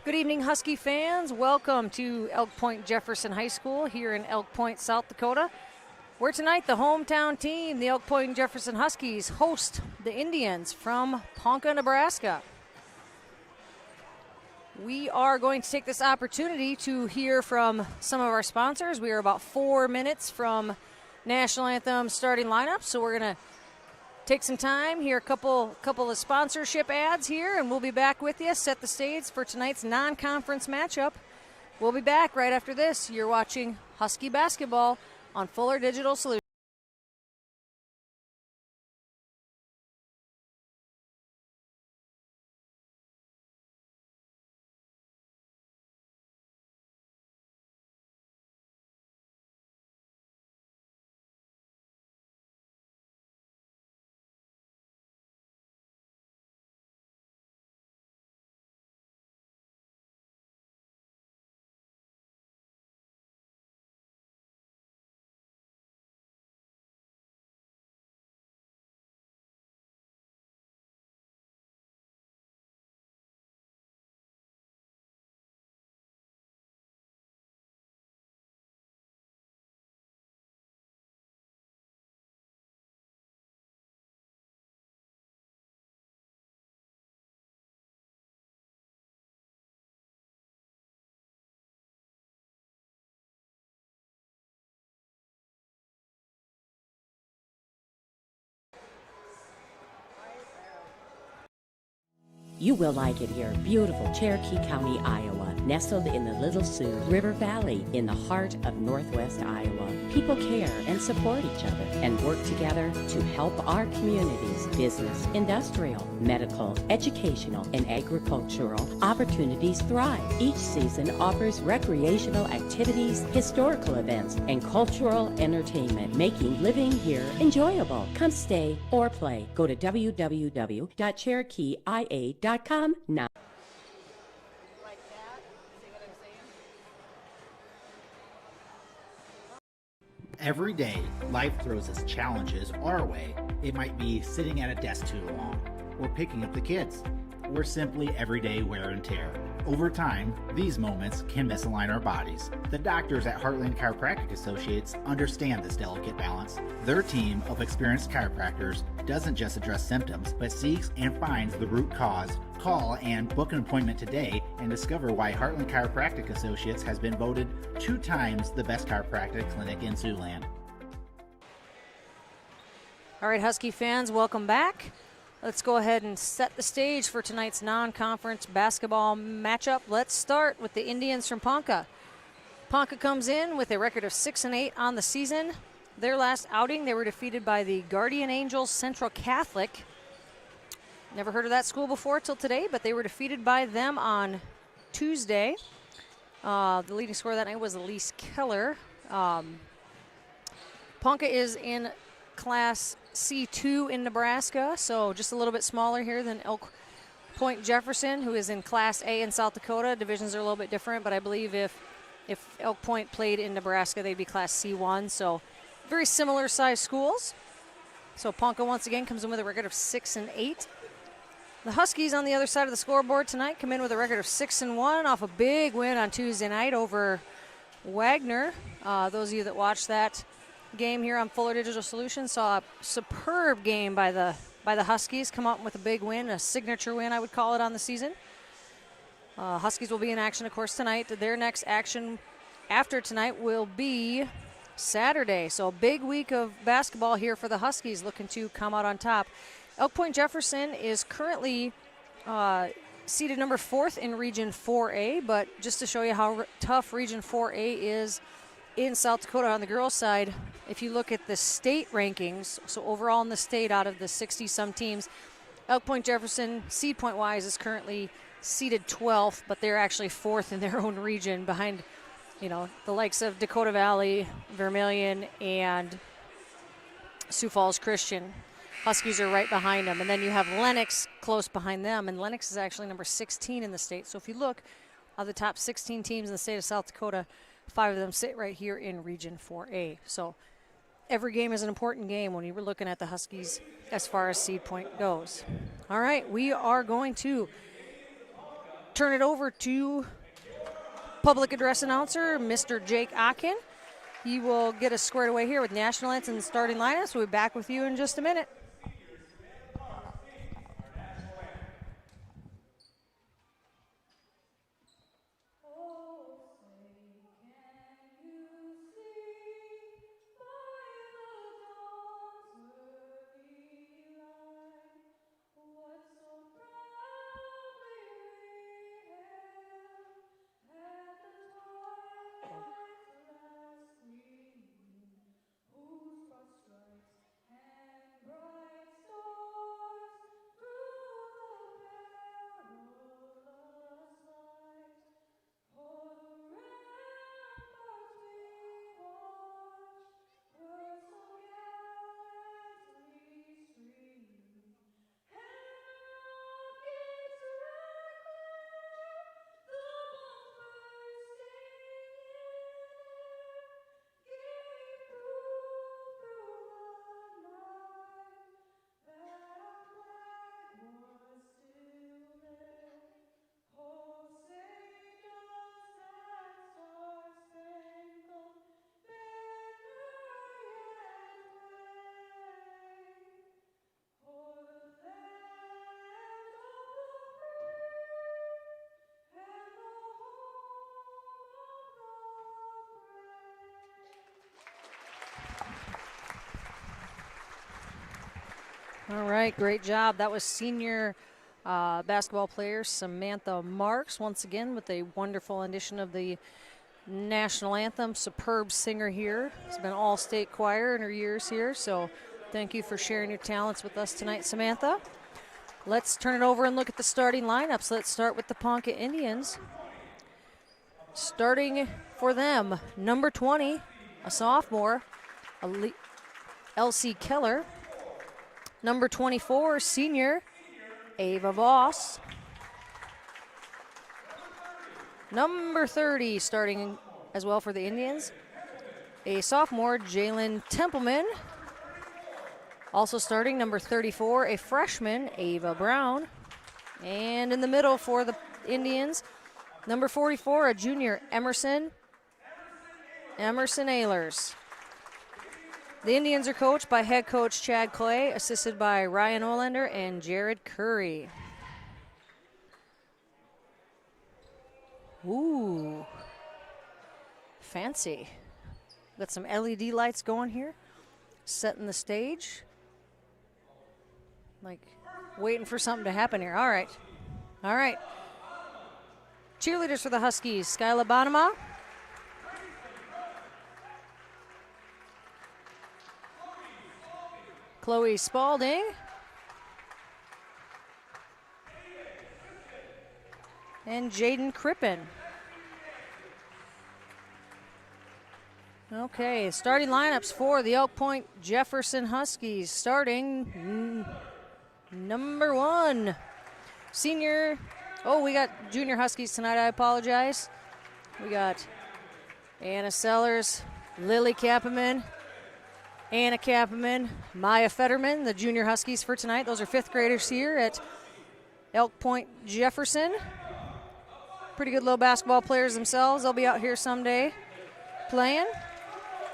Good evening, Husky fans. Welcome to Point-Jefferson High School here in Elk Point, South Dakota, where tonight the hometown team, the Point-Jefferson Huskies, host the Indians from Ponca, Nebraska. We are going to take this opportunity to hear from some of our sponsors. We are about 4 minutes from National Anthem starting lineup, so we're going to take some time, hear a couple of sponsorship ads here, and we'll be back with you, set the stage for tonight's non-conference matchup. We'll be back right after this. You're watching Husky basketball on Fuller Digital Solutions. You will like it here. Beautiful Cherokee County, Iowa, nestled in the Little Sioux River Valley in the heart of Northwest Iowa. People care and support each other and work together to help our communities, business, industrial, medical, educational, and agricultural opportunities thrive. Each season offers recreational activities, historical events, and cultural entertainment, making living here enjoyable. Come stay or play. Go to www.cherokeeia.com now. Every day, life throws its challenges our way. It might be sitting at a desk too long, or picking up the kids, or simply everyday wear and tear. Over time, these moments can misalign our bodies. The doctors at Heartland Chiropractic Associates understand this delicate balance. Their team of experienced chiropractors doesn't just address symptoms, but seeks and finds the root cause. Call and book an appointment today and discover why Heartland Chiropractic Associates has been voted 2 times the best chiropractic clinic in Siouxland. All right, Husky fans, welcome back. Let's go ahead and set the stage for tonight's non-conference basketball matchup. Let's start with the Indians from Ponca. Ponca comes in with a record of 6-8 on the season. Their last outing, they were defeated by the Guardian Angels Central Catholic. Never heard of that school before till today, but they were defeated by them on Tuesday. The leading scorer that night was Elise Keller. Ponca is in Class C2 in Nebraska, so just a little bit smaller here than Point-Jefferson, who is in Class A in South Dakota. Divisions are a little bit different, but I believe if Elk Point played in Nebraska, they'd be Class C1, so very similar size schools. So Ponca once again comes in with a record of 6-8. The Huskies on the other side of the scoreboard tonight come in with a record of 6-1 off a big win on Tuesday night over Wagner. Those of you that watched that game here on Fuller Digital Solutions saw a superb game by the Huskies come up with a big win, a signature win I would call it on the season. Huskies will be in action, of course, tonight. Their next action after tonight will be Saturday. So a big week of basketball here for the Huskies, looking to come out on top. Elk Point-Jefferson is currently seeded number 4th in Region 4A, but just to show you how tough Region 4A is in South Dakota on the girls' side, if you look at the state rankings, so overall in the state out of the 60-some teams, Elk Point-Jefferson, seed point-wise, is currently seeded 12th, but they're actually 4th in their own region behind, the likes of Dakota Valley, Vermilion, and Sioux Falls Christian. Huskies are right behind them. And then you have Lennox close behind them, and Lennox is actually number 16 in the state. So if you look at the top 16 teams in the state of South Dakota, 5 of them sit right here in Region 4A. So every game is an important game when you were looking at the Huskies as far as seed point goes. All right, we are going to turn it over to public address announcer, Mr. Jake Akin. He will get us squared away here with national anthem and starting lineups. We'll be back with you in just a minute. All right, great job. That was senior basketball player Samantha Marks, once again with a wonderful rendition of the national anthem. Superb singer here. It's been all-state choir in her years here, so thank you for sharing your talents with us tonight, Samantha. Let's turn it over and look at the starting lineups. Let's start with the Ponca Indians. Starting for them, number 20, a sophomore, Elsie Keller. Number 24, senior, Ava Voss. Number 30, starting as well for the Indians, a sophomore, Jalen Templeman. Also starting, number 34, a freshman, Ava Brown. And in the middle for the Indians, number 44, a junior, Emerson Ehlers. The Indians are coached by head coach Chad Clay, assisted by Ryan Olander and Jared Curry. Ooh, fancy. Got some LED lights going here, setting the stage. Like waiting for something to happen here. All right. All right. Cheerleaders for the Huskies, Skyla Bonema. Chloe Spalding. And Jaden Crippen. Okay, starting lineups for the Point-Jefferson Huskies. Starting number 1, senior. Oh, we got junior Huskies tonight. I apologize. We got Anna Sellers, Lily Kappeman, Anna Kappeman, Maya Fetterman, the junior Huskies for tonight. Those are 5th graders here at Elk Point Jefferson. Pretty good little basketball players themselves. They'll be out here someday playing.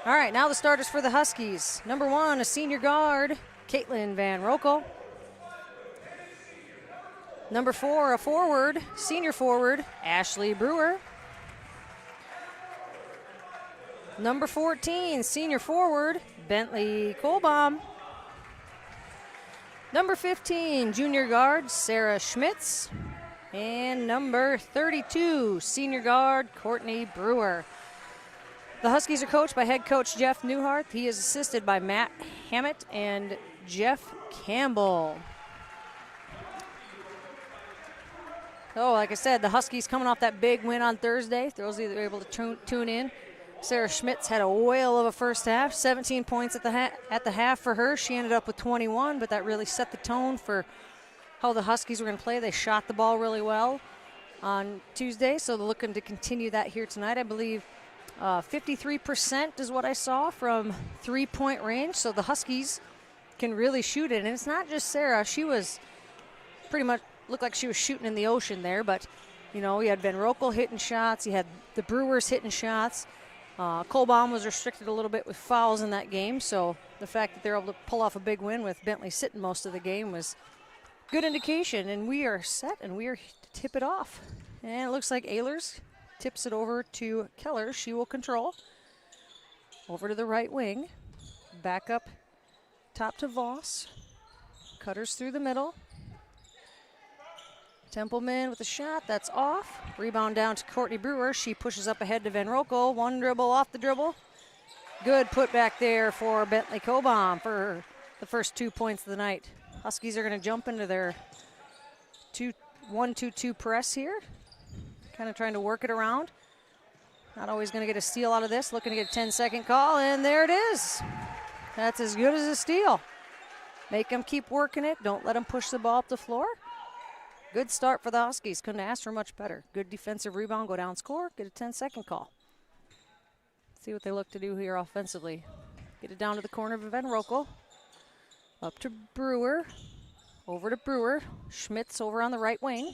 All right, now the starters for the Huskies. Number 1, a senior guard, Caitlin Van Rokel. Number 4, a forward, senior forward, Ashley Brewer. Number 14, senior forward, Bentley Kohlbaum. Number 15, junior guard, Sarah Schmitz. And number 32, senior guard, Courtney Brewer. The Huskies are coached by head coach Jeff Newhart. He is assisted by Matt Hammett and Jeff Campbell. So, like I said, the Huskies coming off that big win on Thursday. Those that were able to tune in. Sarah Schmitz had a whale of a first half, 17 points at the half for her. She ended up with 21, but that really set the tone for how the Huskies were going to play. They shot the ball really well on Tuesday, so they're looking to continue that here tonight. I believe 53% is what I saw from three-point range, so the Huskies can really shoot it. And it's not just Sarah. She was pretty much looked like she was shooting in the ocean there, but You know, you had Van Rokel hitting shots. You had the Brewers hitting shots. Colbaum was restricted a little bit with fouls in that game, so the fact that they're able to pull off a big win with Bentley sitting most of the game was good indication, and we are set, and we are to tip it off. And it looks like Ehlers tips it over to Keller. She will control. Over to the right wing. Back up top to Voss. Cutters through the middle. Templeman with a shot. That's off. Rebound down to Courtney Brewer. She pushes up ahead to Van Rokel. One dribble off the dribble. Good put back there for Bentley Cobom for the first 2 points of the night. Huskies are going to jump into their 1-2-2 press here. Kind of trying to work it around. Not always going to get a steal out of this. Looking to get a 10-second call, and there it is. That's as good as a steal. Make them keep working it. Don't let them push the ball up the floor. Good start for the Huskies. Couldn't ask for much better. Good defensive rebound, go down, score, get a 10-second call. See what they look to do here offensively. Get it down to the corner of Van Rokel. Up to Brewer. Over to Brewer. Schmitz over on the right wing.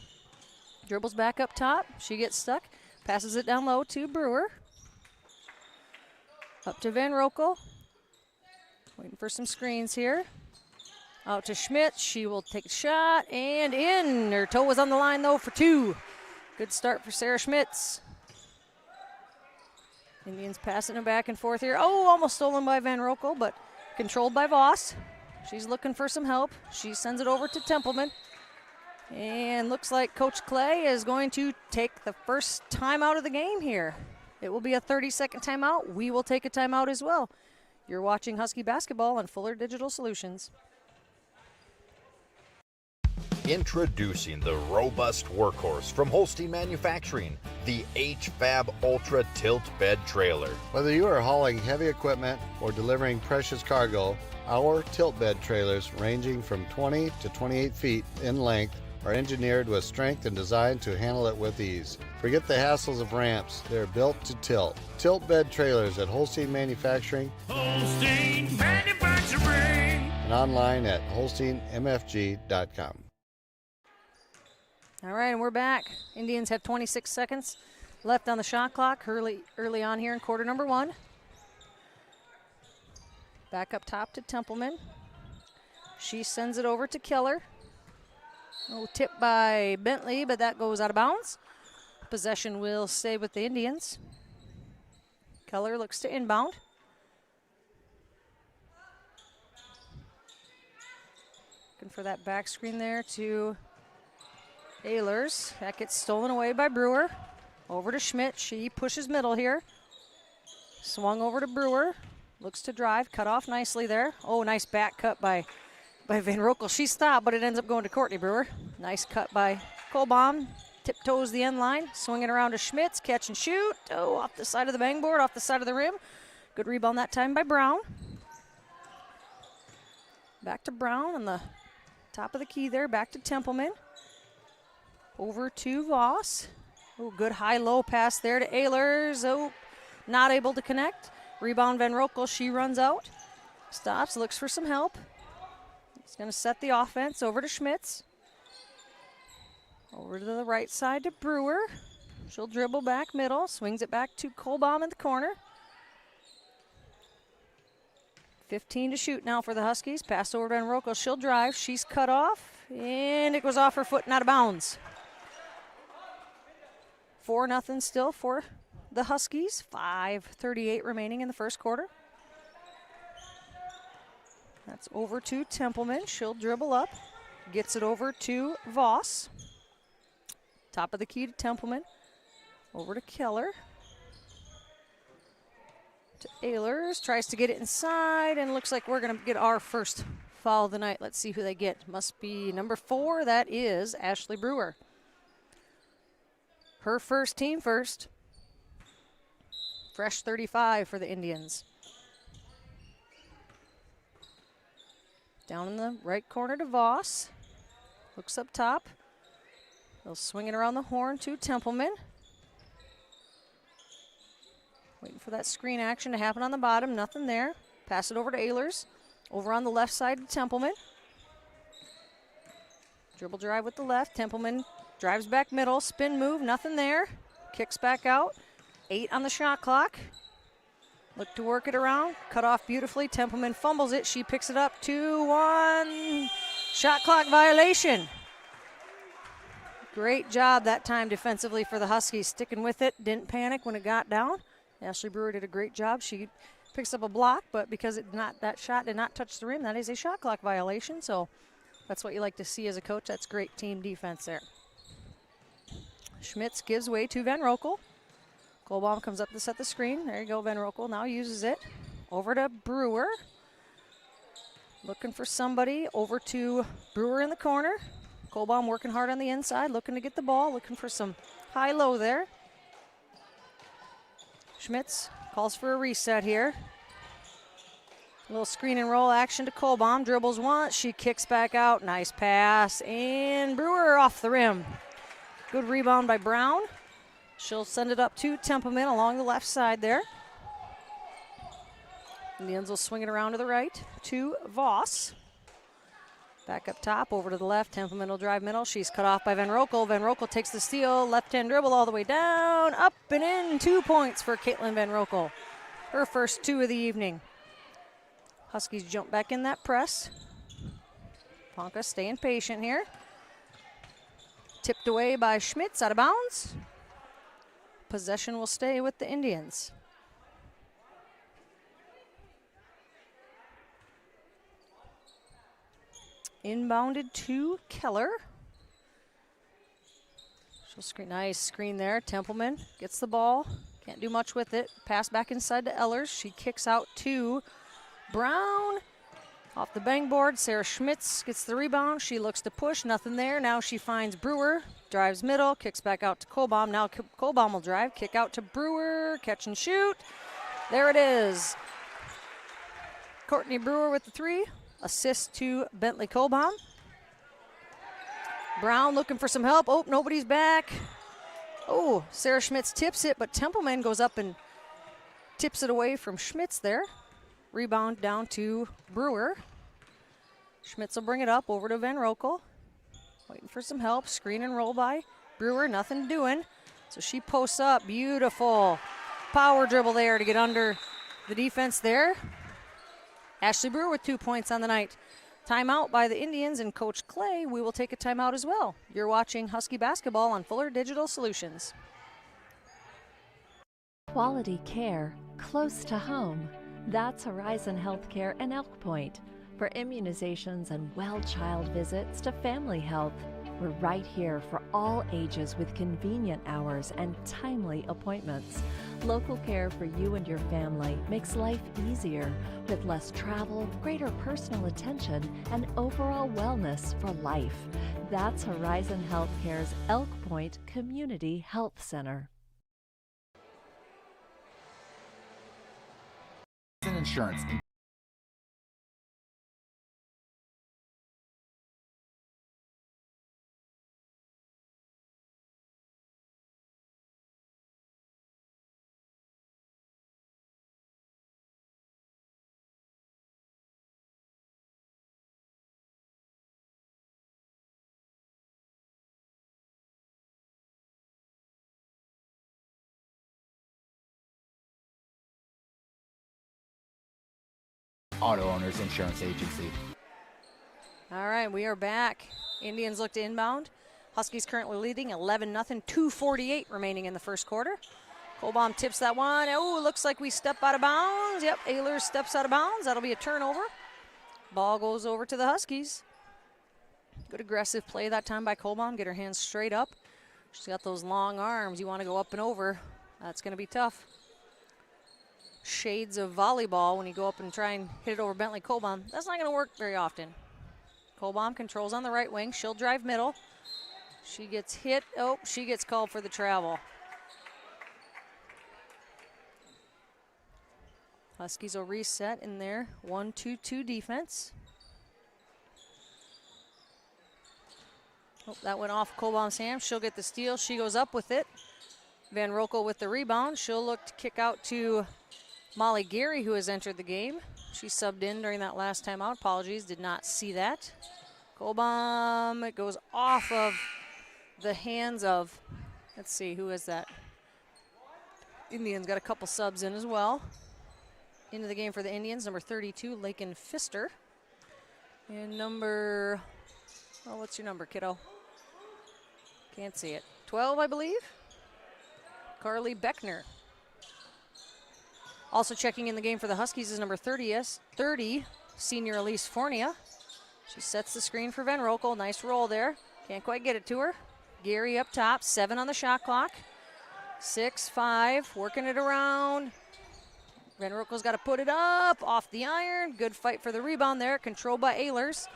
Dribbles back up top. She gets stuck. Passes it down low to Brewer. Up to Van Rokel. Waiting for some screens here. Out to Schmitz. She will take a shot and in. Her toe was on the line though for 2. Good start for Sarah Schmitz. Indians passing it back and forth here. Oh, almost stolen by Van Rokel, but controlled by Voss. She's looking for some help. She sends it over to Templeman. And looks like Coach Clay is going to take the first timeout of the game here. It will be a 30-second timeout. We will take a timeout as well. You're watching Husky basketball on Fuller Digital Solutions. Introducing the robust workhorse from Holstein Manufacturing, the HFAB Ultra Tilt Bed Trailer. Whether you are hauling heavy equipment or delivering precious cargo, our tilt bed trailers, ranging from 20 to 28 feet in length, are engineered with strength and designed to handle it with ease. Forget the hassles of ramps. They're built to tilt. Tilt bed trailers at Holstein Manufacturing. Holstein Manufacturing. And online at holsteinmfg.com. All right, and we're back. Indians have 26 seconds left on the shot clock early on here in quarter number 1. Back up top to Templeman. She sends it over to Keller. Oh, tipped by Bentley, but that goes out of bounds. Possession will stay with the Indians. Keller looks to inbound. Looking for that back screen there to Ehlers. That gets stolen away by Brewer. Over to Schmidt. She pushes middle here. Swung over to Brewer. Looks to drive. Cut off nicely there. Oh, nice back cut by Van Rokel. She stopped, but it ends up going to Courtney Brewer. Nice cut by Colbaum. Tiptoes the end line. Swinging around to Schmitz. Catch and shoot. Oh, off the side of the bangboard, off the side of the rim. Good rebound that time by Brown. Back to Brown on the top of the key there. Back to Templeman. Over to Voss. Oh, good high-low pass there to Ehlers. Oh, not able to connect. Rebound Van Rokel. She runs out. Stops, looks for some help. He's going to set the offense over to Schmitz. Over to the right side to Brewer. She'll dribble back middle. Swings it back to Colbaum in the corner. 15 to shoot now for the Huskies. Pass over to Van Rokel. She'll drive. She's cut off. And it goes off her foot and out of bounds. 4-0 still for the Huskies. 5:38 remaining in the first quarter. That's over to Templeman. She'll dribble up. Gets it over to Voss. Top of the key to Templeman. Over to Keller. To Ehlers. Tries to get it inside, and looks like we're going to get our first foul of the night. Let's see who they get. Must be number 4. That is Ashley Brewer. Her first, team first. Fresh 35 for the Indians. Down in the right corner to Voss. Looks up top. They'll swing it around the horn to Templeman. Waiting for that screen action to happen on the bottom. Nothing there. Pass it over to Ehlers. Over on the left side to Templeman. Dribble drive with the left. Templeman drives back middle, spin move, nothing there. Kicks back out. 8 on the shot clock. Look to work it around. Cut off beautifully. Templeman fumbles it. She picks it up. 2-1. Shot clock violation. Great job that time defensively for the Huskies. Sticking with it. Didn't panic when it got down. Ashley Brewer did a great job. She picks up a block, but because that shot did not touch the rim, that is a shot clock violation. So that's what you like to see as a coach. That's great team defense there. Schmitz gives way to Van Rokel. Kohlbaum comes up to set the screen. There you go, Van Rokel now uses it. Over to Brewer. Looking for somebody. Over to Brewer in the corner. Kohlbaum working hard on the inside, looking to get the ball, looking for some high-low there. Schmitz calls for a reset here. A little screen and roll action to Kohlbaum. Dribbles once, she kicks back out. Nice pass, and Brewer off the rim. Good rebound by Brown. She'll send it up to Templeman along the left side there. Indians will swing it around to the right to Voss. Back up top, over to the left. Templeman will drive middle. She's cut off by Van Rokel. Van Rokel takes the steal. Left-hand dribble all the way down. Up and in. 2 points for Caitlin Van Rokel. Her first 2 of the evening. Huskies jump back in that press. Ponca staying patient here. Tipped away by Schmitz, out of bounds. Possession will stay with the Indians. Inbounded to Keller. She'll screen, nice screen there. Templeman gets the ball. Can't do much with it. Pass back inside to Ellers. She kicks out to Brown. Off the bang board, Sarah Schmitz gets the rebound. She looks to push, nothing there. Now she finds Brewer, drives middle, kicks back out to Kohlbaum. Now Kohlbaum will drive, kick out to Brewer, catch and shoot. There it is. Courtney Brewer with the 3. Assist to Bentley Kohlbaum. Brown looking for some help. Oh, nobody's back. Oh, Sarah Schmitz tips it, but Templeman goes up and tips it away from Schmitz there. Rebound down to Brewer. Schmitz will bring it up over to Van Rokel. Waiting for some help. Screen and roll by Brewer. Nothing doing. So she posts up. Beautiful power dribble there to get under the defense there. Ashley Brewer with 2 points on the night. Timeout by the Indians and Coach Clay. We will take a timeout as well. You're watching Husky basketball on Fuller Digital Solutions. Quality care close to home. That's Horizon Healthcare in Elk Point. For immunizations and well-child visits to family health, we're right here for all ages with convenient hours and timely appointments. Local care for you and your family makes life easier with less travel, greater personal attention, and overall wellness for life. That's Horizon Healthcare's Elk Point Community Health Center. Insurance. Auto Owners Insurance Agency. All right, we are back. Indians look to inbound. Huskies currently leading 11-0, 2:48 remaining in the first quarter. Kohlbaum tips that one. Oh, looks like we step out of bounds. Yep, Ehlers steps out of bounds. That'll be a turnover. Ball goes over to the Huskies. Good aggressive play that time by Kohlbaum. Get her hands straight up. She's got those long arms. You want to go up and over. That's going to be tough. Shades of volleyball when you go up and try and hit it over Bentley Kohlbaum. That's not going to work very often. Kohlbaum controls on the right wing. She'll drive middle. She gets hit. Oh, she gets called for the travel. Huskies will reset in their 1-2-2 defense. Oh, that went off Kohlbaum's hand. She'll get the steal. She goes up with it. Van Rokel with the rebound. She'll look to kick out to Molly Gary, who has entered the game. She subbed in during that last timeout. Apologies, did not see that. Kohlbaum, it goes off of the hands of, let's see, who is that? Indians got a couple subs in as well. Into the game for the Indians, number 32, Lakin Pfister. And number, oh, what's your number, kiddo? Can't see it. 12, I believe. Carly Beckner. Also checking in the game for the Huskies is number 30, senior Elise Fornia. She sets the screen for Van Rokel. Nice roll there. Can't quite get it to her. Gary up top, 7 on the shot clock. 6-5, working it around. Van Rokel's got to put it up, off the iron. Good fight for the rebound there, controlled by Ehlers.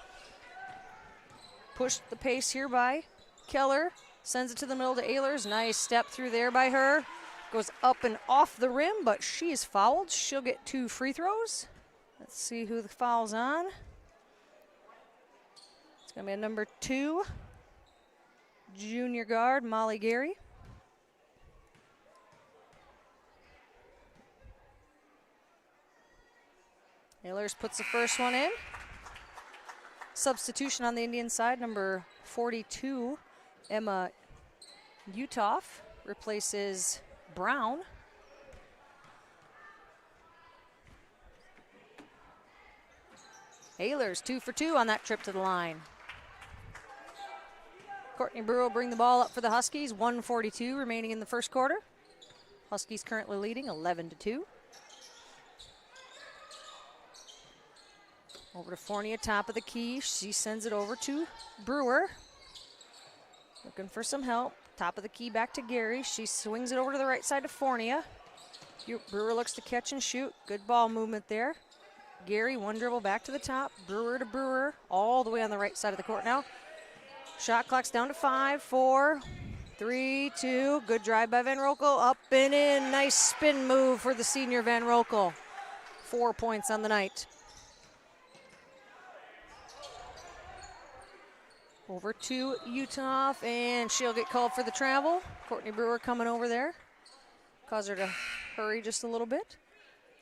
Pushed the pace here by Keller. Sends it to the middle to Ehlers. Nice step through there by her. Goes up and off the rim, but she's fouled. She'll get 2 free throws. Let's see who the foul's on. It's going to be a number 2, junior guard, Molly Gary. Ehlers puts the first one in. Substitution on the Indian side, number 42, Emma Utoff, replaces Brown. Ehlers 2 for 2 on that trip to the line. Courtney Brewer will bring the ball up for the Huskies. 1:42 remaining in the first quarter. Huskies currently leading 11-2. Over to Fournier, top of the key. She sends it over to Brewer. Looking for some help. Top of the key back to Gary. She swings it over to the right side to Fournier. Brewer looks to catch and shoot. Good ball movement there. Gary, one dribble back to the top. Brewer to Brewer, all the way on the right side of the court now. Shot clock's down to 5, 4, 3, 2. Good drive by Van Rokel. Up and in. Nice spin move for the senior Van Rokel. 4 points on the night. Over to Utoff, and she'll get called for the travel. Courtney Brewer coming over there. Cause her to hurry just a little bit.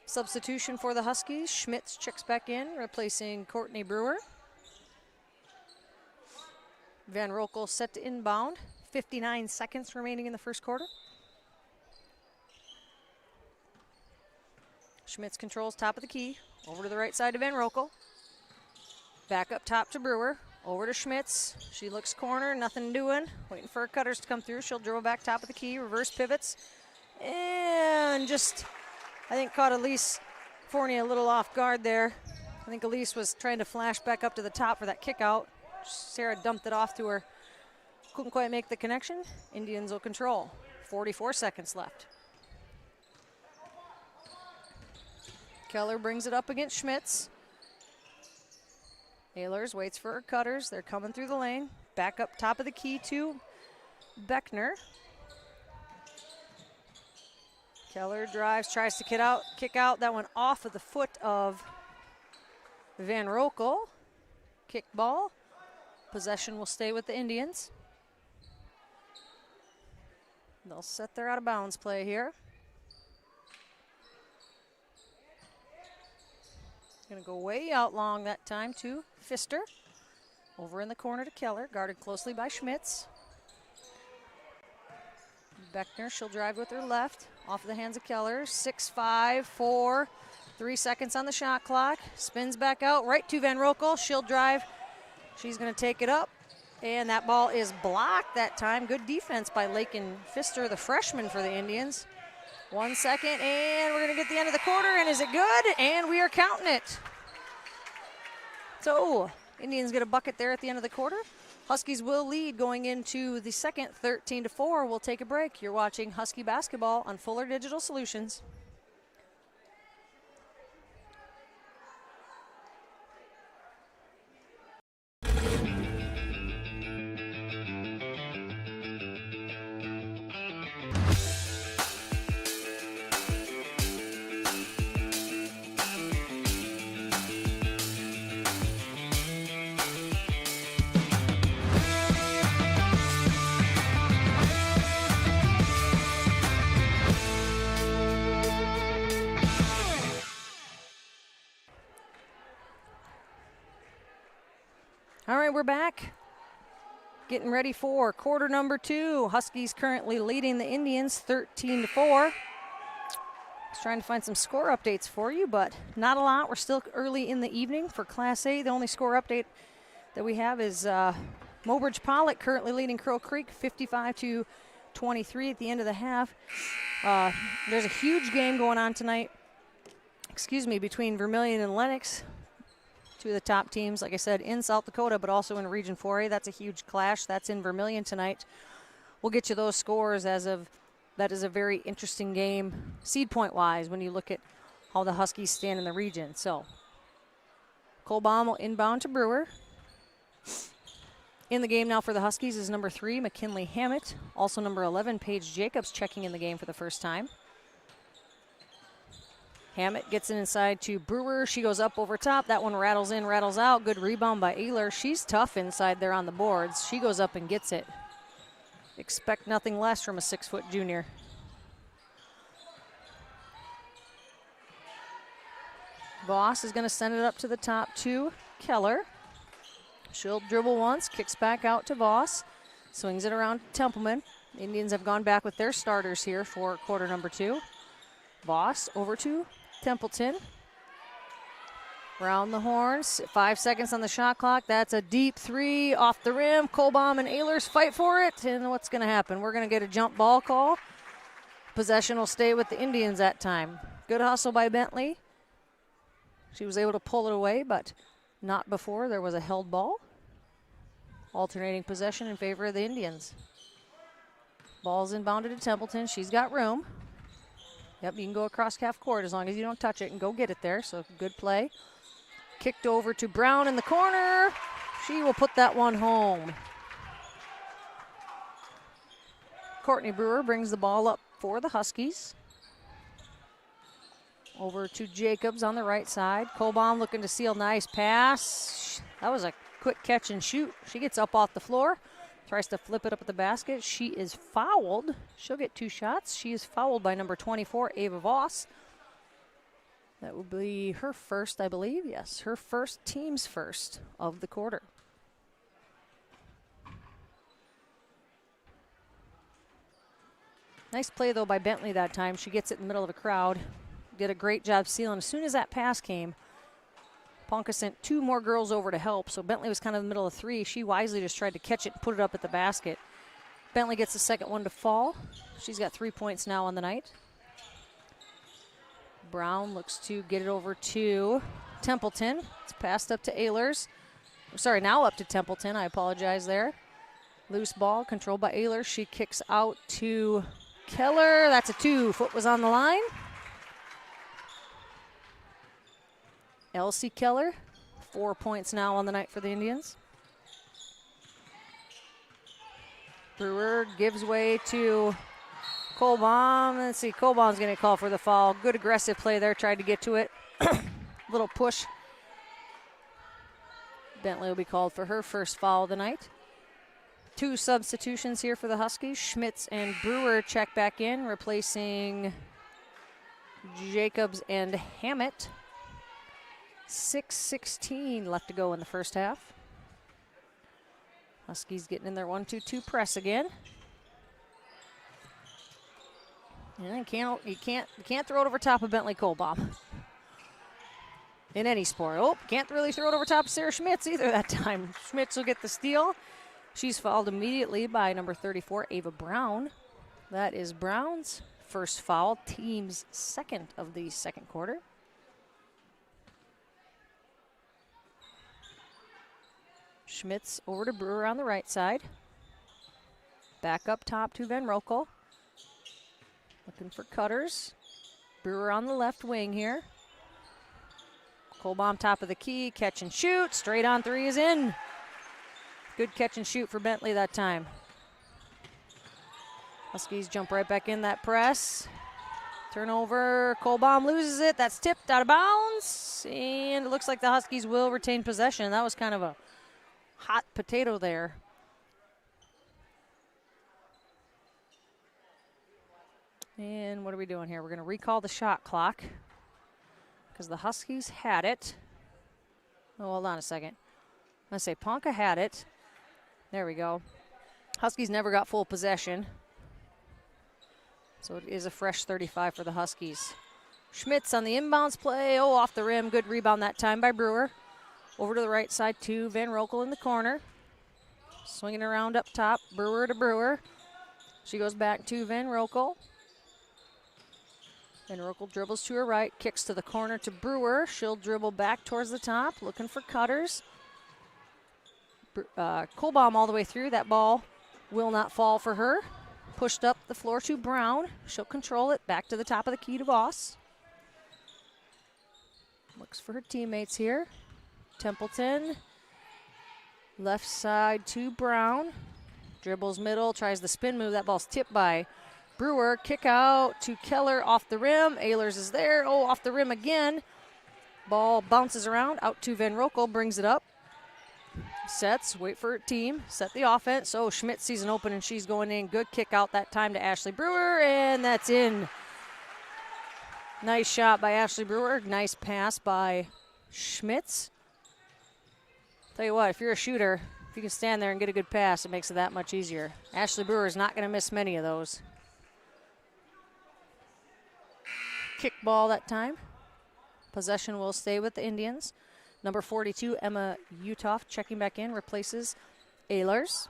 Substitution for the Huskies. Schmitz checks back in, replacing Courtney Brewer. Van Rokel set to inbound. 59 seconds remaining in the first quarter. Schmitz controls top of the key. Over to the right side to Van Rokel. Back up top to Brewer. Over to Schmitz. She looks corner, nothing doing. Waiting for her cutters to come through. She'll dribble back top of the key, reverse pivots. And just, I think, caught Elise Fournier a little off guard there. I think Elise was trying to flash back up to the top for that kick out. Sarah dumped it off to her. Couldn't quite make the connection. Indians will control. 44 seconds left. Keller brings it up against Schmitz. Ehlers waits for her cutters. They're coming through the lane. Back up top of the key to Beckner. Keller drives, tries to kick out. That one off of the foot of Van Rokel. Kick ball. Possession will stay with the Indians. They'll set their out of bounds play here. Going to go way out long that time to Pfister. Over in the corner to Keller, guarded closely by Schmitz. Beckner, she'll drive with her left. Off the hands of Keller. 6-5, 4, 3 seconds on the shot clock. Spins back out right to Van Rokel. She'll drive. She's going to take it up. And that ball is blocked that time. Good defense by Lakin Pfister, the freshman for the Indians. 1 second, and we're going to get the end of the quarter, and is it good? And we are counting it. So, Indians get a bucket there at the end of the quarter. Huskies will lead going into the second, 13-4. We'll take a break. You're watching Husky basketball on Fuller Digital Solutions. All right, we're back. Getting ready for quarter number 2. Huskies currently leading the Indians 13-4. Just trying to find some score updates for you, but not a lot. We're still early in the evening for Class A. The only score update that we have is Mobridge Pollock currently leading Crow Creek 55-23 at the end of the half. There's a huge game going on tonight, between Vermilion and Lennox. Two of the top teams, like I said, in South Dakota, but also in Region 4A. That's a huge clash. That's in Vermilion tonight. We'll get you those scores that is a very interesting game, seed point-wise, when you look at how the Huskies stand in the region. So, Colbaum will inbound to Brewer. In the game now for the Huskies is number 3, McKinley Hammett. Also number 11, Paige Jacobs, checking in the game for the first time. Hammett gets it inside to Brewer. She goes up over top. That one rattles in, rattles out. Good rebound by Ehler. She's tough inside there on the boards. She goes up and gets it. Expect nothing less from a 6-foot junior. Voss is going to send it up to the top to Keller. She'll dribble once, kicks back out to Voss, swings it around to Templeman. The Indians have gone back with their starters here for quarter number 2. Voss over to Templeton. Round the horns, 5 seconds on the shot clock. That's a deep 3 off the rim. Colbaum and Ehlers fight for it, and what's going to happen? We're going to get a jump ball call. Possession will stay with the Indians that time. Good hustle by Bentley. She was able to pull it away, but not before there was a held ball. Alternating possession in favor of the Indians. Ball's inbounded to Templeton. She's got room. Yep, you can go across half court as long as you don't touch it and go get it there, so good play. Kicked over to Brown in the corner. She will put that one home. Courtney Brewer brings the ball up for the Huskies. Over to Jacobs on the right side. Colbaum looking to seal. Nice pass. That was a quick catch and shoot. She gets up off the floor. Tries to flip it up at the basket. She is fouled. She'll get 2 shots. She is fouled by number 24, Ava Voss. That will be her first, I believe. Yes, her first, team's first of the quarter. Nice play, though, by Bentley that time. She gets it in the middle of a crowd. Did a great job sealing. As soon as that pass came, Ponca sent 2 more girls over to help, so Bentley was kind of in the middle of 3. She wisely just tried to catch it and put it up at the basket. Bentley gets the second one to fall. She's got 3 points now on the night. Brown looks to get it over to Templeton. It's passed up to Ehlers. Sorry, now up to Templeton. I apologize there. Loose ball controlled by Ehlers. She kicks out to Keller. That's a 2. Foot was on the line. Elsie Keller, 4 points now on the night for the Indians. Brewer gives way to Colbaum. Let's see, Colbaum's going to call for the foul. Good aggressive play there, tried to get to it. Little push. Bentley will be called for her first foul of the night. 2 substitutions here for the Huskies. Schmitz and Brewer check back in, replacing Jacobs and Hammett. 6:16 left to go in the first half. Huskies getting in their 1-2-2 press again. And you can't throw it over top of Bentley Colbaum in any sport. Oh, can't really throw it over top of Sarah Schmitz either that time. Schmitz will get the steal. She's fouled immediately by number 34, Ava Brown. That is Brown's first foul, team's second of the second quarter. Schmitz over to Brewer on the right side. Back up top to Van Rokel. Looking for cutters. Brewer on the left wing here. Colbaum top of the key, catch and shoot. Straight on 3 is in. Good catch and shoot for Bentley that time. Huskies jump right back in that press. Turnover, Colbaum loses it. That's tipped out of bounds. And it looks like the Huskies will retain possession. That was kind of a hot potato there. And what are we doing here? We're going to recall the shot clock because the Huskies had it. Oh, hold on a second. I'm going to say Ponca had it. There we go. Huskies never got full possession. So it is a fresh 35 for the Huskies. Schmitz on the inbounds play. Oh, off the rim. Good rebound that time by Brewer. Over to the right side to Van Rokel in the corner. Swinging around up top. Brewer to Brewer. She goes back to Van Rokel. Van Rokel dribbles to her right. Kicks to the corner to Brewer. She'll dribble back towards the top. Looking for cutters. Kohlbaum all the way through. That ball will not fall for her. Pushed up the floor to Brown. She'll control it. Back to the top of the key to Voss. Looks for her teammates here. Templeton. Left side to Brown. Dribbles middle. Tries the spin move. That ball's tipped by Brewer. Kick out to Keller off the rim. Ehlers is there. Oh, off the rim again. Ball bounces around. Out to Van Rokel. Brings it up. Sets, wait for her team, set the offense. Oh, Schmidt sees an open and she's going in. Good kick out that time to Ashley Brewer, and that's in. Nice shot by Ashley Brewer. Nice pass by Schmitz. Tell you what, if you're a shooter, if you can stand there and get a good pass, it makes it that much easier. Ashley Brewer is not going to miss many of those. Kick ball that time. Possession will stay with the Indians. Number 42, Emma Utoff, checking back in, replaces Ehlers.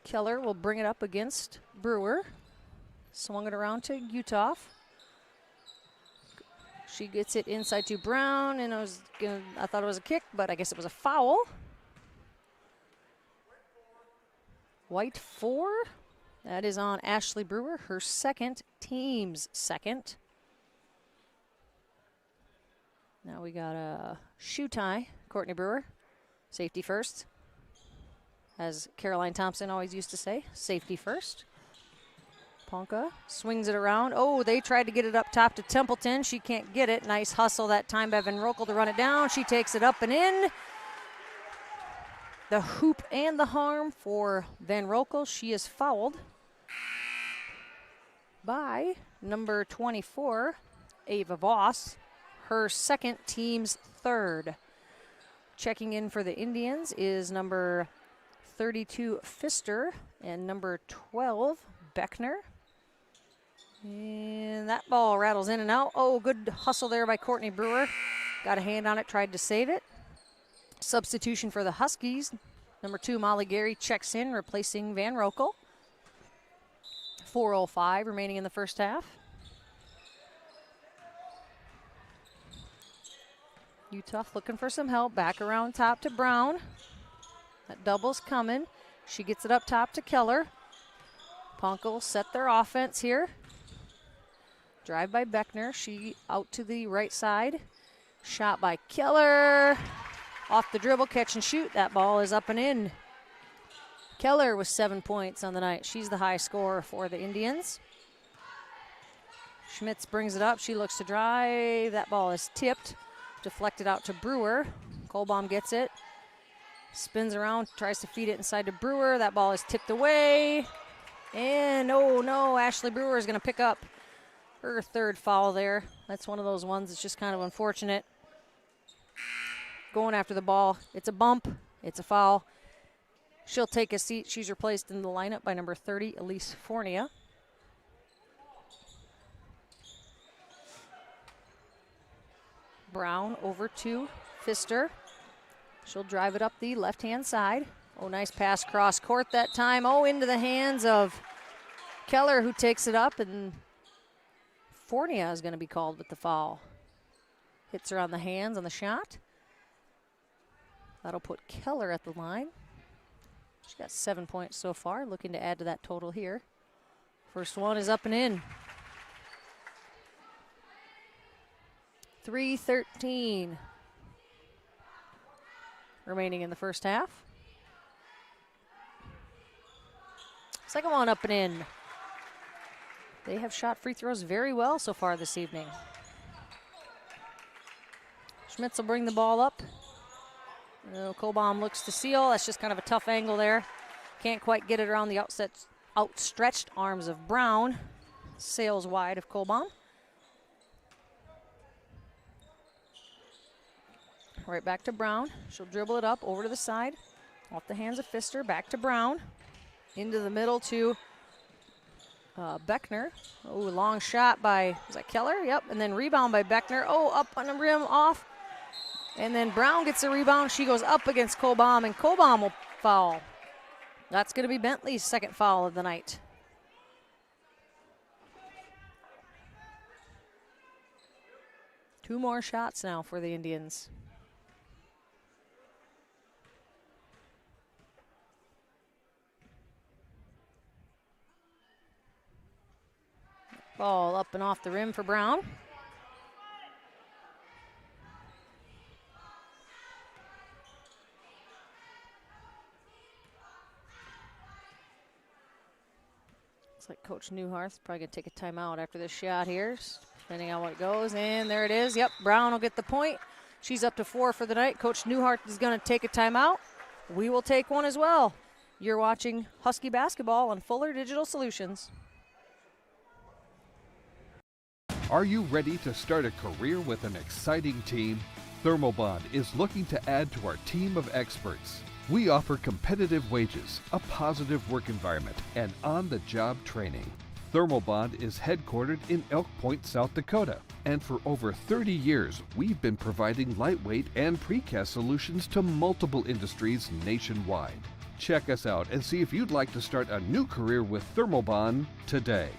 Keller will bring it up against Brewer. Swung it around to Utoff. She gets it inside to Brown, and I thought it was a kick, but I guess it was a foul. White 4. That is on Ashley Brewer, her second, team's second. Now we got a shoe tie, Courtney Brewer. Safety first. As Caroline Thompson always used to say, safety first. Ponca swings it around. Oh, they tried to get it up top to Templeton. She can't get it. Nice hustle that time by Van Rokel to run it down. She takes it up and in. The hoop and the harm for Van Rokel. She is fouled by number 24, Ava Voss. Her second, team's third. Checking in for the Indians is number 32, Pfister, and number 12, Beckner. And that ball rattles in and out. Oh, good hustle there by Courtney Brewer. Got a hand on it, tried to save it. Substitution for the Huskies. Number 2, Molly Gary checks in, replacing Van Rokel. 4:05 remaining in the first half. Utoff looking for some help. Back around top to Brown. That double's coming. She gets it up top to Keller. Ponca will set their offense here. Drive by Beckner. She out to the right side. Shot by Keller. Off the dribble, catch and shoot. That ball is up and in. Keller with 7 points on the night. She's the high scorer for the Indians. Schmitz brings it up. She looks to drive. That ball is tipped. Deflected out to Brewer. Kohlbaum gets it. Spins around, tries to feed it inside to Brewer. That ball is tipped away. And oh no, Ashley Brewer is going to pick up her third foul there. That's one of those ones that's just kind of unfortunate. Going after the ball. It's a bump. It's a foul. She'll take a seat. She's replaced in the lineup by number 30, Elise Fornia. Brown over to Pfister. She'll drive it up the left-hand side. Oh, nice pass cross court that time. Oh, into the hands of Keller, who takes it up, and Fornia is going to be called with the foul. Hits her on the hands on the shot. That'll put Keller at the line. She's got 7 points so far, looking to add to that total here. First one is up and in. 3:13 remaining in the first half. Second one up and in. They have shot free throws very well so far this evening. Schmitz will bring the ball up. Kohlbaum looks to seal. That's just kind of a tough angle there. Can't quite get it around the outstretched arms of Brown. Sails wide of Kohlbaum. right back to Brown. She'll dribble it up over to the side, off the hands of Pfister, back to Brown, into the middle to Beckner. Oh, long shot by, was that Keller? Yep, and then rebound by Beckner. Oh, up on the rim, off. And then Brown gets the rebound. She goes up against Colbaum, and Colbaum will foul. That's going to be Bentley's second foul of the night. Two more shots now for the Indians. Ball up and off the rim for Brown. Looks like Coach Newhart's probably going to take a timeout after this shot here, depending on what it goes. And there it is. Yep, Brown will get the point. She's up to 4 for the night. Coach Newhart is going to take a timeout. We will take one as well. You're watching Husky basketball on Fuller Digital Solutions. Are you ready to start a career with an exciting team? Thermobond is looking to add to our team of experts. We offer competitive wages, a positive work environment, and on-the-job training. Thermobond is headquartered in Elk Point, South Dakota, and for over 30 years, we've been providing lightweight and precast solutions to multiple industries nationwide. Check us out and see if you'd like to start a new career with Thermobond today.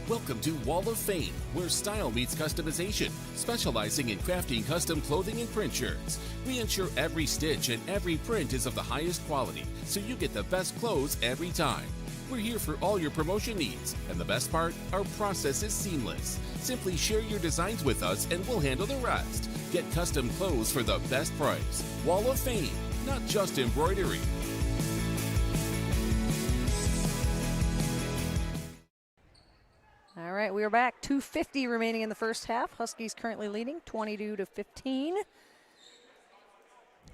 Welcome to Wall of Fame, where style meets customization, specializing in crafting custom clothing and print shirts. We ensure every stitch and every print is of the highest quality, so you get the best clothes every time. We're here for all your promotion needs, and the best part, our process is seamless. Simply share your designs with us and we'll handle the rest. Get custom clothes for the best price. Wall of Fame, not just embroidery. All right, we are back. 2:50 remaining in the first half. Huskies currently leading 22-15.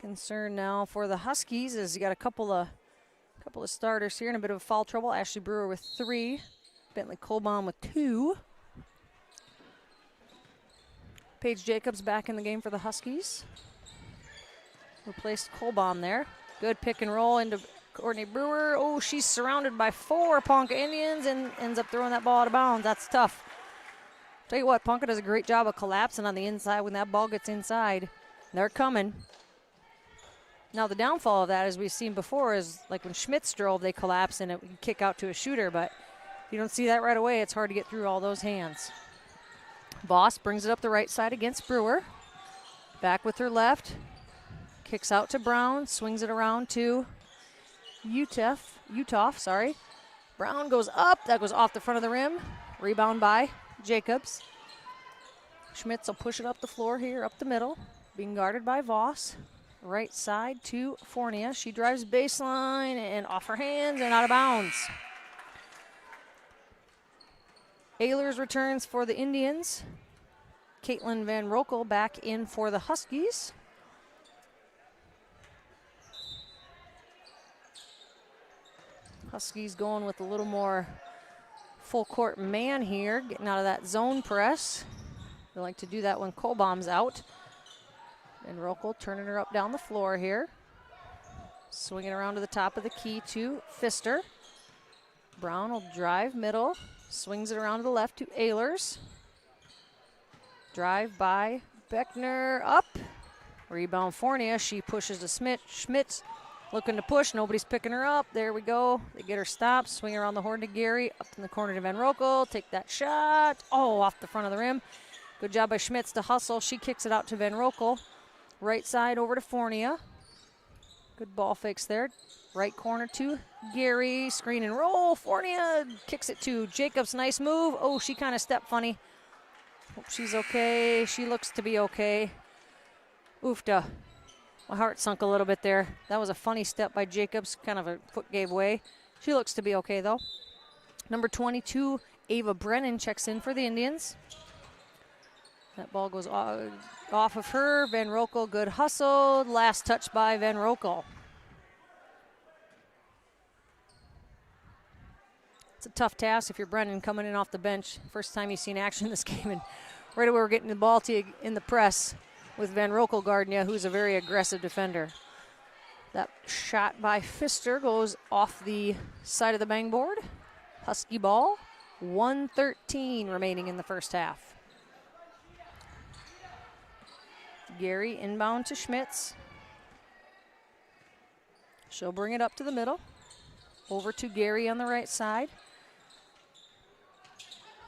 Concern now for the Huskies is you got a couple of starters here in a bit of foul trouble. Ashley Brewer with 3, Bentley Colbaum with 2. Paige Jacobs back in the game for the Huskies. Replaced Colbaum there. Good pick and roll into Courtney Brewer. Oh, she's surrounded by 4 Ponca Indians and ends up throwing that ball out of bounds. That's tough. Tell you what, Ponca does a great job of collapsing on the inside when that ball gets inside. They're coming. Now the downfall of that, as we've seen before, is like when Schmitz drove, they collapse and it would kick out to a shooter. But if you don't see that right away, it's hard to get through all those hands. Voss brings it up the right side against Brewer. Back with her left. Kicks out to Brown. Swings it around to Uthoff. Brown goes up. That goes off the front of the rim. Rebound by Jacobs. Schmitz will push it up the floor here, up the middle. Being guarded by Voss. Right side to Fornia. She drives baseline and off her hands and out of bounds. Ehlers returns for the Indians. Caitlin Van Rokel back in for the Huskies. Huskies going with a little more full court man here, getting out of that zone press. They like to do that when Colbaum's out. And Rokel turning her up down the floor here. Swinging around to the top of the key to Pfister. Brown will drive middle. Swings it around to the left to Ehlers. Drive by Beckner up. Rebound Fornia. She pushes to Schmitz. Looking to push. Nobody's picking her up. There we go. They get her stopped. Swing around the horn to Gary. Up in the corner to Van Rokel. Take that shot. Oh, off the front of the rim. Good job by Schmitz to hustle. She kicks it out to Van Rokel. Right side over to Fornia. Good ball fakes there. Right corner to Gary. Screen and roll. Fornia kicks it to Jacobs. Nice move. Oh, she kind of stepped funny. Hope she's okay. She looks to be okay. Oofda. My heart sunk a little bit there. That was a funny step by Jacobs. Kind of a foot gave way. She looks to be okay, though. Number 22, Ava Brennan checks in for the Indians. That ball goes off of her. Van Rokel, good hustle. Last touch by Van Rokel. It's a tough task if you're Brennan coming in off the bench. First time you've seen action in this game, and right away we're getting the ball to you in the press with Van Rokel guarding you, who's a very aggressive defender. That shot by Pfister goes off the side of the bang board. Husky ball, 1:13 remaining in the first half. Gary inbound to Schmitz. She'll bring it up to the middle. Over to Gary on the right side.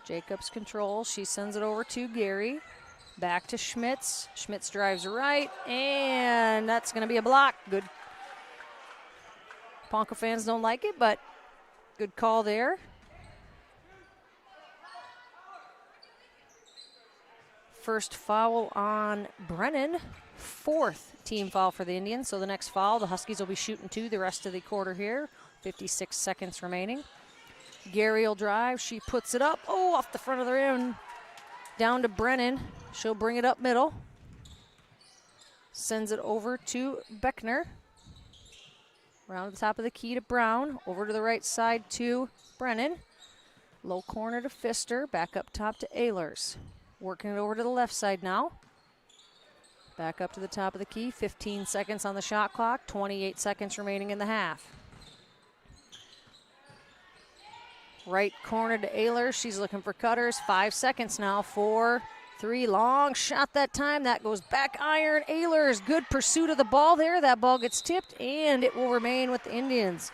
Jacobs controls. She sends it over to Gary. Back to Schmitz. Schmitz drives right, and that's going to be a block. Good. Ponca fans don't like it, but good call there. First foul on Brennan. 4th team foul for the Indians. So the next foul, the Huskies will be shooting 2 the rest of the quarter here. 56 seconds remaining. Gary will drive. She puts it up. Oh, off the front of the rim. Down to Brennan. She'll bring it up middle. Sends it over to Beckner. Around the top of the key to Brown. Over to the right side to Brennan. Low corner to Pfister. Back up top to Ehlers. Working it over to the left side now. Back up to the top of the key. 15 seconds on the shot clock. 28 seconds remaining in the half. Right corner to Ehlers. She's looking for cutters. 5 seconds now. 4, 3. Long shot that time. That goes back iron. Ehlers, good pursuit of the ball there. That ball gets tipped, and it will remain with the Indians.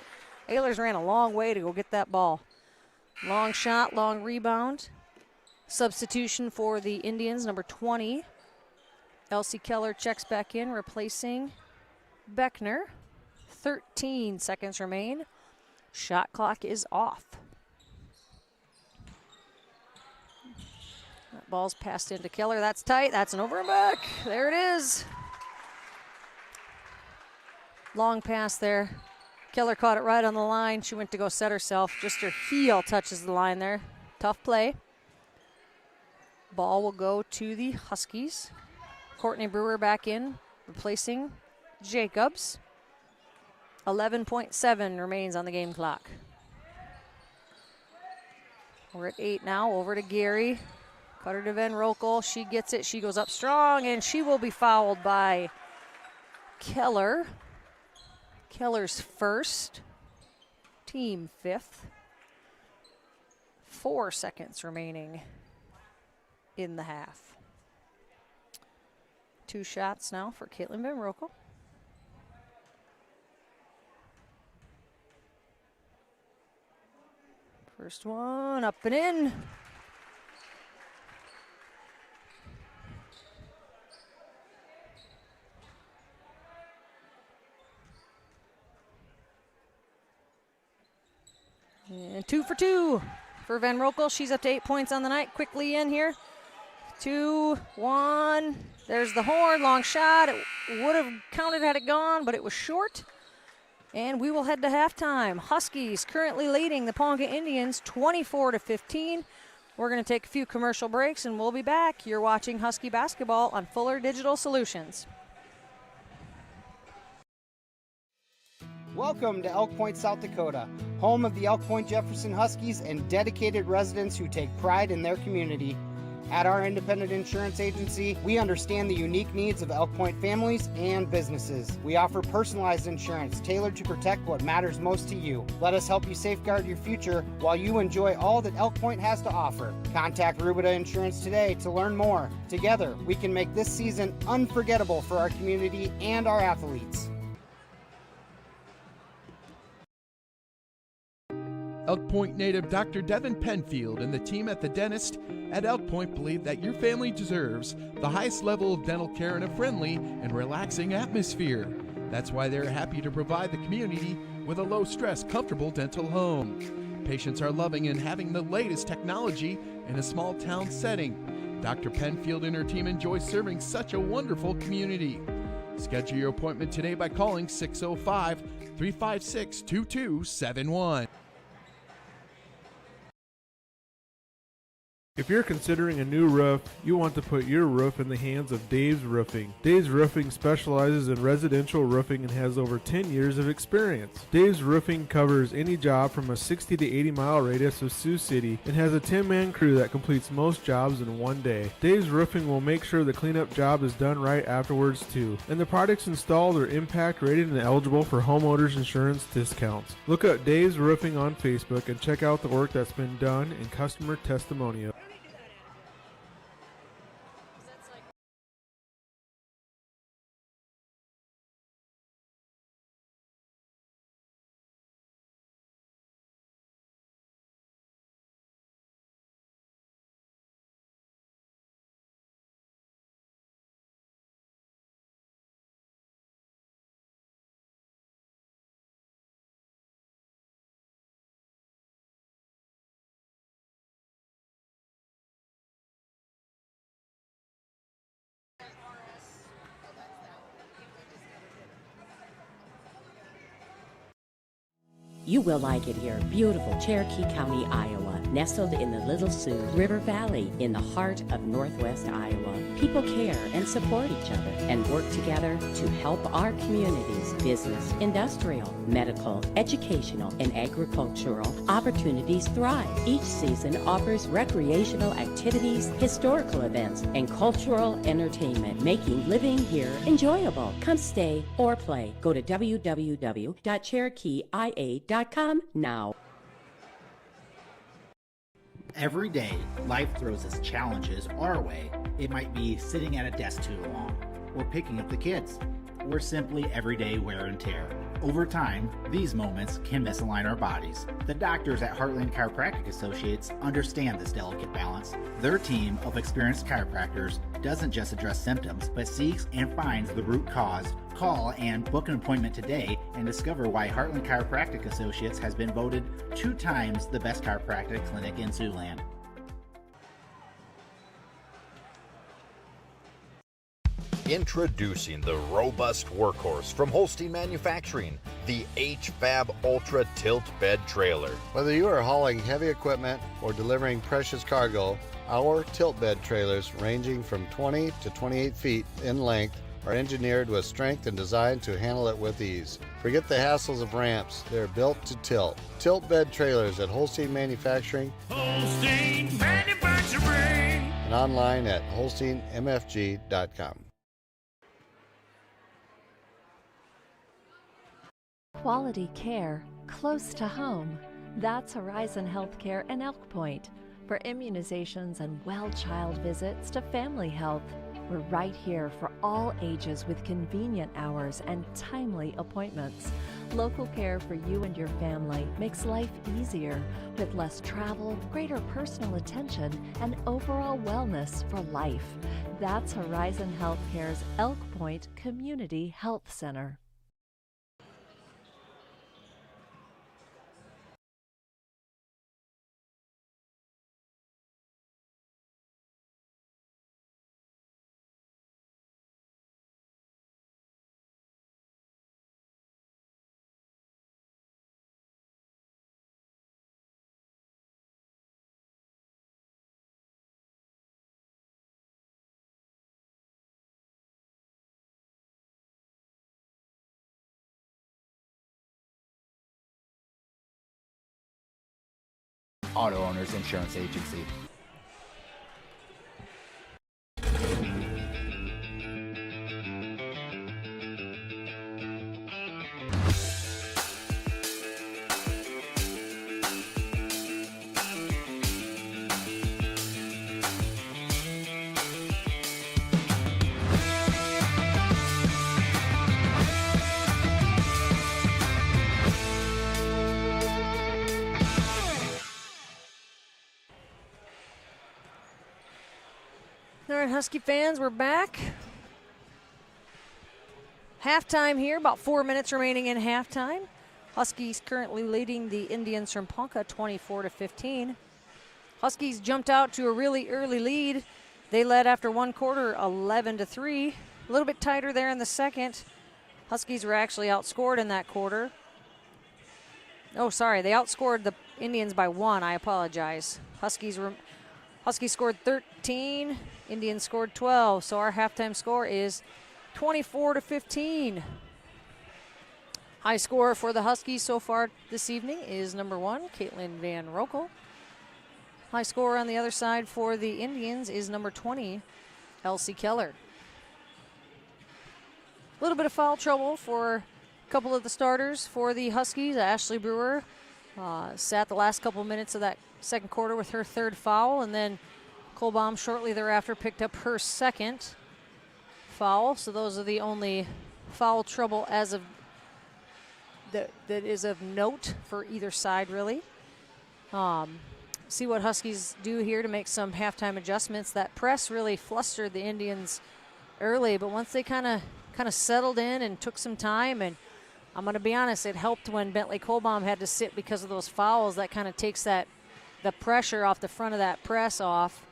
Ehlers ran a long way to go get that ball. Long shot, long rebound. Substitution for the Indians, number 20. Elsie Keller checks back in, replacing Beckner. 13 seconds remain. Shot clock is off. That ball's passed into Keller. That's tight. That's an over and back. There it is. Long pass there. Keller caught it right on the line. She went to go set herself. Just her heel touches the line there. Tough play. Ball will go to the Huskies. Courtney Brewer back in, replacing Jacobs. 11.7 remains on the game clock. We're at 8 now. Over to Gary. Cutter to Van Rokel. She gets it. She goes up strong, and she will be fouled by Keller. Keller's first. Team 5th. 4 seconds remaining in the half. 2 shots now for Caitlin Van Rokel. First one up and in. And 2 for 2 for Van Rokel. She's up to 8 points on the night. Quickly in here. 2, 1. There's the horn. Long shot. It would have counted had it gone, but it was short. And we will head to halftime. Huskies currently leading the Ponca Indians 24-15. We're going to take a few commercial breaks, and we'll be back. You're watching Husky basketball on Fuller Digital Solutions. Welcome to Elk Point, South Dakota, home of the Elk Point-Jefferson Huskies and dedicated residents who take pride in their community. At our independent insurance agency, we understand the unique needs of Elk Point families and businesses. We offer personalized insurance tailored to protect what matters most to you. Let us help you safeguard your future while you enjoy all that Elk Point has to offer. Contact Rubida Insurance today to learn more. Together, we can make this season unforgettable for our community and our athletes. Elk Point native Dr. Devin Penfield and the team at the dentist at Elk Point believe that your family deserves the highest level of dental care in a friendly and relaxing atmosphere. That's why they're happy to provide the community with a low-stress, comfortable dental home. Patients are loving and having the latest technology in a small-town setting. Dr. Penfield and her team enjoy serving such a wonderful community. Schedule your appointment today by calling 605-356-2271. If you're considering a new roof, you want to put your roof in the hands of Dave's Roofing. Dave's Roofing specializes in residential roofing and has over 10 years of experience. Dave's Roofing covers any job from a 60 to 80 mile radius of Sioux City and has a 10-man crew that completes most jobs in one day. Dave's Roofing will make sure the cleanup job is done right afterwards too. And the products installed are impact rated and eligible for homeowners insurance discounts. Look up Dave's Roofing on Facebook and check out the work that's been done and customer testimonial. You will like it here. Beautiful Cherokee County, Iowa, nestled in the Little Sioux River Valley in the heart of Northwest Iowa. People care and support each other and work together to help our communities. Business, industrial, medical, educational, and agricultural opportunities thrive. Each season offers recreational activities, historical events, and cultural entertainment, making living here enjoyable. Come stay or play. Go to www.cherokeeia.com now. Every day, life throws its challenges our way. It might be sitting at a desk too long, or picking up the kids, or simply everyday wear and tear. Over time, these moments can misalign our bodies. The doctors at Heartland Chiropractic Associates understand this delicate balance. Their team of experienced chiropractors doesn't just address symptoms, but seeks and finds the root cause. Call and book an appointment today and discover why Heartland Chiropractic Associates has been voted 2 times the best chiropractic clinic in Siouxland. Introducing the robust workhorse from Holstein Manufacturing, the HFAB Ultra Tilt Bed Trailer. Whether you are hauling heavy equipment or delivering precious cargo, our tilt bed trailers, ranging from 20 to 28 feet in length, are engineered with strength and designed to handle it with ease. Forget the hassles of ramps. They're built to tilt. Tilt bed trailers at Holstein Manufacturing. Holstein Manufacturing. And online at holsteinmfg.com. Quality care close to home. That's Horizon Healthcare in Elk Point. For immunizations and well-child visits to family health, we're right here for all ages with convenient hours and timely appointments. Local care for you and your family makes life easier with less travel, greater personal attention, and overall wellness for life. That's Horizon Healthcare's Elk Point Community Health Center. Auto Owners Insurance Agency. All right, Husky fans, we're back. Halftime here, about 4 minutes remaining in halftime. Huskies currently leading the Indians from Ponca 24-15. Huskies jumped out to a really early lead. They led after one quarter 11-3. A little bit tighter there in the second. Huskies were actually outscored in that quarter. Oh, sorry, they outscored the Indians by 1. I apologize. Huskies were Huskies scored 13, Indians scored 12. So our halftime score is 24-15. High scorer for the Huskies so far this evening is number 1, Caitlin Van Rokel. High scorer on the other side for the Indians is number 20, Elsie Keller. A little bit of foul trouble for a couple of the starters for the Huskies. Ashley Brewer sat the last couple minutes of that second quarter with her third foul, and then Kohlbaum shortly thereafter picked up her second foul. So those are the only foul trouble as of that is of note for either side, really. See what Huskies do here to make some halftime adjustments. That press really flustered the Indians early, but once they kind of settled in and took some time, and I'm going to be honest, it helped when Bentley Kohlbaum had to sit because of those fouls. That kind of takes the pressure off the front of that press off.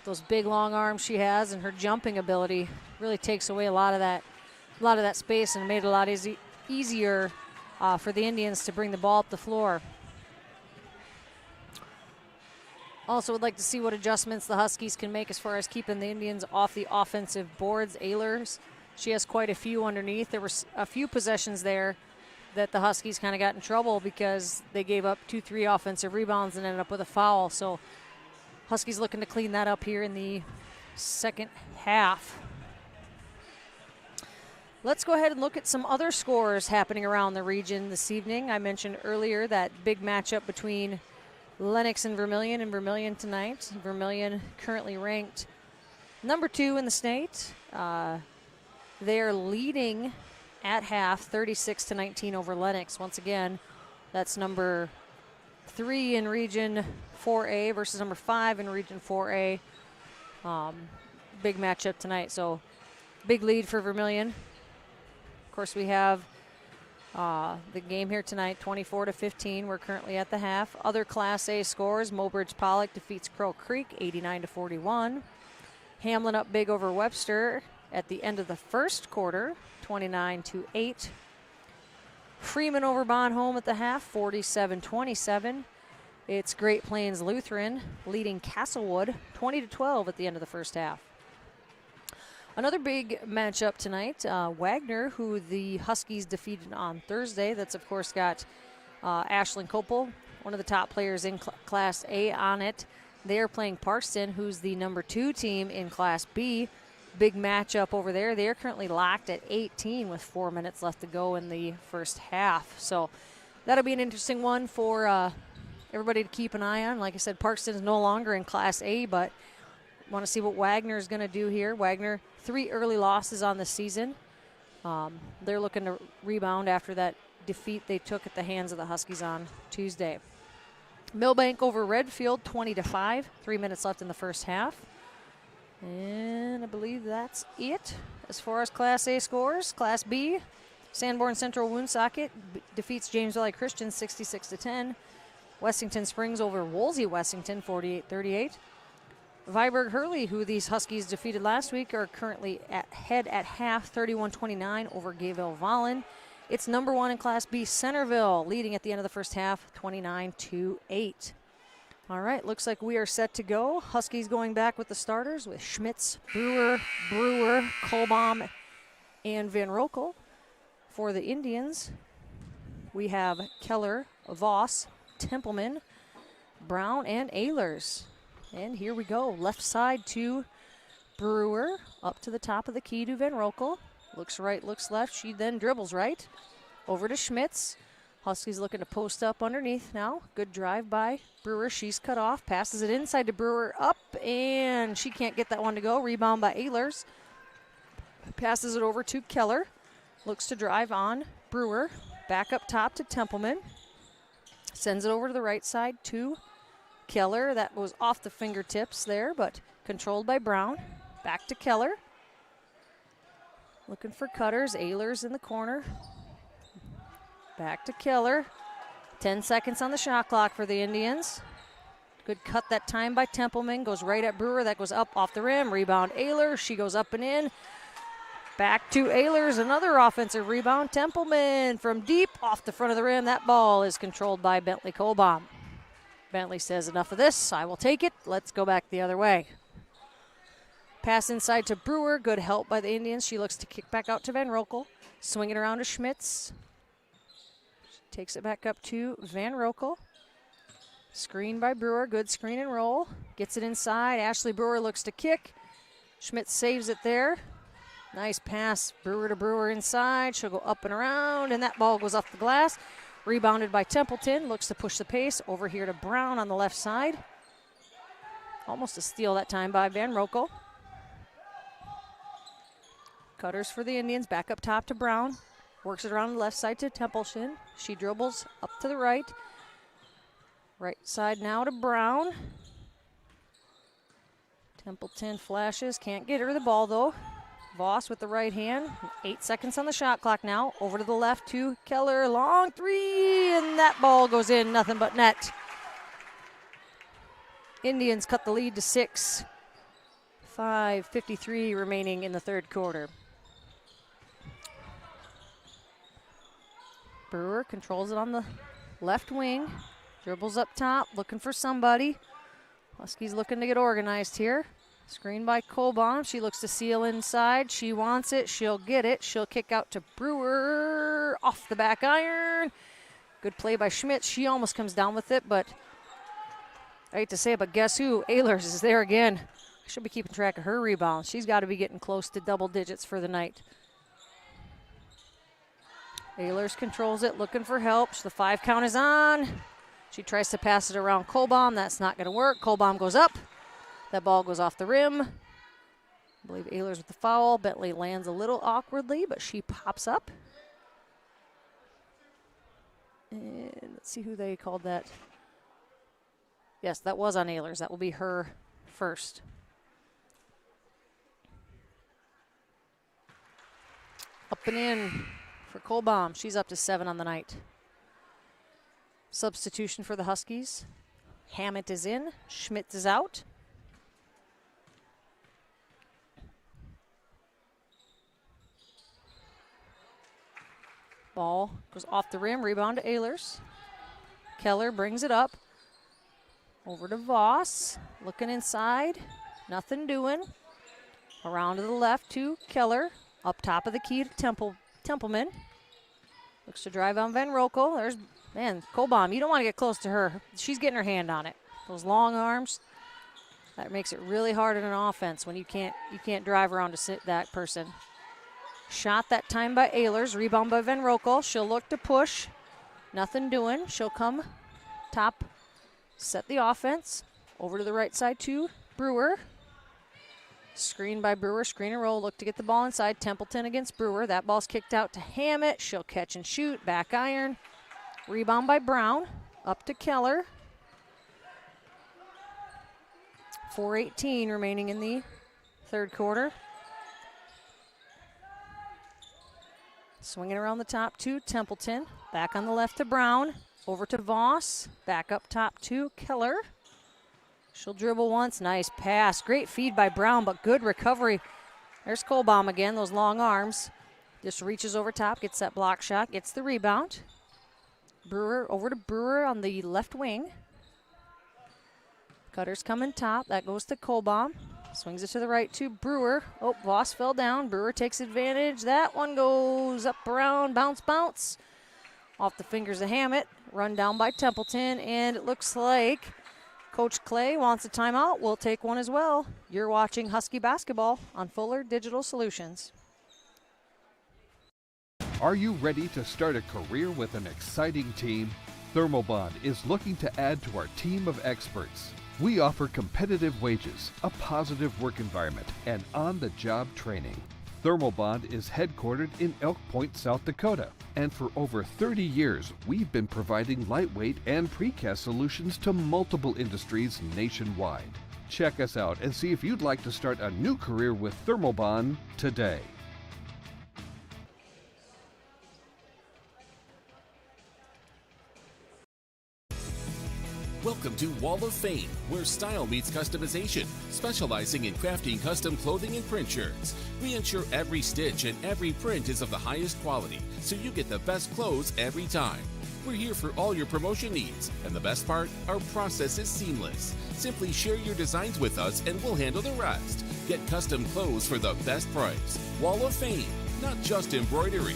Those big long arms she has and her jumping ability really takes away a lot of that space and made it a lot easier for the Indians to bring the ball up the floor. Also would like to see what adjustments the Huskies can make as far as keeping the Indians off the offensive boards. Ehlers, she has quite a few underneath. There were a few possessions there that the Huskies kind of got in trouble because they gave up 2-3 offensive rebounds and ended up with a foul. So Huskies looking to clean that up here in the second half. Let's go ahead and look at some other scores happening around the region this evening. I mentioned earlier that big matchup between Lennox and Vermilion tonight. Vermilion currently ranked number 2 in the state. They are leading at half 36-19 over Lennox. Once again, that's number 3 in Region 4A versus number 5 in Region 4A. Big matchup tonight, so big lead for Vermilion. Of course, we have the game here tonight, 24-15. We're currently at the half. Other Class A scores: Mobridge Pollock defeats Crow Creek 89-41. Hamlin up big over Webster at the end of the first quarter, 29-8. Freeman over Bonhomme at the half, 47-27. It's Great Plains Lutheran leading Castlewood 20-12 at the end of the first half. Another big matchup tonight, Wagner, who the Huskies defeated on Thursday. That's, of course, got Ashlyn Kopel, one of the top players in Class A, on it. They are playing Parkston, who's the number 2 team in Class B. Big matchup over there. They are currently locked at 18 with 4 minutes left to go in the first half. So that'll be an interesting one for everybody to keep an eye on. Like I said, Parkston is no longer in Class A, but want to see what Wagner is going to do here. Wagner, 3 early losses on the season. They're looking to rebound after that defeat they took at the hands of the Huskies on Tuesday. Millbank over Redfield, 20-5. 3 minutes left in the first half. And I believe that's it as far as Class A scores. Class B, Sanborn Central Woonsocket defeats James Valley Christian 66-10. Wessington Springs over Woolsey Wessington 48-38. Viborg Hurley, who these Huskies defeated last week, are currently ahead at half 31-29 over Gayville Vollen. It's number 1 in Class B, Centerville, leading at the end of the first half 29-8. All right, looks like we are set to go. Huskies going back with the starters with Schmitz, Brewer, Kohlbaum, and Van Rokel. For the Indians, we have Keller, Voss, Templeman, Brown, and Ehlers. And here we go. Left side to Brewer, up to the top of the key to Van Rokel. Looks right, looks left. She then dribbles right. Over to Schmitz. Huskies looking to post up underneath now. Good drive by Brewer. She's cut off. Passes it inside to Brewer. Up, and she can't get that one to go. Rebound by Ehlers. Passes it over to Keller. Looks to drive on Brewer. Back up top to Templeman. Sends it over to the right side to Keller. That was off the fingertips there, but controlled by Brown. Back to Keller. Looking for cutters. Ehlers in the corner. Back to Keller. 10 seconds on the shot clock for the Indians. Good cut that time by Templeman. Goes right at Brewer. That goes up off the rim. Rebound Ehlers. She goes up and in. Back to Ehlers. Another offensive rebound. Templeman from deep off the front of the rim. That ball is controlled by Bentley Kohlbaum. Bentley says, enough of this. I will take it. Let's go back the other way. Pass inside to Brewer. Good help by the Indians. She looks to kick back out to Van Rokel. Swing it around to Schmitz. Takes it back up to Van Rokel. Screen by Brewer. Good screen and roll. Gets it inside. Ashley Brewer looks to kick. Schmitz saves it there. Nice pass. Brewer to Brewer inside. She'll go up and around, and that ball goes off the glass. Rebounded by Templeton. Looks to push the pace. Over here to Brown on the left side. Almost a steal that time by Van Rokel. Cutters for the Indians. Back up top to Brown. Works it around the left side to Templeton. She dribbles up to the right. Right side now to Brown. Templeton flashes. Can't get her the ball, though. Voss with the right hand. 8 seconds on the shot clock now. Over to the left to Keller. Long three, and that ball goes in. Nothing but net. Indians cut the lead to 6. 5:53 remaining in the third quarter. Brewer controls it on the left wing. Dribbles up top, looking for somebody. Huskies looking to get organized here. Screen by Colbaum. She looks to seal inside. She wants it. She'll get it. She'll kick out to Brewer. Off the back iron. Good play by Schmidt. She almost comes down with it, but I hate to say it, but guess who? Ehlers is there again. I should be keeping track of her rebounds. She's got to be getting close to double digits for the night. Ehlers controls it, looking for help. The 5 count is on. She tries to pass it around Colbaum. That's not going to work. Colbaum goes up. That ball goes off the rim. I believe Ehlers with the foul. Bentley lands a little awkwardly, but she pops up. And let's see who they called that. Yes, that was on Ehlers. That will be her first. Up and in for Colbaum. She's up to 7 on the night. Substitution for the Huskies. Hammett is in. Schmidt is out. Ball goes off the rim. Rebound to Ehlers. Keller brings it up. Over to Voss. Looking inside. Nothing doing. Around to the left to Keller. Up top of the key to Templeman. Looks to drive on Van Rokel. There's, man, Colbaum. You don't want to get close to her. She's getting her hand on it. Those long arms. That makes it really hard in an offense when you can't drive around to sit that person. Shot that time by Ehlers. Rebound by Van Rokel. She'll look to push. Nothing doing. She'll come top. Set the offense. Over to the right side to Brewer. Screen by Brewer. Screen and roll. Look to get the ball inside. Templeton against Brewer. That ball's kicked out to Hammett. She'll catch and shoot. Back iron. Rebound by Brown. Up to Keller. 4:18 remaining in the third quarter. Swinging around the top to Templeton. Back on the left to Brown. Over to Voss. Back up top to Keller. She'll dribble once. Nice pass. Great feed by Brown, but good recovery. There's Colbaum again, those long arms. Just reaches over top, gets that block shot, gets the rebound. Brewer over to Brewer on the left wing. Cutters coming top. That goes to Colbaum. Swings it to the right to Brewer. Oh, Voss fell down. Brewer takes advantage. That one goes up around. Bounce. Off the fingers of Hammett. Run down by Templeton. And it looks like Coach Clay wants a timeout. We'll take one as well. You're watching Husky basketball on Fuller Digital Solutions. Are you ready to start a career with an exciting team? Thermobond is looking to add to our team of experts. We offer competitive wages, a positive work environment, and on-the-job training. Thermobond is headquartered in Elk Point, South Dakota, and for over 30 years, we've been providing lightweight and precast solutions to multiple industries nationwide. Check us out and see if you'd like to start a new career with Thermobond today. Welcome to Wall of Fame, where style meets customization, specializing in crafting custom clothing and print shirts. We ensure every stitch and every print is of the highest quality, so you get the best clothes every time. We're here for all your promotion needs, and the best part, our process is seamless. Simply share your designs with us and we'll handle the rest. Get custom clothes for the best price. Wall of Fame, not just embroidery.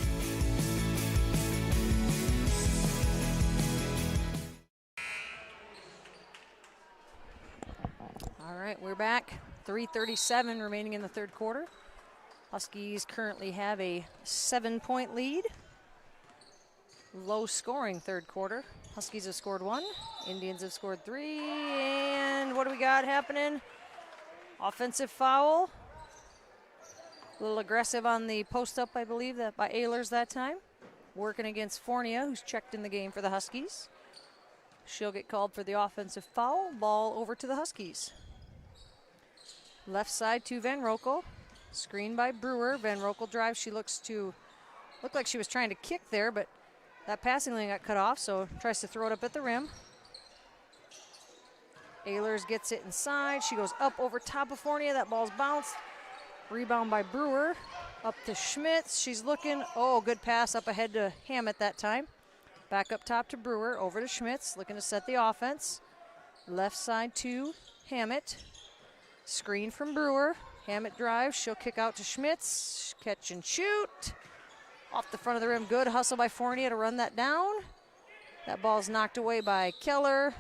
All right, we're back. 3:37 remaining in the third quarter. Huskies currently have a 7-point lead. Low scoring third quarter. Huskies have scored 1, Indians have scored 3, and what do we got happening? Offensive foul. A little aggressive on the post up, I believe, that by Ehlers that time. Working against Fournier, who's checked in the game for the Huskies. She'll get called for the offensive foul. Ball over to the Huskies. Left side to Van Rokel. Screen by Brewer. Van Rokel drives. She look like she was trying to kick there, but that passing lane got cut off, so tries to throw it up at the rim. Ehlers gets it inside. She goes up over top of Fournier. That ball's bounced. Rebound by Brewer. Up to Schmitz. She's looking. Oh, good pass up ahead to Hammett that time. Back up top to Brewer. Over to Schmitz. Looking to set the offense. Left side to Hammett. Screen from Brewer. Hammett drives. She'll kick out to Schmitz. Catch and shoot. Off the front of the rim. Good hustle by Fournier to run that down. That ball's knocked away by Keller.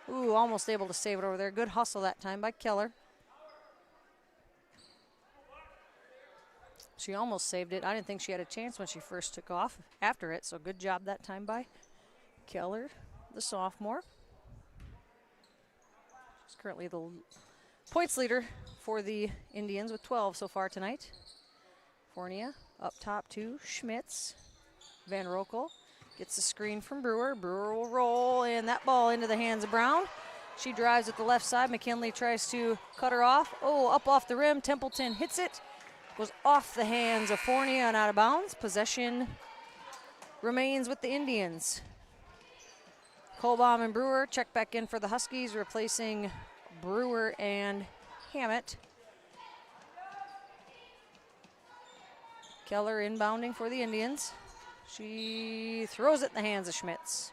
Ooh, almost able to save it over there. Good hustle that time by Keller. She almost saved it. I didn't think she had a chance when she first took off after it, so good job that time by Keller, the sophomore. She's currently the points leader for the Indians with 12 so far tonight. Fournier up top to Schmitz. Van Rokel gets the screen from Brewer. Brewer will roll, and that ball into the hands of Brown. She drives at the left side. McKinley tries to cut her off. Oh, up off the rim. Templeton hits it. Goes off the hands of Fournier and out of bounds. Possession remains with the Indians. Kohlbaum and Brewer check back in for the Huskies, replacing Brewer and Hammett. Keller inbounding for the Indians. She throws it in the hands of Schmitz.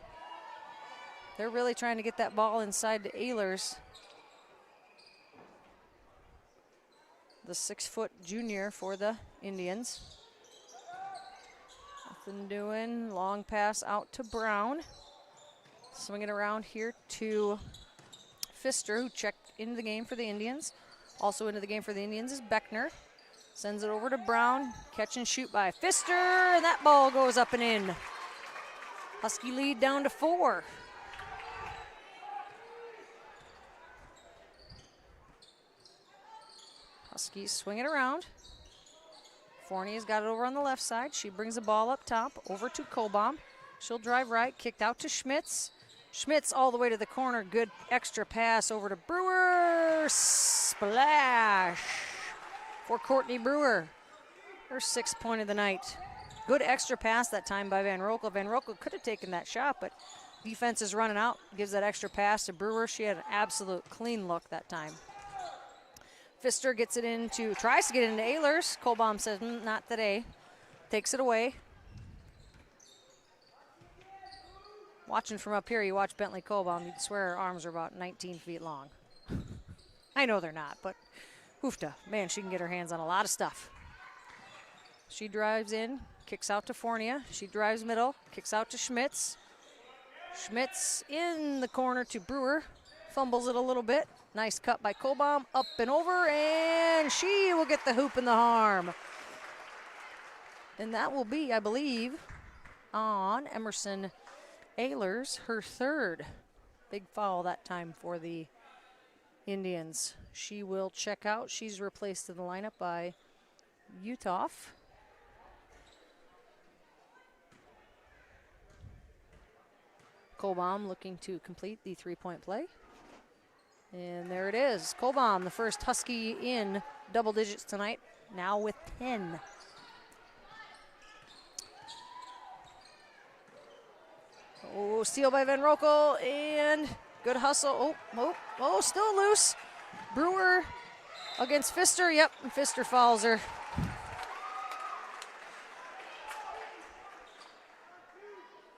They're really trying to get that ball inside to Ehlers, the 6-foot junior for the Indians. Nothing doing. Long pass out to Brown. Swinging around here to Pfister, who checked into the game for the Indians. Also into the game for the Indians is Beckner. Sends it over to Brown. Catch and shoot by Pfister, and that ball goes up and in. Husky lead down to 4. Huskies swing it around. Fournier's got it over on the left side. She brings the ball up top, over to Kohlbaum. She'll drive right, kicked out to Schmitz. Schmitz all the way to the corner. Good extra pass over to Brewer. Splash for Courtney Brewer. Her 6th point of the night. Good extra pass that time by Van Rokel. Van Rokel could have taken that shot, but defense is running out. Gives that extra pass to Brewer. She had an absolute clean look that time. Pfister gets it into, tries to get into Ehlers. Kohlbaum says, not today. Takes it away. Watching from up here, you watch Bentley Kohlbaum, you'd swear her arms are about 19 feet long. I know they're not, but oofta. Man, she can get her hands on a lot of stuff. She drives in, kicks out to Fournier. She drives middle, kicks out to Schmitz. Schmitz in the corner to Brewer. Fumbles it a little bit. Nice cut by Kohlbaum, up and over, and she will get the hoop in the arm. And that will be, I believe, on Emerson Ehlers, her 3rd. Big foul that time for the Indians. She will check out. She's replaced in the lineup by Utoff. Kohlbaum looking to complete the 3-point play. And there it is. Kohlbaum, the first Husky in double digits tonight, now with 10. Oh, steal by Van Rokel, and good hustle. Oh, still loose. Brewer against Pfister. Yep, and Pfister fouls her.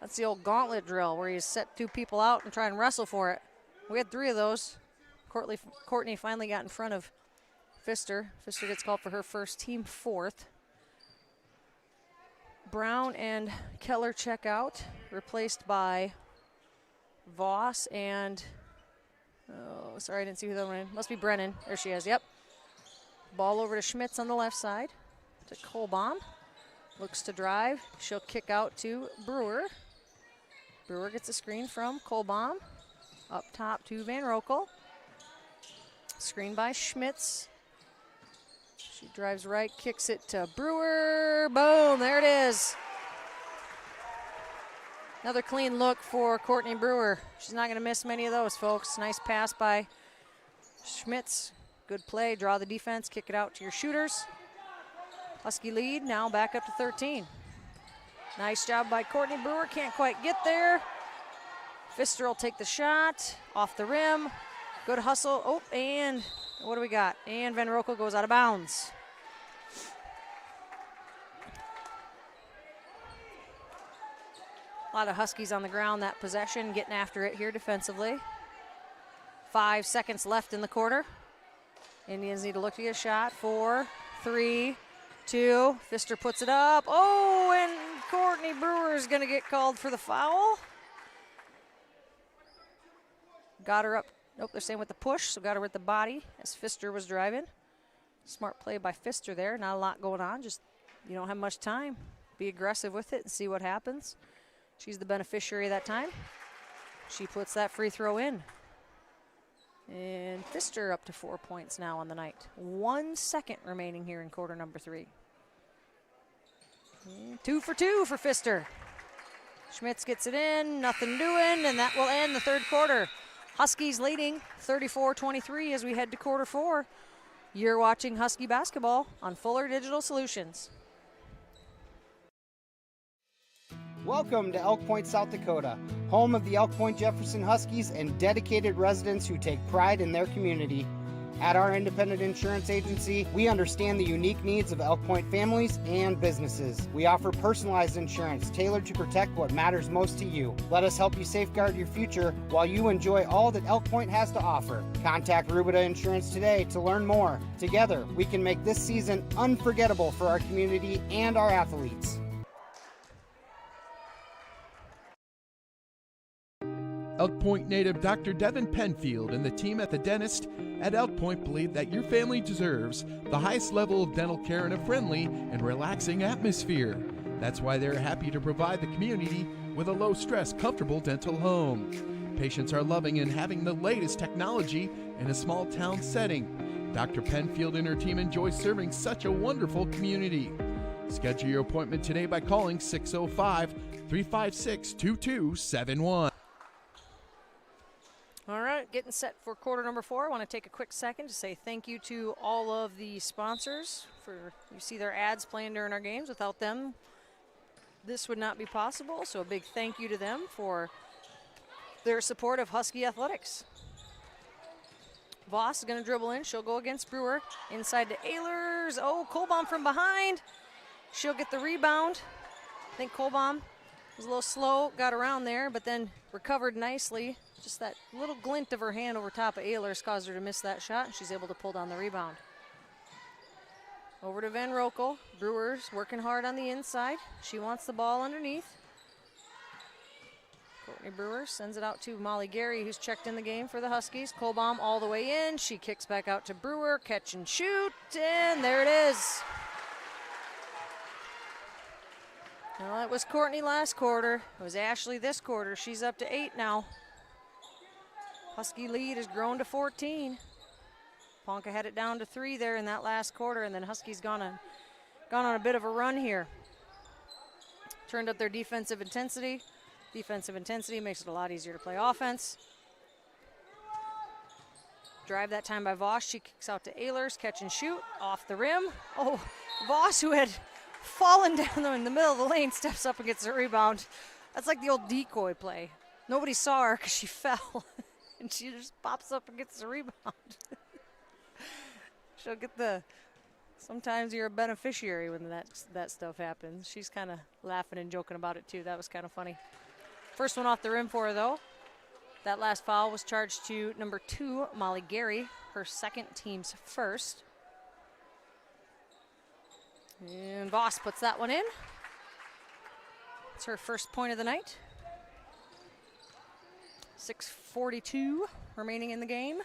That's the old gauntlet drill where you set 2 people out and try and wrestle for it. We had 3 of those. Courtney finally got in front of Pfister. Pfister gets called for her first, team 4th. Brown and Keller check out, replaced by Voss and, oh, sorry, I didn't see who that one is. Must be Brennan. There she is, yep. Ball over to Schmitz on the left side, to Kohlbaum. Looks to drive. She'll kick out to Brewer. Brewer gets a screen from Kohlbaum. Up top to Van Rokel. Screen by Schmitz. She drives right, kicks it to Brewer. Boom, there it is. Another clean look for Courtney Brewer. She's not going to miss many of those, folks. Nice pass by Schmitz. Good play, draw the defense, kick it out to your shooters. Husky lead, now back up to 13. Nice job by Courtney Brewer, can't quite get there. Pfister will take the shot, off the rim. Good hustle, oh, and what do we got? And Van Rokel goes out of bounds. A lot of Huskies on the ground that possession, getting after it here defensively. 5 seconds left in the quarter. Indians need to look to get a shot. 4, 3, 2. Pfister puts it up. Oh, and Courtney Brewer is going to get called for the foul. Got her up. Nope, they're saying with the push, so got her with the body as Pfister was driving. Smart play by Pfister there. Not a lot going on. Just, you don't have much time. Be aggressive with it and see what happens. She's the beneficiary that time. She puts that free throw in. And Pfister up to 4 points now on the night. 1 second remaining here in quarter number 3. And 2 for 2 for Pfister. Schmitz gets it in, nothing doing, and that will end the third quarter. Huskies leading 34-23 as we head to quarter 4. You're watching Husky basketball on Fuller Digital Solutions. Welcome to Elk Point, South Dakota, home of the Elk Point-Jefferson Huskies and dedicated residents who take pride in their community. At our independent insurance agency, we understand the unique needs of Elk Point families and businesses. We offer personalized insurance tailored to protect what matters most to you. Let us help you safeguard your future while you enjoy all that Elk Point has to offer. Contact Rubida Insurance today to learn more. Together, we can make this season unforgettable for our community and our athletes. Elk Point native Dr. Devin Penfield and the team at the dentist at Elk Point believe that your family deserves the highest level of dental care in a friendly and relaxing atmosphere. That's why they're happy to provide the community with a low-stress, comfortable dental home. Patients are loving and having the latest technology in a small-town setting. Dr. Penfield and her team enjoy serving such a wonderful community. Schedule your appointment today by calling 605-356-2271. All right, getting set for quarter number 4. I want to take a quick second to say thank you to all of the sponsors. You see their ads playing during our games. Without them, this would not be possible. So a big thank you to them for their support of Husky athletics. Voss is going to dribble in. She'll go against Brewer. Inside to Ehlers. Oh, Kohlbaum from behind. She'll get the rebound. I think Kohlbaum was a little slow, got around there, but then recovered nicely. Just that little glint of her hand over top of Ehlers caused her to miss that shot, and she's able to pull down the rebound. Over to Van Rokel. Brewer's working hard on the inside. She wants the ball underneath. Courtney Brewer sends it out to Molly Gary, who's checked in the game for the Huskies. Kohlbaum all the way in. She kicks back out to Brewer. Catch and shoot, and there it is. Well, it was Courtney last quarter. It was Ashley this quarter. She's up to 8 now. Husky lead has grown to 14. Ponca had it down to 3 there in that last quarter, and then Huskies gone on a bit of a run here. Turned up their defensive intensity. Defensive intensity makes it a lot easier to play offense. Drive that time by Voss. She kicks out to Ehlers. Catch and shoot. Off the rim. Oh, Voss, who had fallen down in the middle of the lane, steps up and gets a rebound. That's like the old decoy play. Nobody saw her because she fell. And she just pops up and gets the rebound. She'll get sometimes you're a beneficiary when that stuff happens. She's kind of laughing and joking about it too. That was kind of funny. First one off the rim for her, though. That last foul was charged to number 2, Molly Gary, her second, team's first. And Voss puts that one in. It's her first point of the night. 6:42 remaining in the game.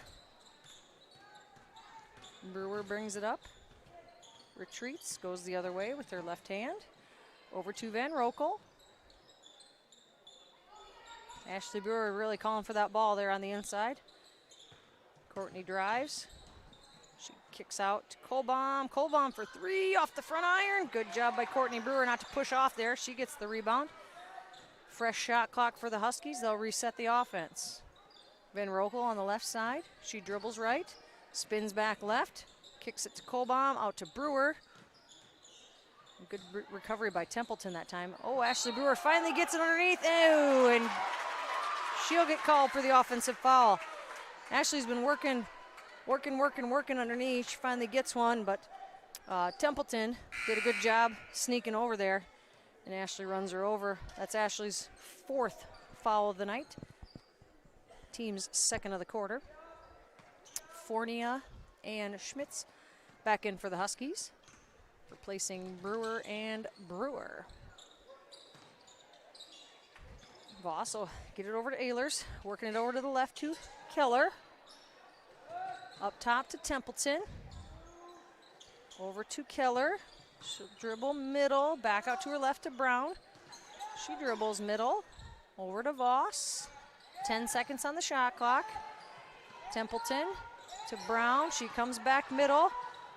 Brewer brings it up. Retreats, goes the other way with her left hand. Over to Van Rokel. Ashley Brewer really calling for that ball there on the inside. Courtney drives. She kicks out to Kohlbaum. Kohlbaum for 3 off the front iron. Good job by Courtney Brewer not to push off there. She gets the rebound. Fresh shot clock for the Huskies. They'll reset the offense. Van Rokel on the left side. She dribbles right. Spins back left. Kicks it to Kohlbaum. Out to Brewer. Good recovery by Templeton that time. Oh, Ashley Brewer finally gets it underneath. Oh, and she'll get called for the offensive foul. Ashley's been working underneath. She finally gets one, but Templeton did a good job sneaking over there, and Ashley runs her over. That's Ashley's 4th foul of the night. Team's 2nd of the quarter. Fornia and Schmitz back in for the Huskies, replacing Brewer and Brewer. Voss will get it over to Ehlers, working it over to the left to Keller. Up top to Templeton. Over to Keller. She'll dribble middle, back out to her left to Brown. She dribbles middle, over to Voss. 10 seconds on the shot clock. Templeton to Brown. She comes back middle.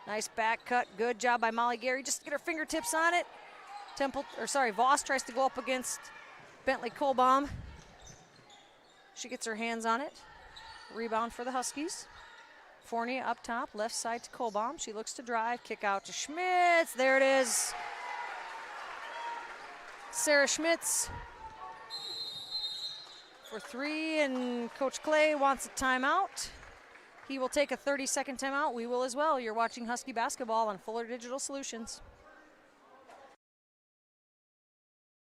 Nice back cut. Good job by Molly Gary. Just to get her fingertips on it. Voss tries to go up against Bentley Kohlbaum. She gets her hands on it. Rebound for the Huskies. Fournier up top, left side to Kohlbaum. She looks to drive, kick out to Schmitz. There it is. Sarah Schmitz for 3, and Coach Clay wants a timeout. He will take a 30-second timeout. We will as well. You're watching Husky basketball on Fuller Digital Solutions.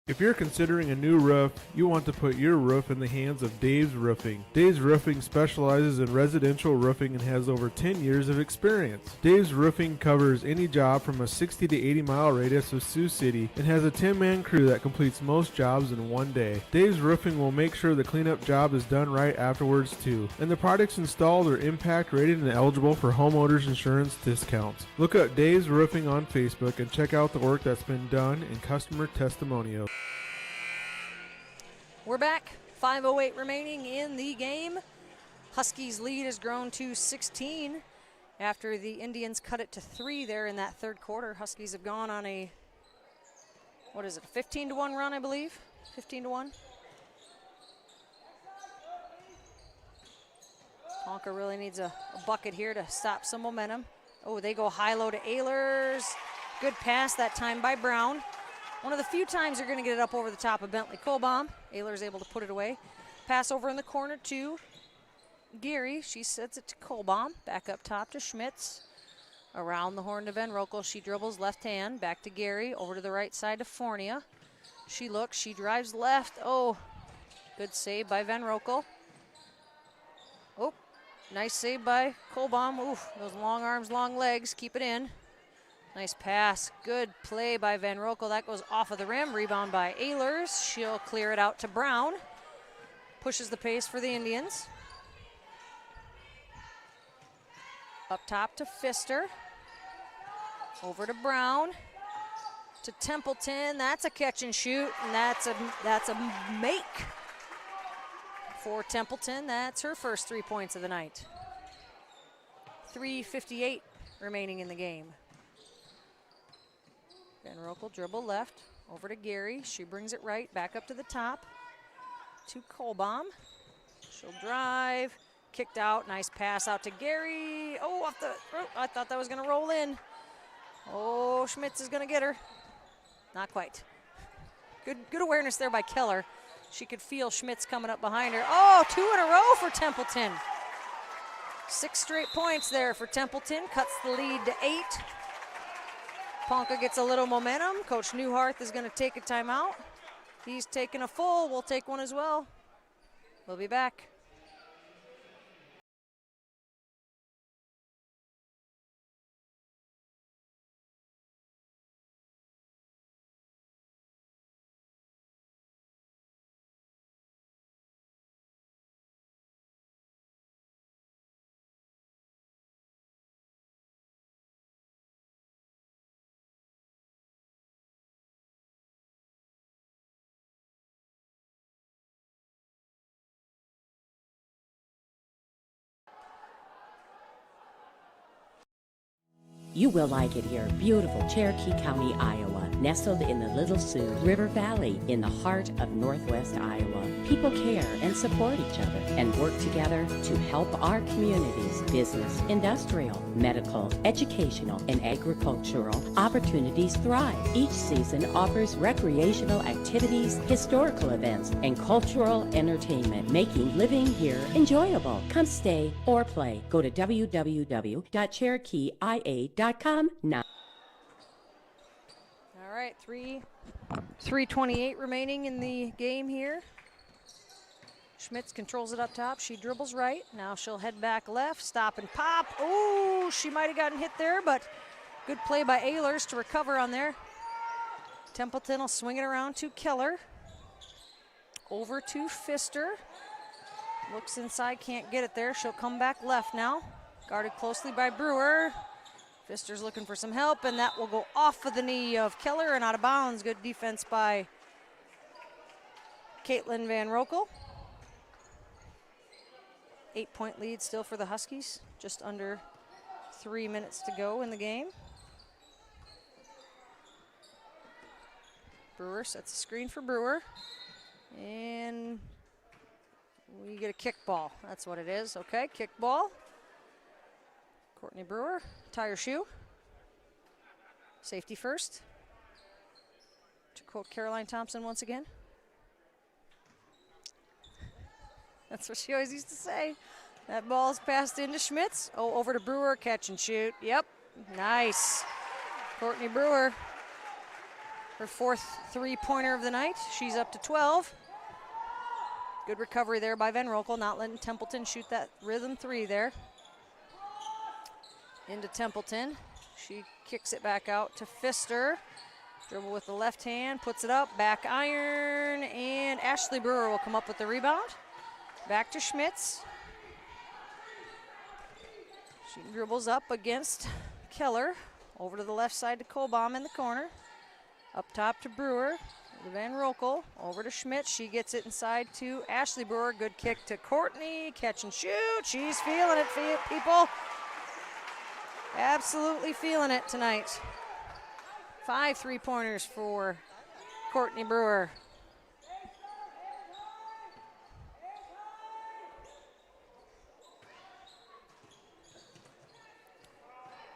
If you're considering a new roof, you want to put your roof in the hands of Dave's Roofing. Dave's Roofing specializes in residential roofing and has over 10 years of experience. Dave's Roofing covers any job from a 60 to 80 mile radius of Sioux City and has a 10-man crew that completes most jobs in one day. Dave's Roofing will make sure the cleanup job is done right afterwards too. And the products installed are impact rated and eligible for homeowners insurance discounts. Look up Dave's Roofing on Facebook and check out the work that's been done and customer testimonials. We're back. 5:08 remaining in the game. Huskies' lead has grown to 16 after the Indians cut it to 3 there in that third quarter. Huskies have gone on a, 15-1 run, I believe? 15-1. Ponca really needs a bucket here to stop some momentum. Oh, they go high-low to Ehlers. Good pass that time by Brown. One of the few times you're going to get it up over the top of Bentley Kohlbaum. Ehlers able to put it away. Pass over in the corner to Geary. She sets it to Kohlbaum. Back up top to Schmitz. Around the horn to Van Rokel. She dribbles left hand. Back to Geary. Over to the right side to Fournia. She looks. She drives left. Oh, good save by Van Rokel. Oh, nice save by Kohlbaum. Oof, those long arms, long legs. Keep it in. Nice pass. Good play by Van Rokel. That goes off of the rim. Rebound by Ehlers. She'll clear it out to Brown. Pushes the pace for the Indians. Up top to Pfister. Over to Brown. To Templeton. That's a catch and shoot, and that's a make for Templeton. That's her first 3 points of the night. 3:58 remaining in the game. Van Rokel dribble left, over to Geary. She brings it right, back up to the top, to Kohlbaum. She'll drive, kicked out, nice pass out to Geary. Oh, I thought that was gonna roll in. Oh, Schmitz is gonna get her. Not quite. Good awareness there by Keller. She could feel Schmitz coming up behind her. Oh, 2 in a row for Templeton. 6 straight points there for Templeton, cuts the lead to 8. Ponca gets a little momentum. Coach Newharth is going to take a timeout. He's taking a full. We'll take one as well. We'll be back. You will like it here. Beautiful Cherokee County, Iowa, nestled in the Little Sioux River Valley in the heart of Northwest Iowa. People care and support each other and work together to help our communities. Business, industrial, medical, educational, and agricultural opportunities thrive. Each season offers recreational activities, historical events, and cultural entertainment, making living here enjoyable. Come stay or play. Go to www.cherokeeia.com now. All right, 3:28 remaining in the game here. Schmitz controls it up top. She dribbles right. Now she'll head back left, stop and pop. Oh, she might have gotten hit there, but good play by Ehlers to recover on there. Templeton will swing it around to Keller. Over to Pfister. Looks inside, can't get it there. She'll come back left now. Guarded closely by Brewer. Pfister's looking for some help, and that will go off of the knee of Keller and out of bounds. Good defense by Caitlin Van Rokel. 8-point lead still for the Huskies. Just under 3 minutes to go in the game. Brewer sets a screen for Brewer. And we get a kick ball. That's what it is. Okay, kick ball. Courtney Brewer, tie her shoe. Safety first. To quote Caroline Thompson once again. That's what she always used to say. That ball's passed into Schmitz. Oh, over to Brewer, catch and shoot. Yep, nice. Courtney Brewer, her fourth three-pointer of the night. She's up to 12. Good recovery there by Van Rokel, not letting Templeton shoot that rhythm three there. Into Templeton. She kicks it back out to Pfister. Dribble with the left hand, puts it up, back iron, and Ashley Brewer will come up with the rebound. Back to Schmitz. She dribbles up against Keller. Over to the left side to Kohlbaum in the corner. Up top to Brewer. To Van Rokel. Over to Schmitz. She gets it inside to Ashley Brewer. Good kick to Courtney. Catch and shoot. She's feeling it, people. Absolutely feeling it tonight. 5 3-pointers for Courtney Brewer.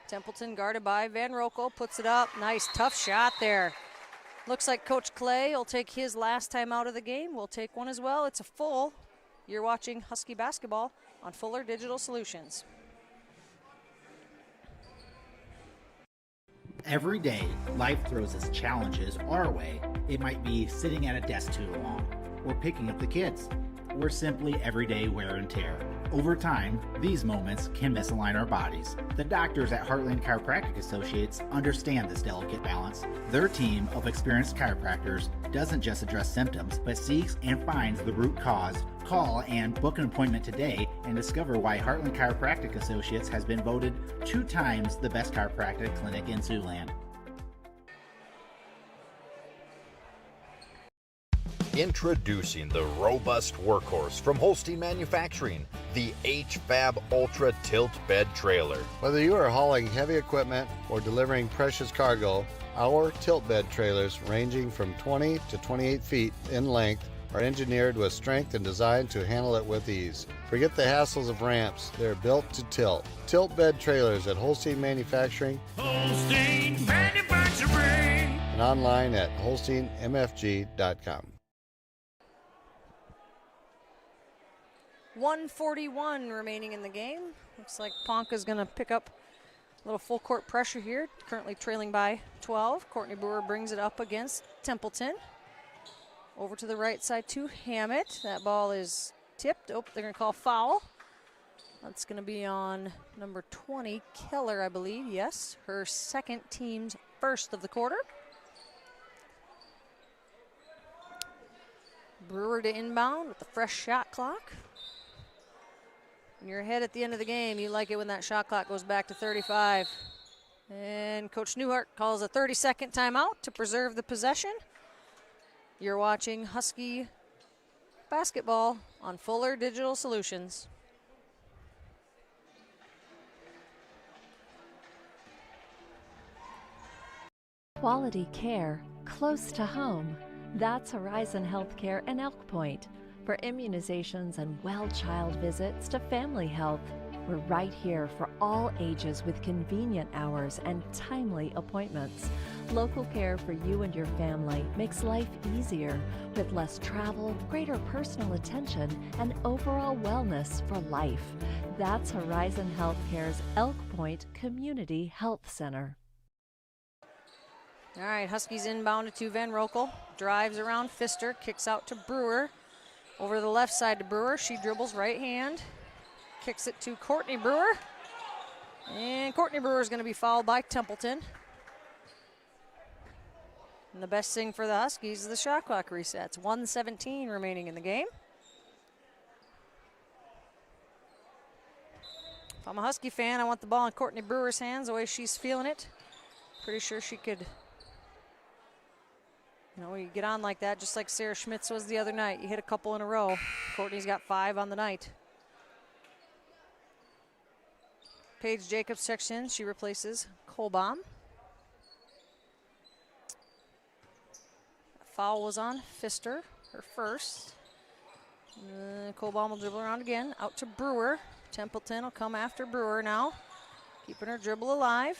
Templeton guarded by Van Rokel, puts it up. Nice, tough shot there. Looks like Coach Clay will take his last time out of the game. We'll take one as well. It's a full. You're watching Husky basketball on Fuller Digital Solutions. Every day, life throws its challenges our way. It might be sitting at a desk too long, or picking up the kids, or simply everyday wear and tear. Over time, these moments can misalign our bodies. The doctors at Heartland Chiropractic Associates understand this delicate balance. Their team of experienced chiropractors doesn't just address symptoms, but seeks and finds the root cause. Call and book an appointment today and discover why Heartland Chiropractic Associates has been voted 2 times the best chiropractic clinic in Siouxland. Introducing the robust workhorse from Holstein Manufacturing, the HFAB Ultra Tilt Bed Trailer. Whether you are hauling heavy equipment or delivering precious cargo, our tilt bed trailers, ranging from 20 to 28 feet in length, are engineered with strength and designed to handle it with ease. Forget the hassles of ramps. They're built to tilt. Tilt bed trailers at Holstein Manufacturing. Holstein Manufacturing. And online at holsteinmfg.com. 1:41 remaining in the game. Looks like Ponca's going to pick up a little full court pressure here. Currently trailing by 12. Courtney Brewer brings it up against Templeton. Over to the right side to Hammett. That ball is tipped. Oh, they're going to call foul. That's going to be on number 20, Keller, I believe. Yes, her second, team's first of the quarter. Brewer to inbound with the fresh shot clock. When you're ahead at the end of the game, you like it when that shot clock goes back to 35. And Coach Newhart calls a 30-second timeout to preserve the possession. You're watching Husky basketball on Fuller Digital Solutions. Quality care close to home. That's Horizon Healthcare in Elk Point. For immunizations and well-child visits to family health, we're right here for all ages with convenient hours and timely appointments. Local care for you and your family makes life easier with less travel, greater personal attention, and overall wellness for life. That's Horizon Healthcare's Elk Point Community Health Center. All right, Huskies inbounded to Van Rokel. Drives around Pfister, kicks out to Brewer. Over the left side to Brewer. She dribbles right hand. Kicks it to Courtney Brewer. And Courtney Brewer is going to be fouled by Templeton. And the best thing for the Huskies is the shot clock resets. 1:17 remaining in the game. If I'm a Husky fan, I want the ball in Courtney Brewer's hands the way she's feeling it. Pretty sure she could, you get on like that, just like Sarah Schmitz was the other night. You hit a couple in a row. Courtney's got 5 on the night. Paige Jacobs checks in. She replaces Kohlbaum. Foul was on Pfister, her first. Kohlbaum will dribble around again. Out to Brewer. Templeton will come after Brewer now. Keeping her dribble alive.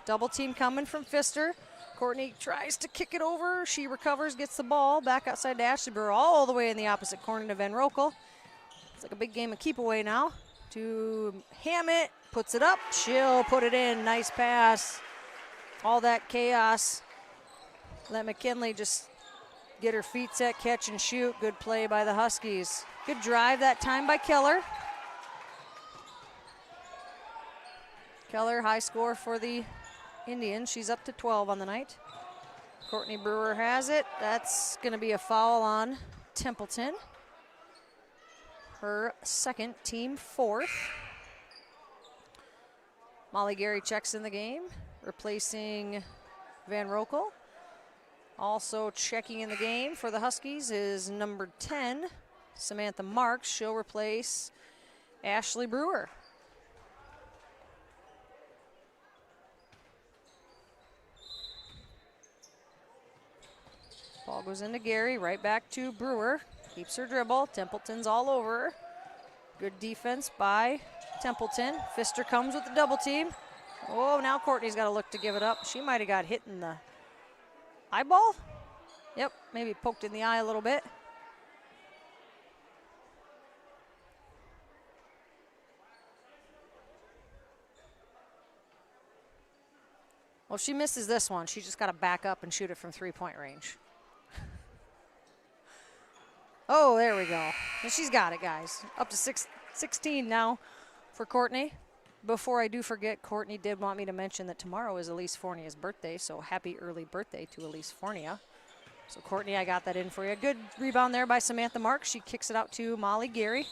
Double team coming from Pfister. Courtney tries to kick it over. She recovers, gets the ball. Back outside to Ashley Brewer, all the way in the opposite corner to Van Rokel. It's like a big game of keep away now. To Hammett, puts it up. She'll put it in. Nice pass. All that chaos. Let McKinley just get her feet set, catch and shoot. Good play by the Huskies. Good drive that time by Keller. Keller, high score for the Indians. She's up to 12 on the night. Courtney Brewer has it. That's going to be a foul on Templeton. Her second, team 4th. Molly Gary checks in the game, replacing Van Rokel. Also checking in the game for the Huskies is number 10, Samantha Marks. She'll replace Ashley Brewer. Ball goes into Gary, right back to Brewer. Keeps her dribble. Templeton's all over her. Good defense by Templeton. Pfister comes with the double team. Oh, now Courtney's got to look to give it up. She might have got hit in the eyeball. Yep, maybe poked in the eye a little bit. Well, if she misses this one, she just got to back up and shoot it from 3-point range. Oh, there we go. And she's got it, guys. Up to 16 now for Courtney. Before I do forget, Courtney did want me to mention that tomorrow is Elise Fournia's birthday, so happy early birthday to Elise Fournia. So, Courtney, I got that in for you. Good rebound there by Samantha Marks. She kicks it out to Molly Gary.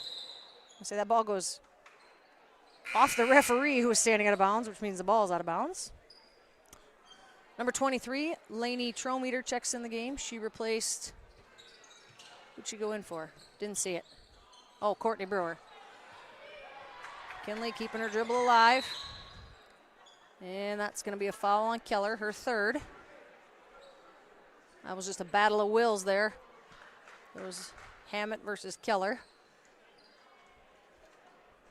I say that ball goes off the referee, who was standing out of bounds, which means the ball is out of bounds. Number 23, Lainey Trometer checks in the game. She replaced... Who'd she go in for? Didn't see it. Oh, Courtney Brewer. Kinley keeping her dribble alive. And that's going to be a foul on Keller, her third. That was just a battle of wills there. It was Hammett versus Keller.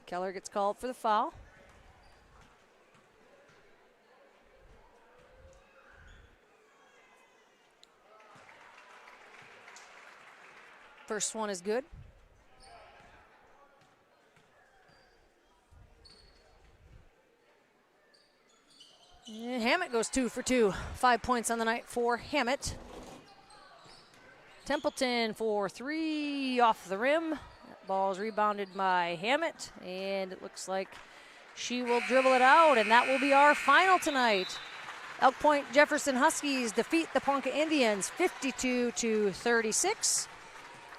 Keller gets called for the foul. First one is good. And Hammett goes 2 for 2. 5 points on the night for Hammett. Templeton for 3 off the rim. That ball is rebounded by Hammett, and it looks like she will dribble it out, and that will be our final tonight. Elk Point-Jefferson Huskies defeat the Ponca Indians 52-36.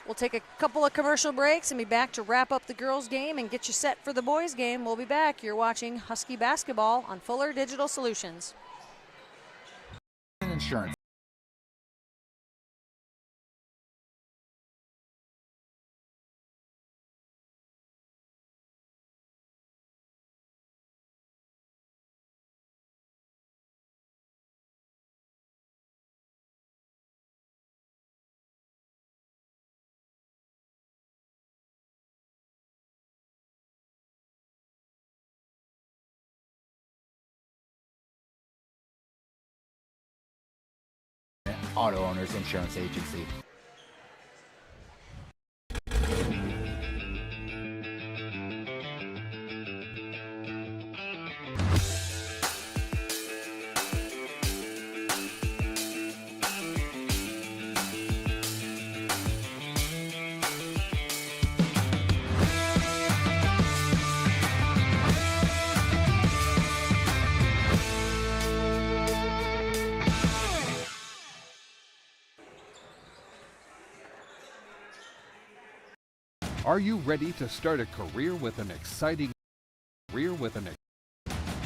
We'll take a couple of commercial breaks and be back to wrap up the girls' game and get you set for the boys' game. We'll be back. You're watching Husky basketball on Fuller Digital Solutions. Insurance. Auto Owners Insurance Agency. Are you ready to start a career with an exciting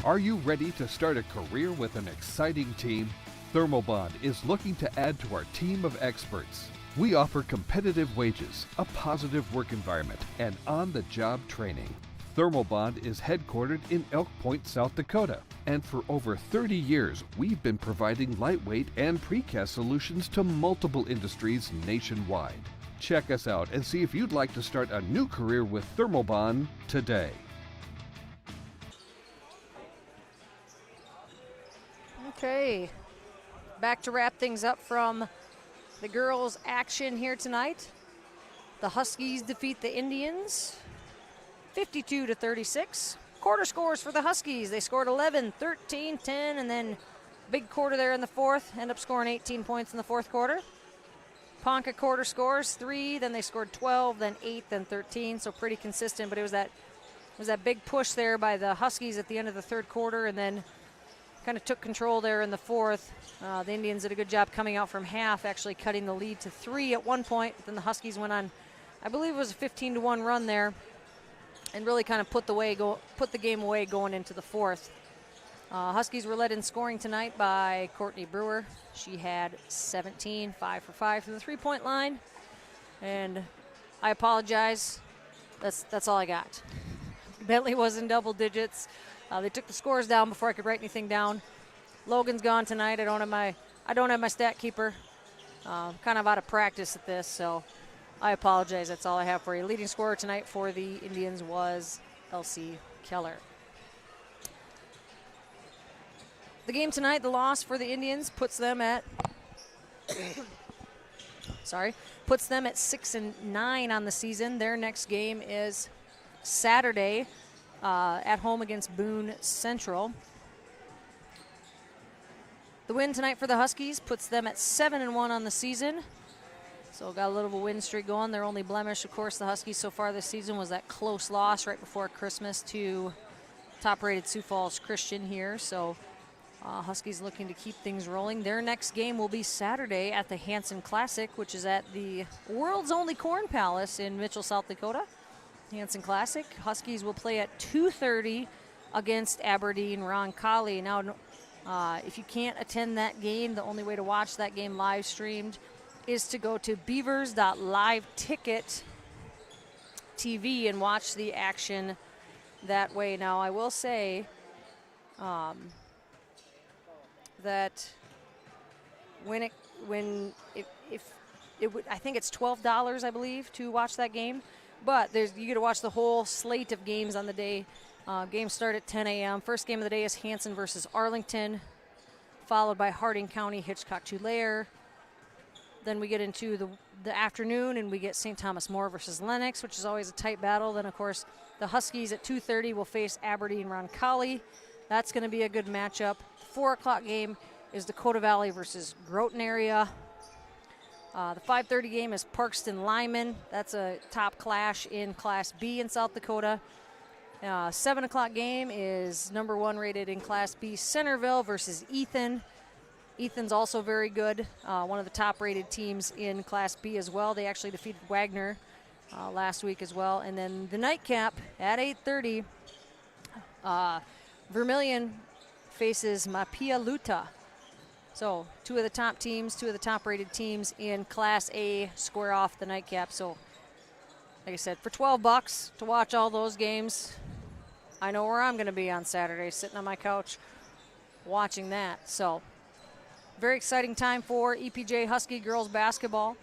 Are you ready to start a career with an exciting team? Thermobond is looking to add to our team of experts. We offer competitive wages, a positive work environment, and on-the-job training. Thermobond is headquartered in Elk Point, South Dakota, and for over 30 years, we've been providing lightweight and precast solutions to multiple industries nationwide. Check us out and see if you'd like to start a new career with Thermobond today. Okay, back to wrap things up from the girls' action here tonight. The Huskies defeat the Indians 52-36. Quarter scores for the Huskies. They scored 11, 13, 10, and then big quarter there in the fourth. End up scoring 18 points in the fourth quarter. Ponca quarter scores 3, then they scored 12, then 8, then 13, so pretty consistent. But it was that big push there by the Huskies at the end of the third quarter, and then kind of took control there in the fourth. The Indians did a good job coming out from half, actually cutting the lead to 3 at one point. But then the Huskies went on, I believe it was a 15-1 run there, and really kind of put the game away going into the fourth. Huskies were led in scoring tonight by Courtney Brewer. She had 17, 5 for 5 from the three-point line. And I apologize. That's all I got. Bentley was in double digits. They took the scores down before I could write anything down. Logan's gone tonight. I don't have my stat keeper. Kind of out of practice at this, so I apologize. That's all I have for you. Leading scorer tonight for the Indians was Elsie Keller. The game tonight, the loss for the Indians, puts them at 6-9 on the season. Their next game is Saturday at home against Boone Central. The win tonight for the Huskies puts them at 7-1 on the season. So got a little of a win streak going. Their only blemish, of course, the Huskies so far this season was that close loss right before Christmas to top-rated Sioux Falls Christian here. So Huskies looking to keep things rolling. Their next game will be Saturday at the Hanson Classic, which is at the world's only Corn Palace in Mitchell, South Dakota. Hanson Classic. Huskies will play at 2:30 against Aberdeen Roncalli. Now, if you can't attend that game, the only way to watch that game live streamed is to go to beavers.liveticket TV and watch the action that way. Now, I will say that I think it's $12, I believe, to watch that game. But you get to watch the whole slate of games on the day. Games start at 10 a.m. First game of the day is Hanson versus Arlington, followed by Harding County, Hitchcock-Tulare. Then we get into the afternoon, and we get St. Thomas More versus Lennox, which is always a tight battle. Then, of course, the Huskies at 2:30 will face Aberdeen Roncalli. That's going to be a good matchup. 4 o'clock game is Dakota Valley versus Groton area. The 5:30 game is Parkston Lyman. That's a top clash in Class B in South Dakota. 7 o'clock game is number 1 rated in Class B, Centerville versus Ethan. Ethan's also very good, one of the top rated teams in Class B as well. They actually defeated Wagner last week as well. And then the nightcap at 8:30, Vermilion faces Mapia Luta. So 2 of the top teams, 2 of the top rated teams in Class A square off the nightcap. So like I said, for $12 to watch all those games, I know where I'm going to be on Saturday, sitting on my couch watching that. So very exciting time for EPJ Husky girls basketball.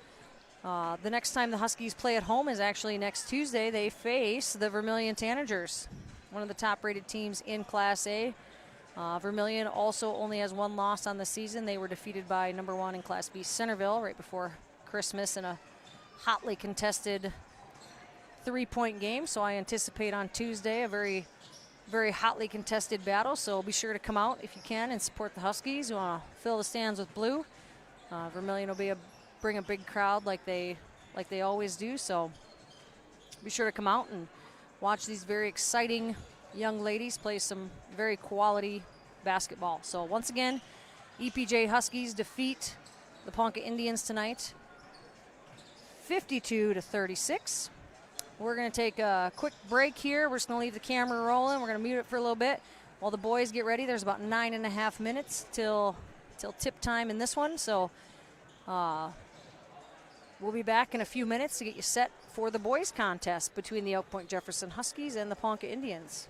The next time the Huskies play at home is actually next Tuesday. They face the Vermilion Tanagers, one of the top rated teams in Class A. Vermilion also only has 1 loss on the season. They were defeated by number 1 in Class B, Centerville, right before Christmas in a hotly contested 3-point game. So I anticipate on Tuesday a very, very hotly contested battle. So be sure to come out if you can and support the Huskies. You want to fill the stands with blue. Vermilion will bring a big crowd like they always do. So be sure to come out and watch these very exciting young ladies play some very quality basketball. So once again, EPJ Huskies defeat the Ponca Indians tonight, 52-36. We're going to take a quick break here. We're just going to leave the camera rolling. We're going to mute it for a little bit while the boys get ready. There's about 9.5 minutes till tip time in this one. So we'll be back in a few minutes to get you set for the boys contest between the Elk Point-Jefferson Huskies and the Ponca Indians.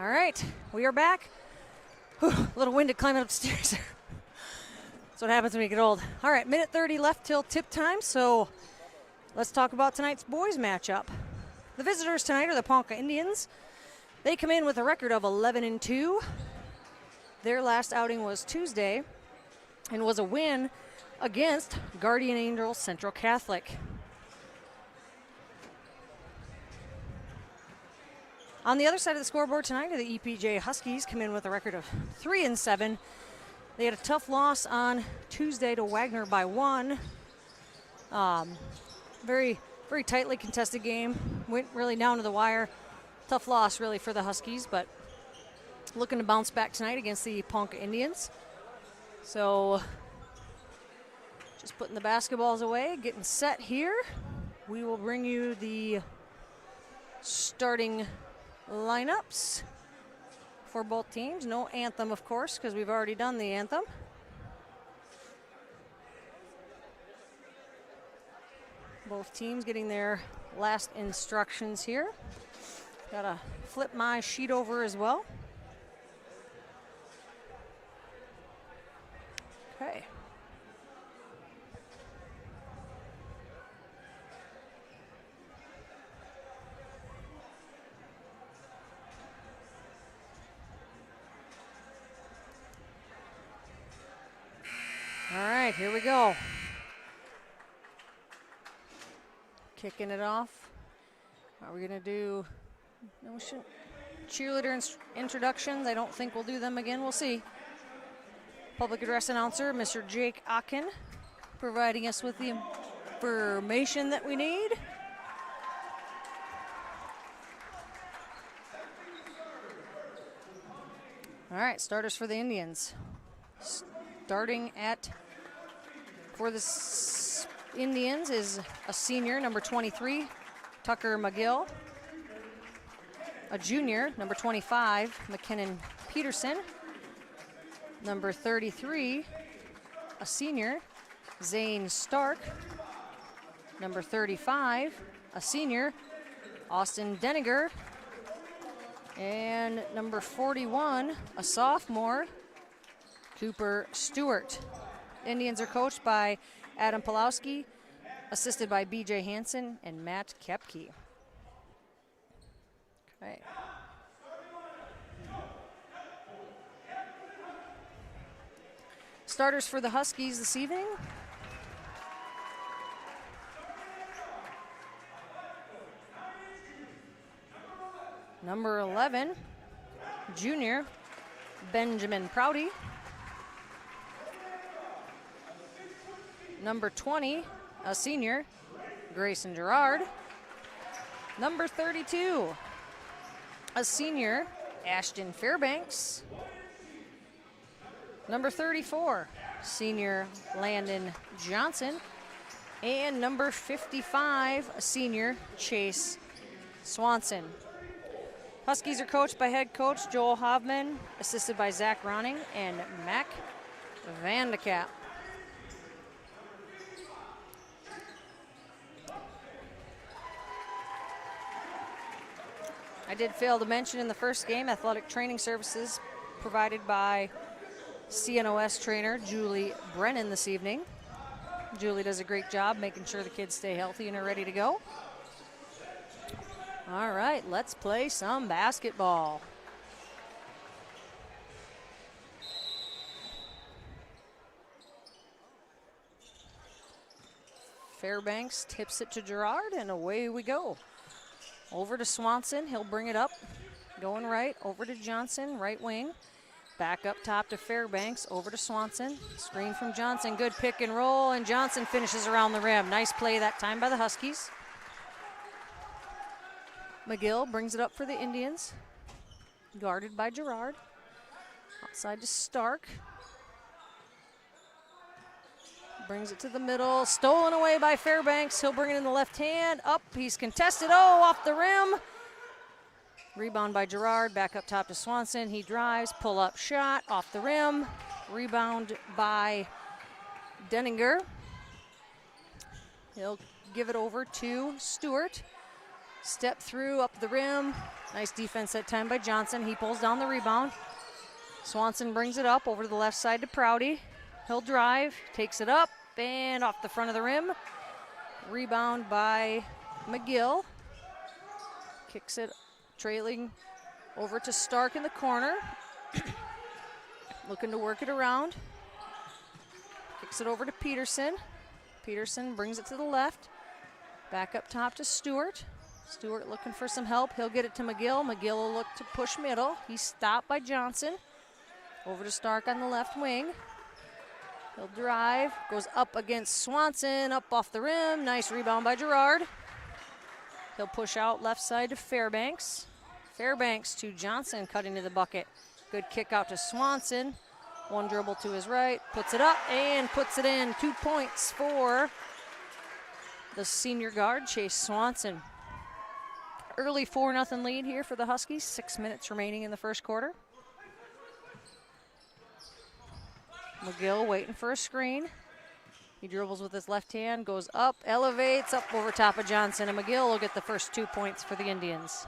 All right, we are back. Whew, a little winded climbing upstairs. That's what happens when you get old. All right, minute 30 left till tip time, so let's talk about tonight's boys matchup. The visitors tonight are the Ponca Indians. They come in with a record of 11-2. Their last outing was Tuesday and was a win against Guardian Angels Central Catholic. On the other side of the scoreboard tonight are the EPJ Huskies, come in with a record of 3-7. They had a tough loss on Tuesday to Wagner by 1. Very, very tightly contested game. Went really down to the wire. Tough loss really for the Huskies, but looking to bounce back tonight against the Ponca Indians. So just putting the basketballs away, getting set here. We will bring you the starting lineups for both teams. No anthem, of course, because we've already done the anthem. Both teams getting their last instructions here. Gotta flip my sheet over as well. Okay. All right, here we go. Kicking it off. Are we gonna do, no, we shouldn't. Cheerleader introductions, I don't think we'll do them again, we'll see. Public address announcer, Mr. Jake Akin, providing us with the information that we need. All right, starters for the Indians. Starting for the Indians is a senior, number 23, Tucker McGill. A junior, number 25, McKinnon Peterson. Number 33, a senior, Zane Stark. Number 35, a senior, Austin Deniger. And number 41, a sophomore, Cooper Stewart. Indians are coached by Adam Pulowski, assisted by BJ Hansen and Matt Kepke. Okay. Starters for the Huskies this evening. Number 11, junior, Benjamin Prouty. Number 20, a senior, Grayson Gerard. Number 32, a senior, Ashton Fairbanks. Number 34, senior, Landon Johnson. And number 55, a senior, Chase Swanson. Huskies are coached by head coach Joel Hovman, assisted by Zach Ronning and Mac Vandekap. I did fail to mention in the first game, athletic training services provided by CNOS trainer Julie Brennan this evening. Julie does a great job making sure the kids stay healthy and are ready to go. All right, let's play some basketball. Fairbanks tips it to Gerard, and away we go. Over to Swanson, he'll bring it up. Going right, over to Johnson, right wing. Back up top to Fairbanks, over to Swanson. Screen from Johnson, good pick and roll, and Johnson finishes around the rim. Nice play that time by the Huskies. McGill brings it up for the Indians. Guarded by Gerard. Outside to Stark. Brings it to the middle. Stolen away by Fairbanks. He'll bring it in the left hand. Up, he's contested. Oh, off the rim. Rebound by Gerard. Back up top to Swanson. He drives. Pull up shot. Off the rim. Rebound by Denninger. He'll give it over to Stewart. Step through, up the rim, Nice defense that time by Johnson. He pulls down the rebound. Swanson brings it up over to the left side to Prouty. He'll drive, takes it up, and off the front of the rim. Rebound by McGill. Kicks it, trailing over to Stark in the corner. Looking to work it around. Kicks it over to Peterson. Peterson brings it to the left. Back up top to Stewart. Stewart looking for some help. He'll get it to McGill. McGill will look to push middle. He's stopped by Johnson. Over to Stark on the left wing. He'll drive. Goes up against Swanson. Up off the rim. Nice rebound by Gerard. He'll push out left side to Fairbanks. Fairbanks to Johnson cutting to the bucket. Good kick out to Swanson. One dribble to his right. Puts it up and puts it in. 2 points for the senior guard, Chase Swanson. Early 4-0 lead here for the Huskies. 6 minutes remaining in the first quarter. McGill waiting for a screen. He dribbles with his left hand, goes up, elevates, up over top of Johnson, and McGill will get the first 2 points for the Indians.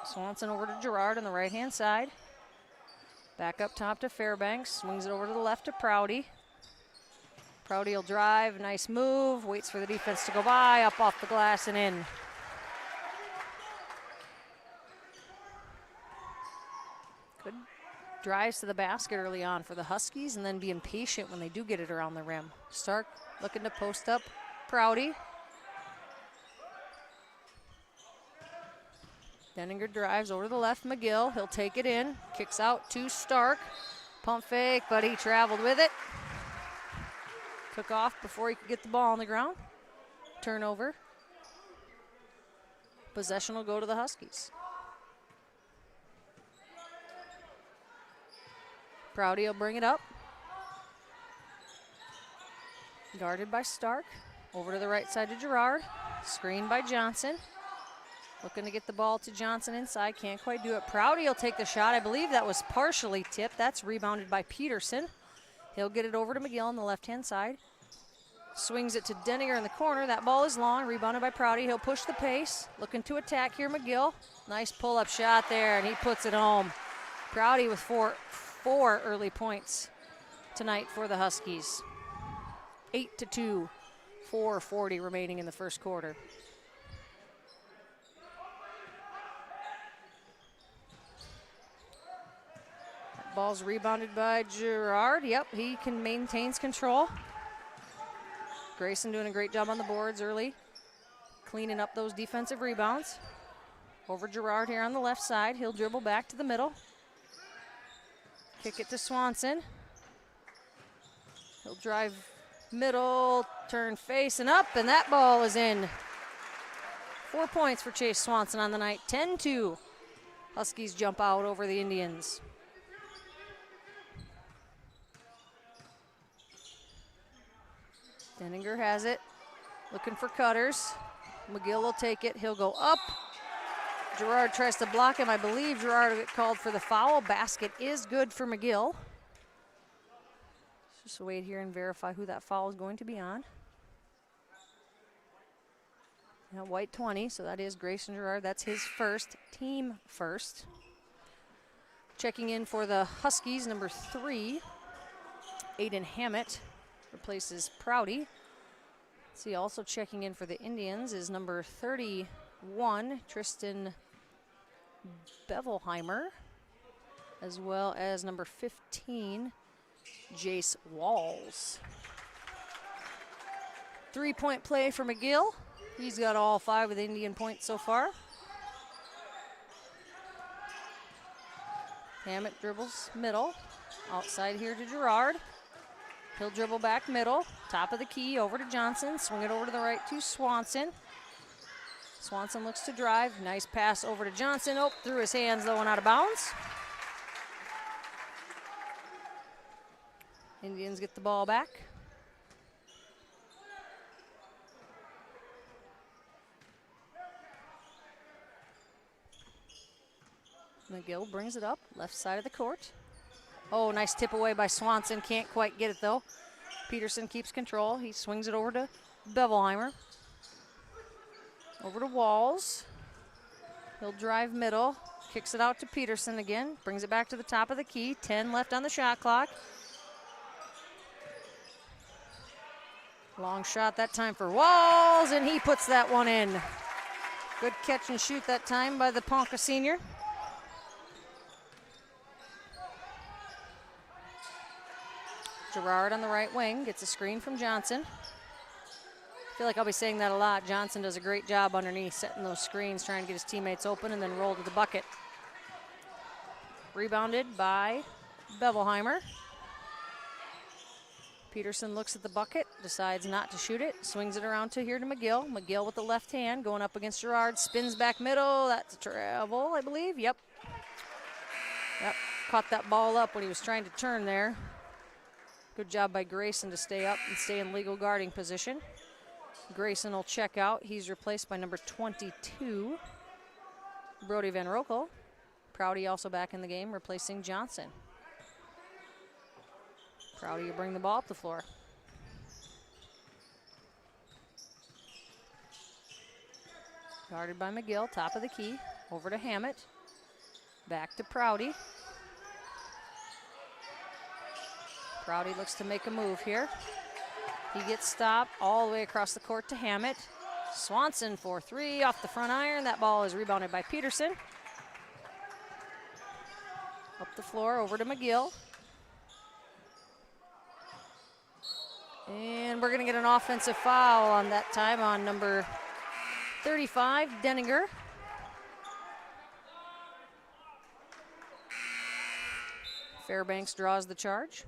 Swanson over to Gerard on the right-hand side. Back up top to Fairbanks, swings it over to the left to Prouty. Prouty will drive, nice move, waits for the defense to go by, up off the glass and in. Good drives to the basket early on for the Huskies and then being patient when they do get it around the rim. Stark looking to post up Prouty. Denninger drives over to the left, McGill. He'll take it in, kicks out to Stark. Pump fake, but he traveled with it. Took off before he could get the ball on the ground. Turnover. Possession will go to the Huskies. Prouty will bring it up. Guarded by Stark. Over to the right side to Gerard. Screened by Johnson. Looking to get the ball to Johnson inside. Can't quite do it. Prouty will take the shot. I believe that was partially tipped. That's rebounded by Peterson. He'll get it over to McGill on the left-hand side. Swings it to Denninger in the corner. That ball is long. Rebounded by Prouty. He'll push the pace. Looking to attack here, McGill. Nice pull-up shot there, and he puts it home. Prouty with four early points tonight for the Huskies. 8-2. 4:40 remaining in the first quarter. Ball's rebounded by Gerard. Yep, he maintains control. Grayson doing a great job on the boards early, cleaning up those defensive rebounds. Over Gerard here on the left side. He'll dribble back to the middle. Kick it to Swanson. He'll drive middle, turn face and up, and that ball is in. 4 points for Chase Swanson on the night. 10-2. Huskies jump out over the Indians. Denninger has it, looking for cutters. McGill will take it, he'll go up. Gerard tries to block him. I believe Gerard will get called for the foul. Basket is good for McGill. Just wait here and verify who that foul is going to be on. Now white 20, so that is Grayson Gerard. That's his first, team first. Checking in for the Huskies, number 3, Aiden Hammett. Replaces Prouty. See, also checking in for the Indians is number 31, Tristan Bevelheimer, as well as number 15, Jace Walls. 3-point play for McGill. He's got all 5 of the Indian points so far. Hammett dribbles middle. Outside here to Gerard. He'll dribble back middle, top of the key, over to Johnson. Swing it over to the right to Swanson. Swanson looks to drive. Nice pass over to Johnson. Oh, through his hands, though, and out of bounds. Indians get the ball back. McGill brings it up, left side of the court. Oh, nice tip away by Swanson. Can't quite get it, though. Peterson keeps control. He swings it over to Bevelheimer. Over to Walls. He'll drive middle. Kicks it out to Peterson again. Brings it back to the top of the key. 10 left on the shot clock. Long shot that time for Walls, and he puts that one in. Good catch and shoot that time by the Ponca senior. Gerard on the right wing gets a screen from Johnson. I feel like I'll be saying that a lot. Johnson does a great job underneath, setting those screens, trying to get his teammates open, and then roll to the bucket. Rebounded by Bevelheimer. Peterson looks at the bucket, decides not to shoot it, swings it around to McGill. McGill with the left hand, going up against Gerard, spins back middle. That's a travel, I believe. Yep. Caught that ball up when he was trying to turn there. Good job by Grayson to stay up and stay in legal guarding position. Grayson will check out. He's replaced by number 22, Brody Van Rokel. Prouty also back in the game, replacing Johnson. Prouty will bring the ball up the floor. Guarded by McGill, top of the key. Over to Hammett. Back to Prouty. Prouty looks to make a move here. He gets stopped all the way across the court to Hammett. Swanson for three off the front iron. That ball is rebounded by Peterson. Up the floor, over to McGill. And we're gonna get an offensive foul on that time on number 35, Denninger. Fairbanks draws the charge.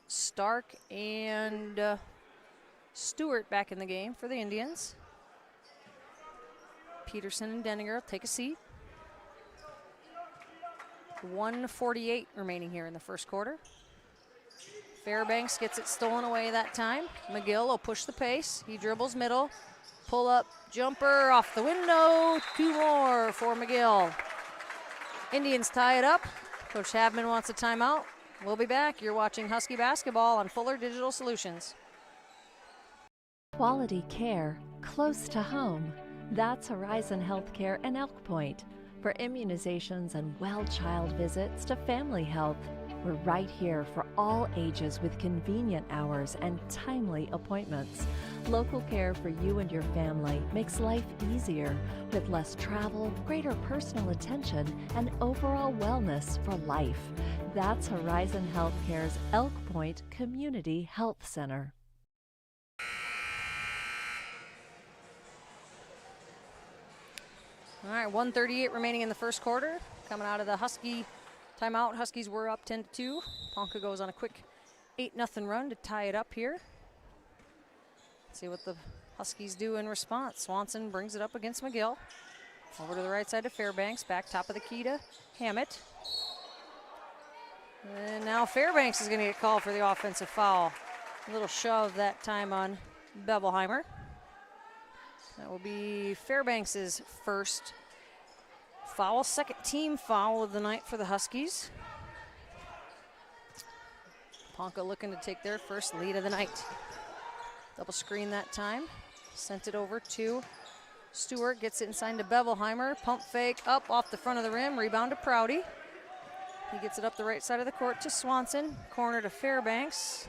Stark and Stewart back in the game for the Indians. Peterson and Denninger take a seat. 1:48 remaining here in the first quarter. Fairbanks gets it stolen away that time. McGill will push the pace. He dribbles middle. Pull up jumper off the window. Two more for McGill. Indians tie it up. Coach Havman wants a timeout. We'll be back. You're watching Husky basketball on Fuller Digital Solutions. Quality care close to home. That's Horizon Healthcare and Elk Point. For immunizations and well child visits to family health, we're right here for all ages with convenient hours and timely appointments. Local care for you and your family makes life easier with less travel, greater personal attention, and overall wellness for life. That's Horizon Healthcare's Elk Point Community Health Center. All right, 1:38 remaining in the first quarter. Coming out of the Husky timeout. Huskies were up 10-2. Ponca goes on a quick 8-0 run to tie it up here. Let's see what the Huskies do in response. Swanson brings it up against McGill. Over to the right side to Fairbanks. Back top of the key to Hammett. And now Fairbanks is going to get called for the offensive foul. A little shove that time on Bevelheimer. That will be Fairbanks' first foul, second team foul of the night for the Huskies. Ponca looking to take their first lead of the night. Double screen that time. Sent it over to Stewart, gets it inside to Bevelheimer. Pump fake up off the front of the rim, rebound to Prouty. He gets it up the right side of the court to Swanson. Corner to Fairbanks.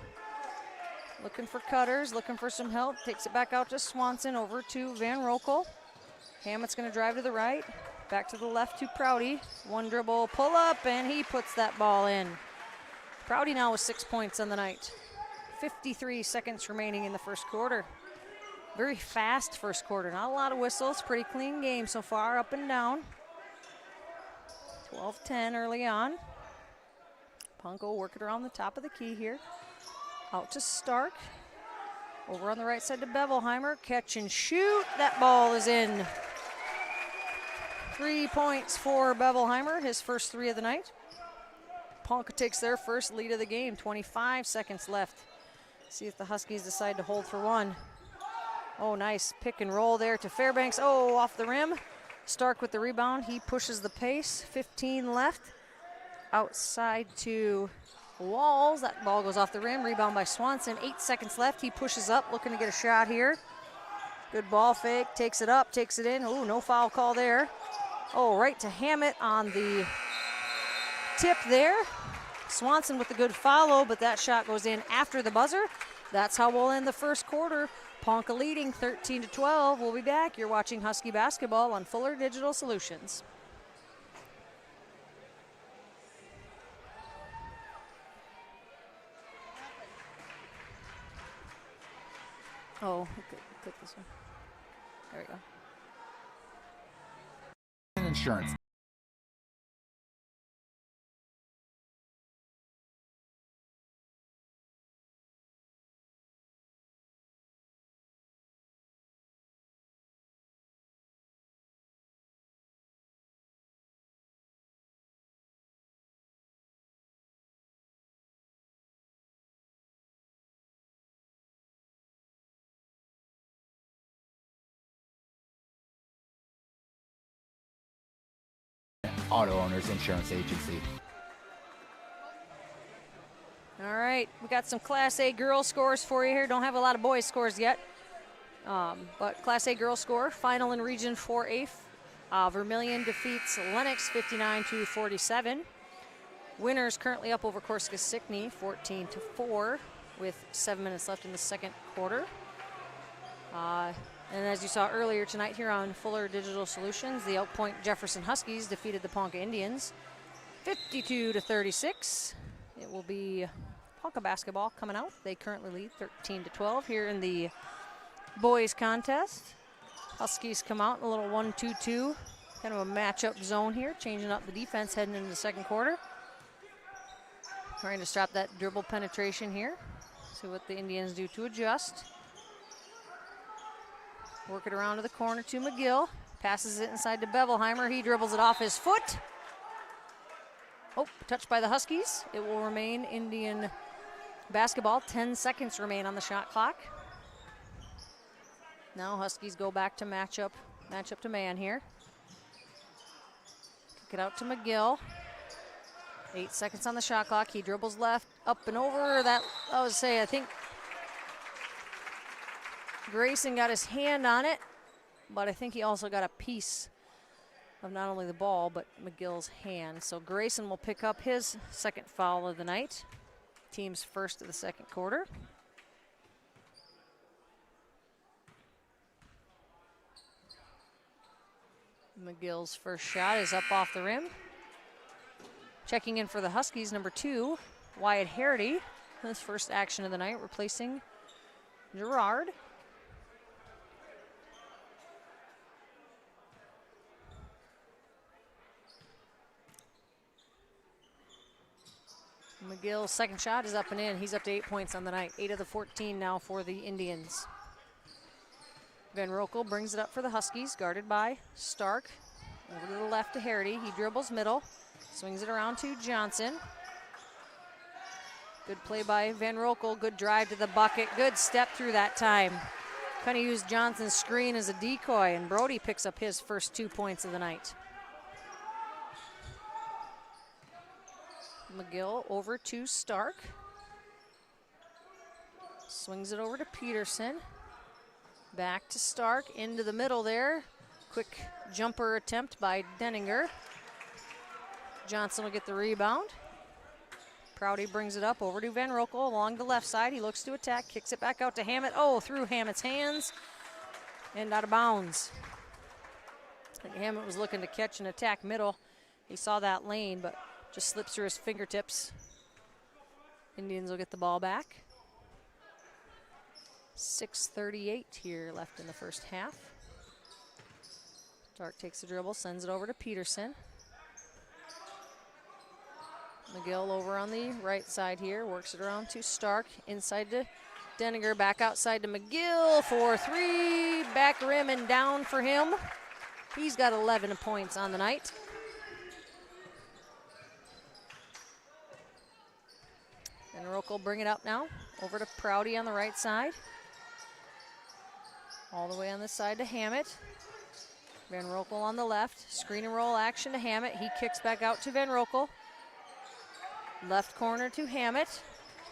Looking for cutters, looking for some help. Takes it back out to Swanson, over to Van Rokel. Hammett's going to drive to the right. Back to the left to Prouty. One dribble, pull up, and he puts that ball in. Prouty now with 6 points on the night. 53 seconds remaining in the first quarter. Very fast first quarter. Not a lot of whistles. Pretty clean game so far, up and down. 12-10 early on. Ponca working around the top of the key here. Out to Stark. Over on the right side to Bevelheimer. Catch and shoot. That ball is in. 3 points for Bevelheimer, his first three of the night. Ponca takes their first lead of the game. 25 seconds left. See if the Huskies decide to hold for one. Oh, nice pick and roll there to Fairbanks. Oh, off the rim. Stark with the rebound. He pushes the pace. 15 left. Outside to Walls. That ball goes off the rim. Rebound by Swanson. 8 seconds left. He pushes up, looking to get a shot here. Good ball fake, takes it up, takes it in. Oh, no foul call there. Oh, right to Hammett on the tip there. Swanson with a good follow, but that shot goes in after the buzzer. That's how we'll end the first quarter. Ponca leading 13-12. We'll be back. You're watching Husky basketball on Fuller Digital Solutions. Oh, click this one. There we go. Insurance. Auto Owners Insurance Agency. All right, we got some Class A girls scores for you here. Don't have a lot of boys scores yet, but Class A girls score. Final in Region 4A. Vermilion defeats Lennox 59-47. Winners currently up over Corsica-Sickney 14-4 with 7 minutes left in the second quarter. And as you saw earlier tonight here on Fuller Digital Solutions, the Point-Jefferson Huskies defeated the Ponca Indians 52-36. It will be Ponca basketball coming out. They currently lead 13-12 here in the boys contest. Huskies come out in a little 1-2-2, kind of a matchup zone here, changing up the defense heading into the second quarter. Trying to stop that dribble penetration here. See what the Indians do to adjust. Work it around to the corner to McGill. Passes it inside to Bevelheimer. He dribbles it off his foot. Oh, touched by the Huskies. It will remain Indian basketball. 10 seconds remain on the shot clock. Now Huskies go back to match up to man here. Kick it out to McGill. 8 seconds on the shot clock. He dribbles left, up and over. That, I think Grayson got his hand on it, but I think he also got a piece of not only the ball, but McGill's hand. So Grayson will pick up his second foul of the night. Team's first of the second quarter. McGill's first shot is up off the rim. Checking in for the Huskies, number 2, Wyatt Harity. His first action of the night, replacing Gerard. McGill's second shot is up and in. He's up to 8 points on the night. 8 of the 14 now for the Indians. Van Rokel brings it up for the Huskies, guarded by Stark. Over to the left to Harity. He dribbles middle, swings it around to Johnson. Good play by Van Rokel. Good drive to the bucket. Good step through that time. Kind of used Johnson's screen as a decoy, and Brody picks up his first 2 points of the night. McGill over to Stark. Swings it over to Peterson. Back to Stark, into the middle there. Quick jumper attempt by Denninger. Johnson will get the rebound. Prouty brings it up over to Van Rokel along the left side. He looks to attack, kicks it back out to Hammett. Oh, through Hammett's hands and out of bounds. I think Hammett was looking to catch and attack middle. He saw that lane, but just slips through his fingertips. Indians will get the ball back. 6:38 here left in the first half. Stark takes the dribble, sends it over to Peterson. McGill over on the right side here, works it around to Stark, inside to Denninger, back outside to McGill for 3, back rim and down for him. He's got 11 points on the night. And Roke will bring it up now, over to Prouty on the right side. All the way on this side to Hammett. Van Rokel on the left. Screen and roll action to Hammett. He kicks back out to Van Rokel. Left corner to Hammett.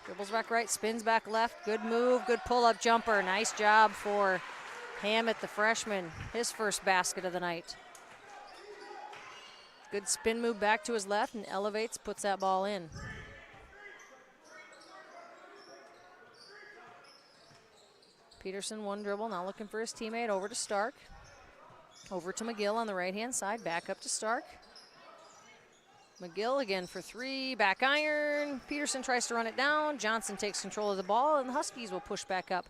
Dribbles back right, spins back left. Good move, good pull-up jumper. Nice job for Hammett, the freshman, his first basket of the night. Good spin move back to his left and elevates, puts that ball in. Peterson, one dribble, now looking for his teammate, over to Stark. Over to McGill on the right-hand side, back up to Stark. McGill again for three, back iron. Peterson tries to run it down. Johnson takes control of the ball, and the Huskies will push back up.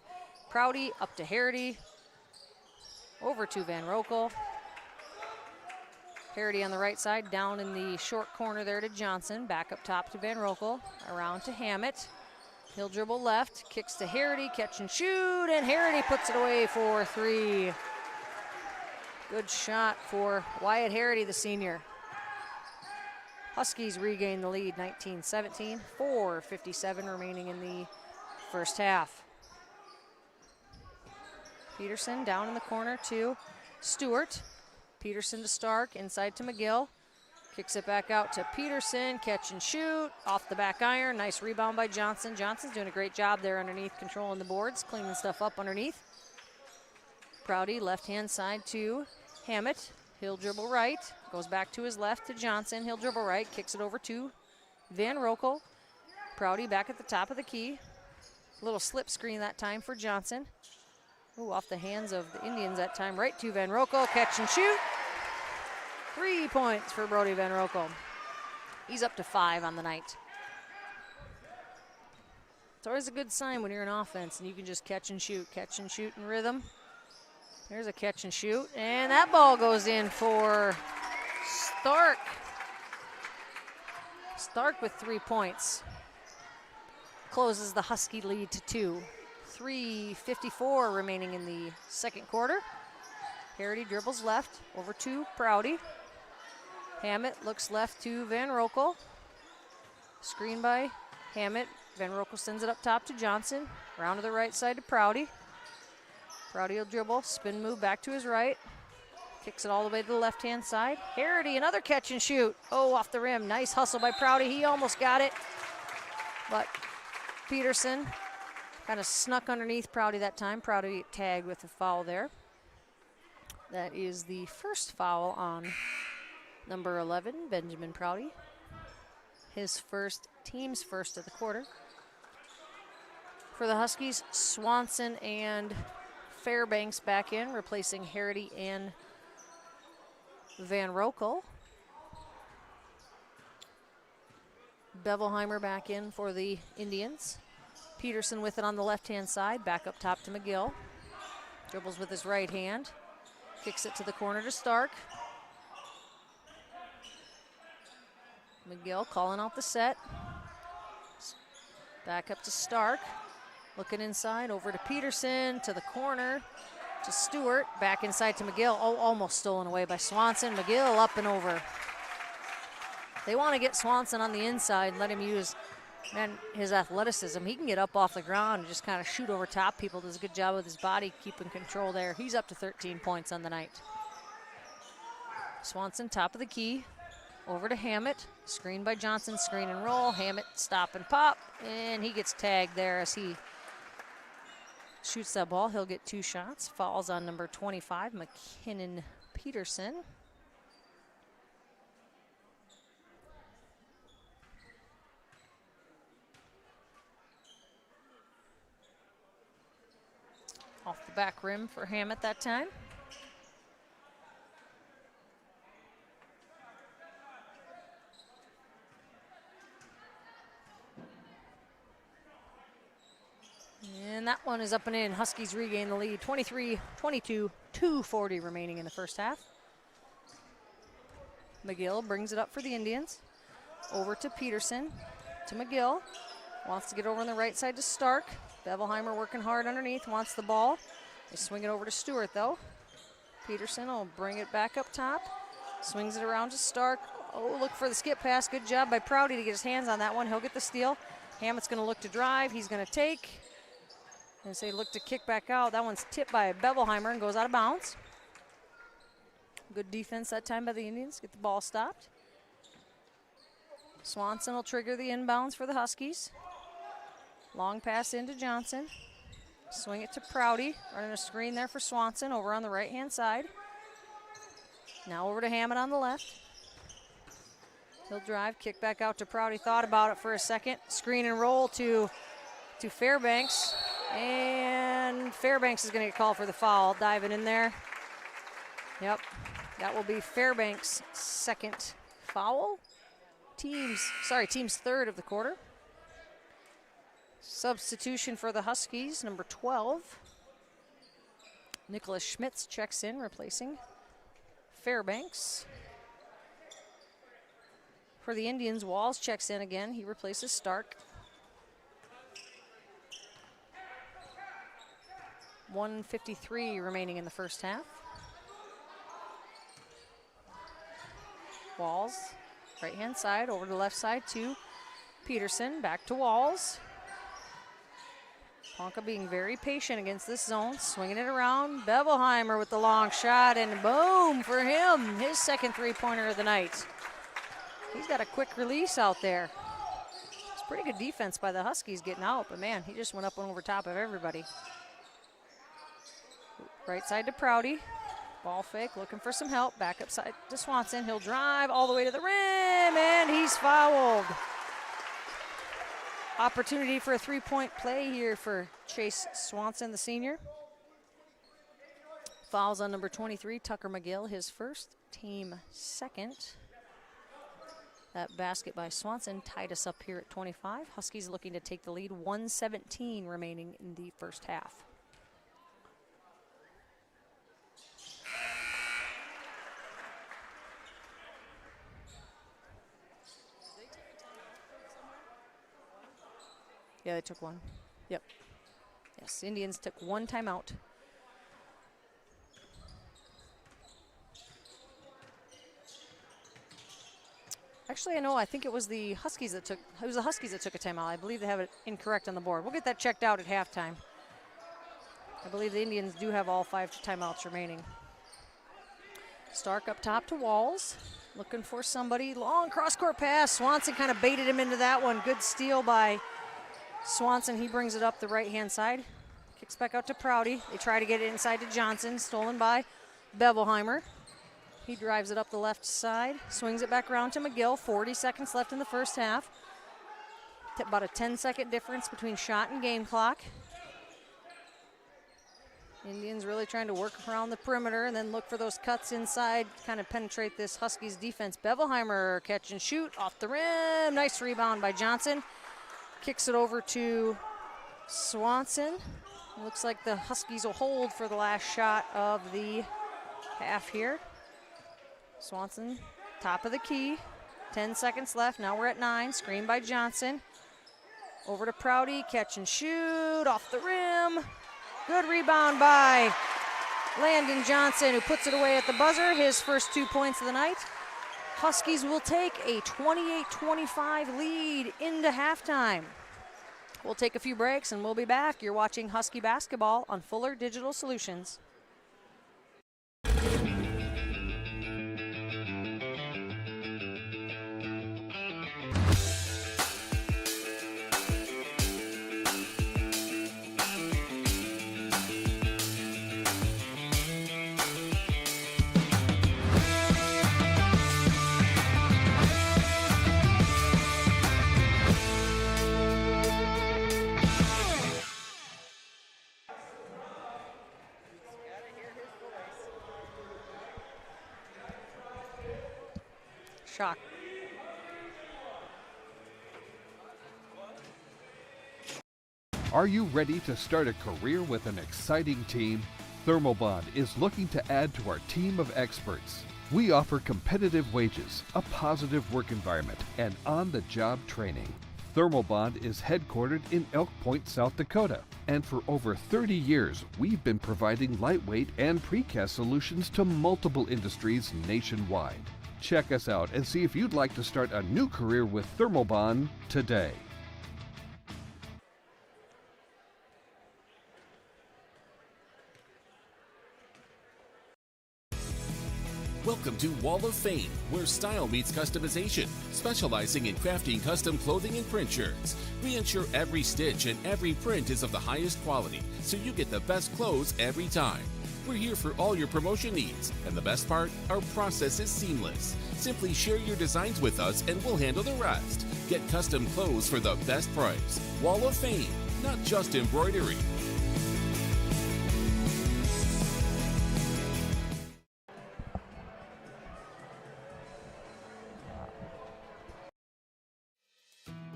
Prouty up to Harity. Over to Van Rokel. Harity on the right side, down in the short corner there to Johnson. Back up top to Van Rokel, around to Hammett. He'll dribble left, kicks to Harity, catch and shoot, and Harity puts it away for three. Good shot for Wyatt Harity, the senior. Huskies regain the lead, 19-17, 4:57 remaining in the first half. Peterson down in the corner to Stewart. Peterson to Stark, inside to McGill. Kicks it back out to Peterson, catch and shoot, off the back iron. Nice rebound by Johnson. Johnson's doing a great job there underneath, controlling the boards, cleaning stuff up underneath. Prouty, left-hand side to Hammett. He'll dribble right, goes back to his left to Johnson. He'll dribble right, kicks it over to Van Rokel. Prouty back at the top of the key. Little slip screen that time for Johnson. Ooh, off the hands of the Indians that time, right to Van Rokel, catch and shoot. 3 points for Brody Van Rokel. He's up to 5 on the night. It's always a good sign when you're in offense and you can just catch and shoot in rhythm. There's a catch and shoot, and that ball goes in for Stark. Stark with 3 points. Closes the Husky lead to 2. 3:54 remaining in the second quarter. Harity dribbles left, over to Prouty. Hammett looks left to Van Rokel. Screen by Hammett. Van Rokel sends it up top to Johnson. Round to the right side to Prouty. Prouty will dribble, spin move back to his right. Kicks it all the way to the left-hand side. Harity, another catch and shoot. Oh, off the rim. Nice hustle by Prouty. He almost got it. But Peterson kind of snuck underneath Prouty that time. Prouty tagged with a foul there. That is the first foul on number 11, Benjamin Prouty. His first, team's first of the quarter. For the Huskies, Swanson and Fairbanks back in, replacing Harity and Van Rokel. Bevelheimer back in for the Indians. Peterson with it on the left-hand side, back up top to McGill. Dribbles with his right hand. Kicks it to the corner to Stark. McGill calling out the set. Back up to Stark. Looking inside, over to Peterson, to the corner, to Stewart. Back inside to McGill. Oh, almost stolen away by Swanson. McGill up and over. They want to get Swanson on the inside and let him use his athleticism. He can get up off the ground and just kind of shoot over top people. Does a good job with his body, keeping control there. He's up to 13 points on the night. Swanson, top of the key. Over to Hammett. Screen by Johnson, screen and roll. Hammett, stop and pop. And he gets tagged there as he shoots that ball. He'll get 2 shots. Falls on number 25, McKinnon Peterson. Off the back rim for Hammett that time. And that one is up and in. Huskies regain the lead, 23-22, 2:40 remaining in the first half. McGill brings it up for the Indians. Over to Peterson, to McGill. Wants to get over on the right side to Stark. Bevelheimer working hard underneath, wants the ball. They swing it over to Stewart though. Peterson will bring it back up top. Swings it around to Stark. Oh, look for the skip pass. Good job by Prouty to get his hands on that one. He'll get the steal. Hammett's gonna look to drive. He's gonna take. And say look to kick back out. That one's tipped by Bevelheimer and goes out of bounds. Good defense that time by the Indians. Get the ball stopped. Swanson will trigger the inbounds for the Huskies. Long pass into Johnson. Swing it to Prouty. Running a screen there for Swanson over on the right-hand side. Now over to Hammond on the left. He'll drive, kick back out to Prouty. Thought about it for a second. Screen and roll to Fairbanks. And Fairbanks is going to get called for the foul. Diving in there. Yep, that will be Fairbanks' second foul. Team's third of the quarter. Substitution for the Huskies, number 12. Nicholas Schmitz checks in, replacing Fairbanks. For the Indians, Walls checks in again. He replaces Stark. 1:53 remaining in the first half. Walls, right-hand side, over to the left side to Peterson, back to Walls. Ponca being very patient against this zone, swinging it around. Bevelheimer with the long shot, and boom for him, his second three-pointer of the night. He's got a quick release out there. It's pretty good defense by the Huskies getting out, but man, he just went up and over top of everybody. Right side to Prouty. Ball fake, looking for some help. Back up side to Swanson. He'll drive all the way to the rim, and he's fouled. Opportunity for a three-point play here for Chase Swanson, the senior. Fouls on number 23, Tucker McGill, his first, team second. That basket by Swanson tied us up here at 25. Huskies looking to take the lead, 1:17 remaining in the first half. Yeah, they took one. Yep. Yes, Indians took one timeout. Actually, I think it was the Huskies that took a timeout. I believe they have it incorrect on the board. We'll get that checked out at halftime. I believe the Indians do have all 5 timeouts remaining. Stark up top to Walls. Looking for somebody. Long cross-court pass. Swanson kind of baited him into that one. Good steal by Swanson. He brings it up the right-hand side. Kicks back out to Prouty. They try to get it inside to Johnson. Stolen by Bevelheimer. He drives it up the left side. Swings it back around to McGill. 40 seconds left in the first half. About a 10-second difference between shot and game clock. Indians really trying to work around the perimeter and then look for those cuts inside, kind of penetrate this Huskies defense. Bevelheimer catch and shoot off the rim. Nice rebound by Johnson. Kicks it over to Swanson. Looks like the Huskies will hold for the last shot of the half here. Swanson, top of the key. 10 seconds left. Now we're at 9. Screen by Johnson. Over to Prouty. Catch and shoot off the rim. Good rebound by Landon Johnson, who puts it away at the buzzer. His first 2 points of the night. Huskies will take a 28-25 lead into halftime. We'll take a few breaks and we'll be back. You're watching Husky basketball on Fuller Digital Solutions. Shock. Are you ready to start a career with an exciting team? Thermobond is looking to add to our team of experts. We offer competitive wages, a positive work environment, and on-the-job training. Thermobond is headquartered in Elk Point, South Dakota, and for over 30 years, we've been providing lightweight and precast solutions to multiple industries nationwide. Check us out and see if you'd like to start a new career with Thermobond today. Welcome to Wall of Fame, where style meets customization, specializing in crafting custom clothing and print shirts. We ensure every stitch and every print is of the highest quality, so you get the best clothes every time. We're here for all your promotion needs, and the best part, our process is seamless. Simply share your designs with us and we'll handle the rest. Get custom clothes for the best price. Wall of Fame, not just embroidery.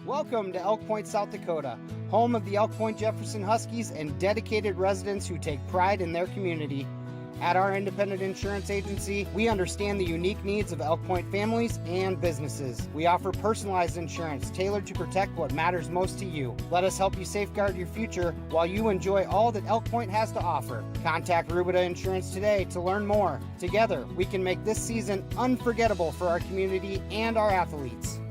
Welcome to Elk Point, South Dakota, home of the Elk Point-Jefferson Huskies and dedicated residents who take pride in their community. At our independent insurance agency, we understand the unique needs of Elk Point families and businesses. We offer personalized insurance tailored to protect what matters most to you. Let us help you safeguard your future while you enjoy all that Elk Point has to offer. Contact Rubida Insurance today to learn more. Together, we can make this season unforgettable for our community and our athletes.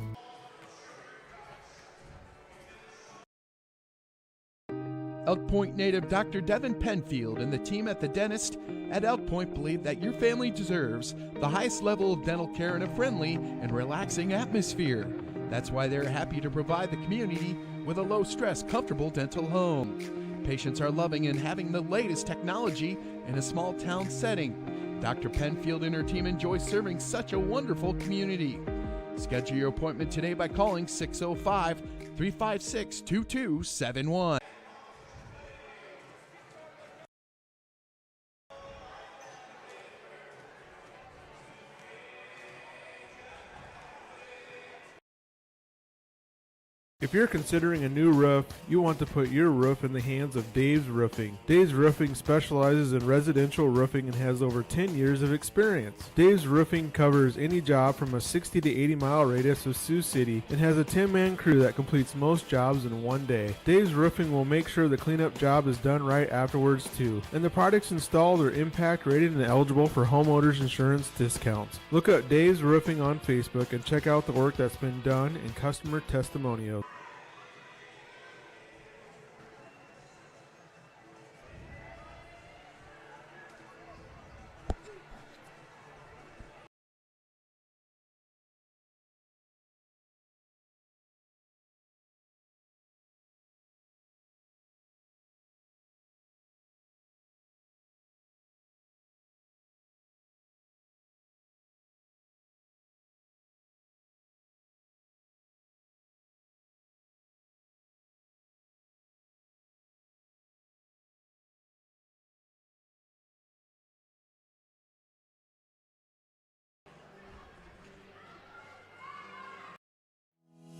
Elk Point native Dr. Devin Penfield and the team at the dentist at Elk Point believe that your family deserves the highest level of dental care in a friendly and relaxing atmosphere. That's why they're happy to provide the community with a low-stress, comfortable dental home. Patients are loving and having the latest technology in a small-town setting. Dr. Penfield and her team enjoy serving such a wonderful community. Schedule your appointment today by calling 605-356-2271. If you're considering a new roof, you want to put your roof in the hands of Dave's Roofing. Dave's Roofing specializes in residential roofing and has over 10 years of experience. Dave's Roofing covers any job from a 60 to 80 mile radius of Sioux City and has a 10-man crew that completes most jobs in one day. Dave's Roofing will make sure the cleanup job is done right afterwards too. And the products installed are impact rated and eligible for homeowners insurance discounts. Look up Dave's Roofing on Facebook and check out the work that's been done and customer testimonials.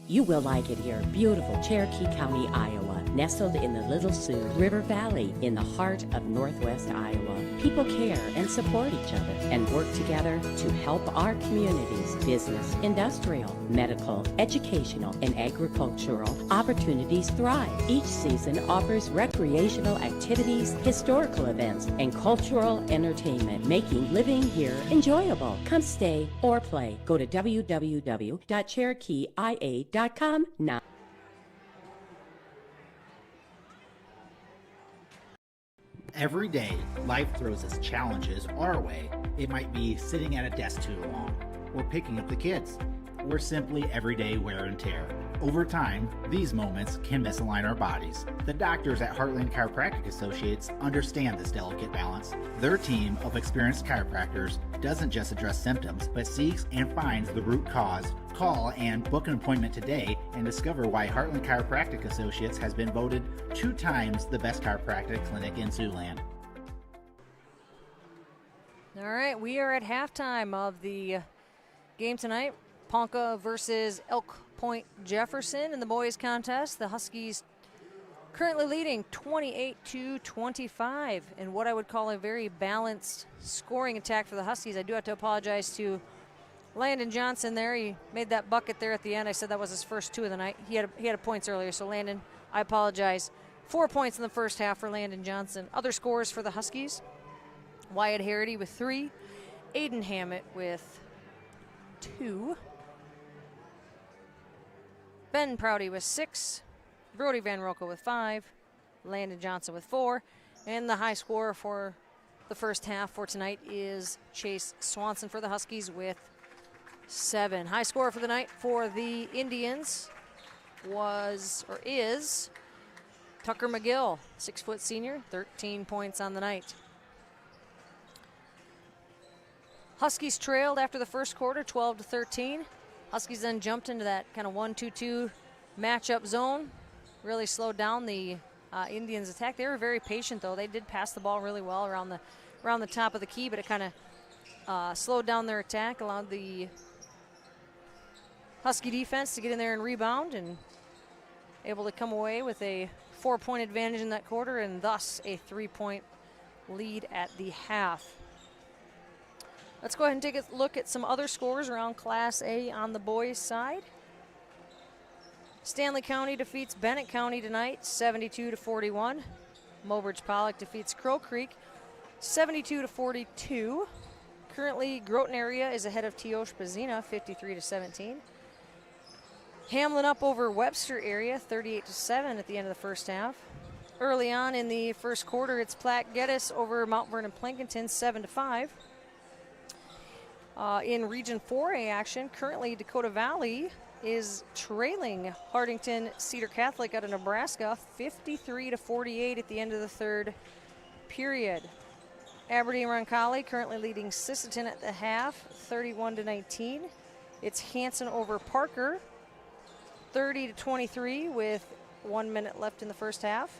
You will like it here. Beautiful Cherokee County, Iowa, nestled in the Little Sioux River Valley in the heart of northwest Iowa. People care and support each other and work together to help our communities, business, industrial, medical, educational, and agricultural opportunities thrive. Each season offers recreational activities, historical events, and cultural entertainment, making living here enjoyable. Come stay or play. Go to www.cherokeeia.com now. Every day, life throws its challenges our way. It might be sitting at a desk too long, or picking up the kids, or simply everyday wear and tear. Over time, these moments can misalign our bodies. The doctors at Heartland Chiropractic Associates understand this delicate balance. Their team of experienced chiropractors doesn't just address symptoms, but seeks and finds the root cause. Call and book an appointment today and discover why Heartland Chiropractic Associates has been voted 2 times the best chiropractic clinic in Siouxland. All right, we are at halftime of the game tonight. Ponca versus Elk Point-Jefferson in the boys contest. The Huskies currently leading 28-25 in what I would call a very balanced scoring attack for the Huskies. I do have to apologize to Landon Johnson there. He made that bucket there at the end. I said that was his first 2 of the night. He had points earlier, so Landon, I apologize. 4 points in the first half for Landon Johnson. Other scores for the Huskies: Wyatt Harity with 3, Aiden Hammett with 2, Ben Prouty with 6, Brody Van Roka with 5, Landon Johnson with 4, and the high scorer for the first half for tonight is Chase Swanson for the Huskies with 7. High score for the night for the Indians is Tucker McGill, 6-foot senior, 13 points on the night. Huskies trailed after the first quarter, 12-13. Huskies then jumped into that kind of 1-2-2 matchup zone, really slowed down the Indians' attack. They were very patient, though. They did pass the ball really well around the top of the key, but it kind of slowed down their attack, allowed the Husky defense to get in there and rebound, and able to come away with a 4-point advantage in that quarter, and thus a 3-point lead at the half. Let's go ahead and take a look at some other scores around Class A on the boys' side. Stanley County defeats Bennett County tonight, 72-41. Mobridge Pollock defeats Crow Creek, 72-42. Currently, Groton area is ahead of Teosha-Pazina, 53-17. Hamlin up over Webster area, 38-7 at the end of the first half. Early on in the first quarter, it's Platte Geddes over Mount Vernon Plankinton, 7-5. In Region 4A action, currently Dakota Valley is trailing Hardington Cedar Catholic out of Nebraska, 53-48 at the end of the third period. Aberdeen Roncalli currently leading Sisseton at the half, 31-19. It's Hanson over Parker, 30-23 with 1 minute left in the first half.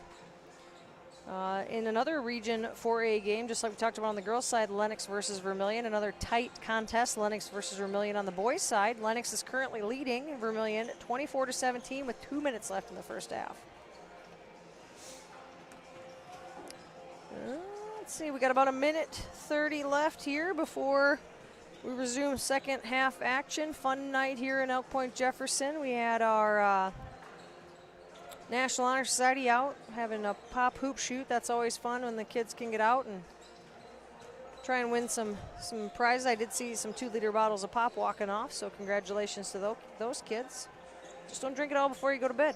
In another Region 4A game, just like we talked about on the girls' side, Lennox versus Vermilion, another tight contest, Lennox versus Vermilion on the boys' side. Lennox is currently leading Vermilion 24-17 with 2 minutes left in the first half. Let's see, we got about 1:30 left here before we resume second half action. Fun night here in Elk Point-Jefferson. We had our National Honor Society out having a pop hoop shoot. That's always fun when the kids can get out and try and win some prizes. I did see some 2-liter bottles of pop walking off, so congratulations to those kids. Just don't drink it all before you go to bed.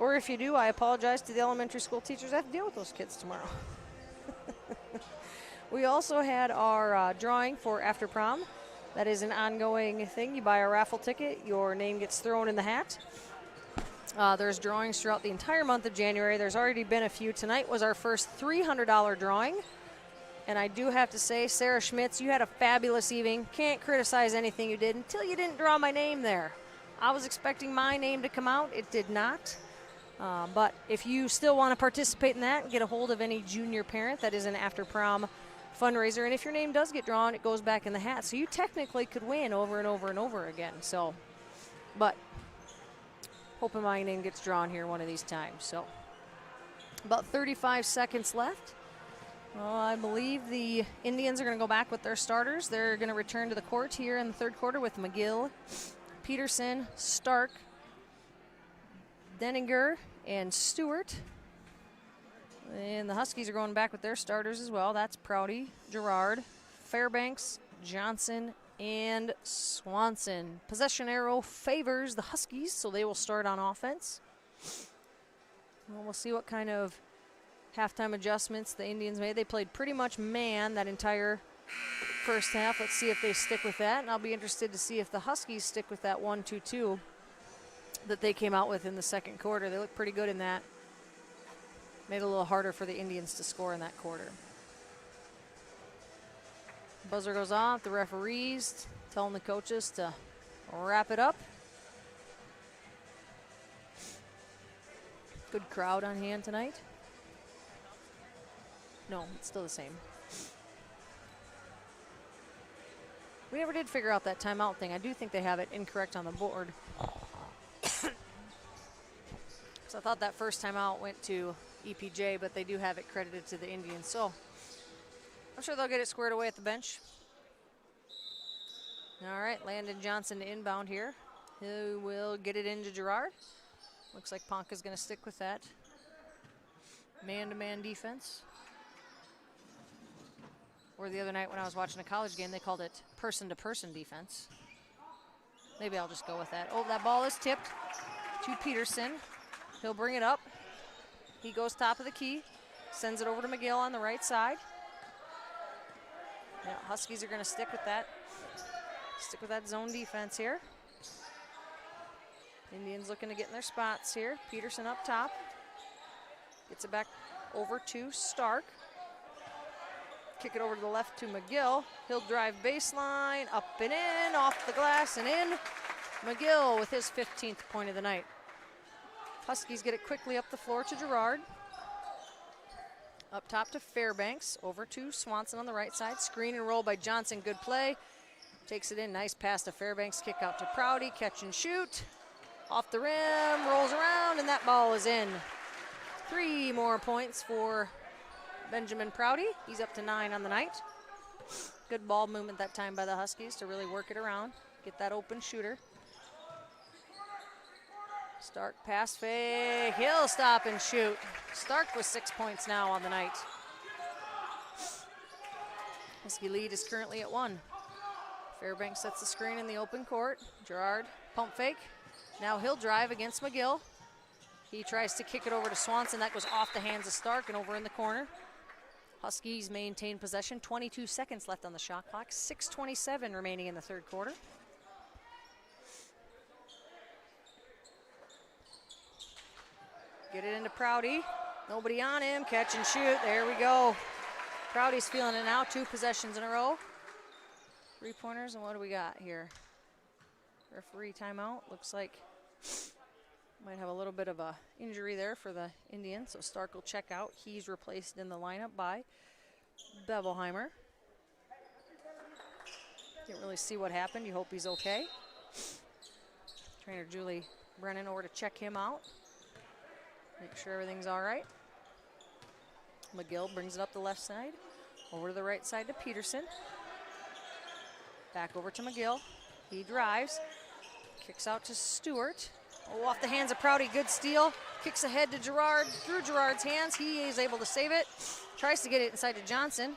Or if you do, I apologize to the elementary school teachers. I have to deal with those kids tomorrow. We also had our drawing for after prom. That is an ongoing thing. You buy a raffle ticket, your name gets thrown in the hat. There's drawings throughout the entire month of January. There's already been a few. Tonight was our first $300 drawing. And I do have to say, Sarah Schmitz, you had a fabulous evening. Can't criticize anything you did until you didn't draw my name there. I was expecting my name to come out. It did not. But if you still want to participate in that, get a hold of any junior parent. That is an after prom fundraiser. And if your name does get drawn, it goes back in the hat. So you technically could win over and over and over again. So, but hoping my name gets drawn here one of these times. So about 35 seconds left. I believe the Indians are going to go back with their starters. They're going to return to the court here in the third quarter with McGill, Peterson, Stark, Denninger, and Stewart. And the Huskies are going back with their starters as well. That's Prouty, Gerard, Fairbanks, Johnson, and Swanson. Possession arrow favors the Huskies, so they will start on offense. Well, we'll see what kind of halftime adjustments the Indians made. They played pretty much man that entire first half. Let's see if they stick with that, and I'll be interested to see if the Huskies stick with that 1-2-2 that they came out with in the second quarter. They looked pretty good in that. Made it a little harder for the Indians to score in that quarter. Buzzer goes off. The referees telling the coaches to wrap it up. Good crowd on hand tonight. No, it's still the same. We never did figure out that timeout thing. I do think they have it incorrect on the board. So I thought that first timeout went to EPJ, but they do have it credited to the Indians. So I'm sure they'll get it squared away at the bench. All right, Landon Johnson to inbound here. He will get it into Gerard. Looks like Ponca's going to stick with that man-to-man defense. Or the other night when I was watching a college game, they called it person-to-person defense. Maybe I'll just go with that. Oh, that ball is tipped to Peterson. He'll bring it up. He goes top of the key, sends it over to McGill on the right side. Yeah, Huskies are going to stick with that zone defense here. Indians looking to get in their spots here. Peterson up top. Gets it back over to Stark. Kick it over to the left to McGill. He'll drive baseline, up and in, off the glass and in. McGill with his 15th point of the night. Huskies get it quickly up the floor to Girard. Up top to Fairbanks, over to Swanson on the right side. Screen and roll by Johnson, good play. Takes it in, nice pass to Fairbanks, kick out to Prouty, catch and shoot. Off the rim, rolls around, and that ball is in. 3 more points for Benjamin Prouty. He's up to 9 on the night. Good ball movement that time by the Huskies to really work it around, get that open shooter. Stark pass fake, he'll stop and shoot. Stark with 6 points now on the night. Husky lead is currently at 1. Fairbanks sets the screen in the open court. Girard, pump fake. Now he'll drive against McGill. He tries to kick it over to Swanson. That goes off the hands of Stark and over in the corner. Huskies maintain possession. 22 seconds left on the shot clock. 6:27 remaining in the third quarter. Get it into Prouty. Nobody on him. Catch and shoot. There we go. Prouty's feeling it now. 2 possessions in a row. 3-pointers, and what do we got here? Referee timeout. Looks like might have a little bit of a injury there for the Indians, so Stark will check out. He's replaced in the lineup by Bevelheimer. Didn't really see what happened. You hope he's okay. Trainer Julie Brennan over to check him out. Make sure everything's all right. McGill brings it up the left side. Over to the right side to Peterson. Back over to McGill. He drives. Kicks out to Stewart. Oh, off the hands of Prouty, good steal. Kicks ahead to Girard, through Girard's hands. He is able to save it. Tries to get it inside to Johnson.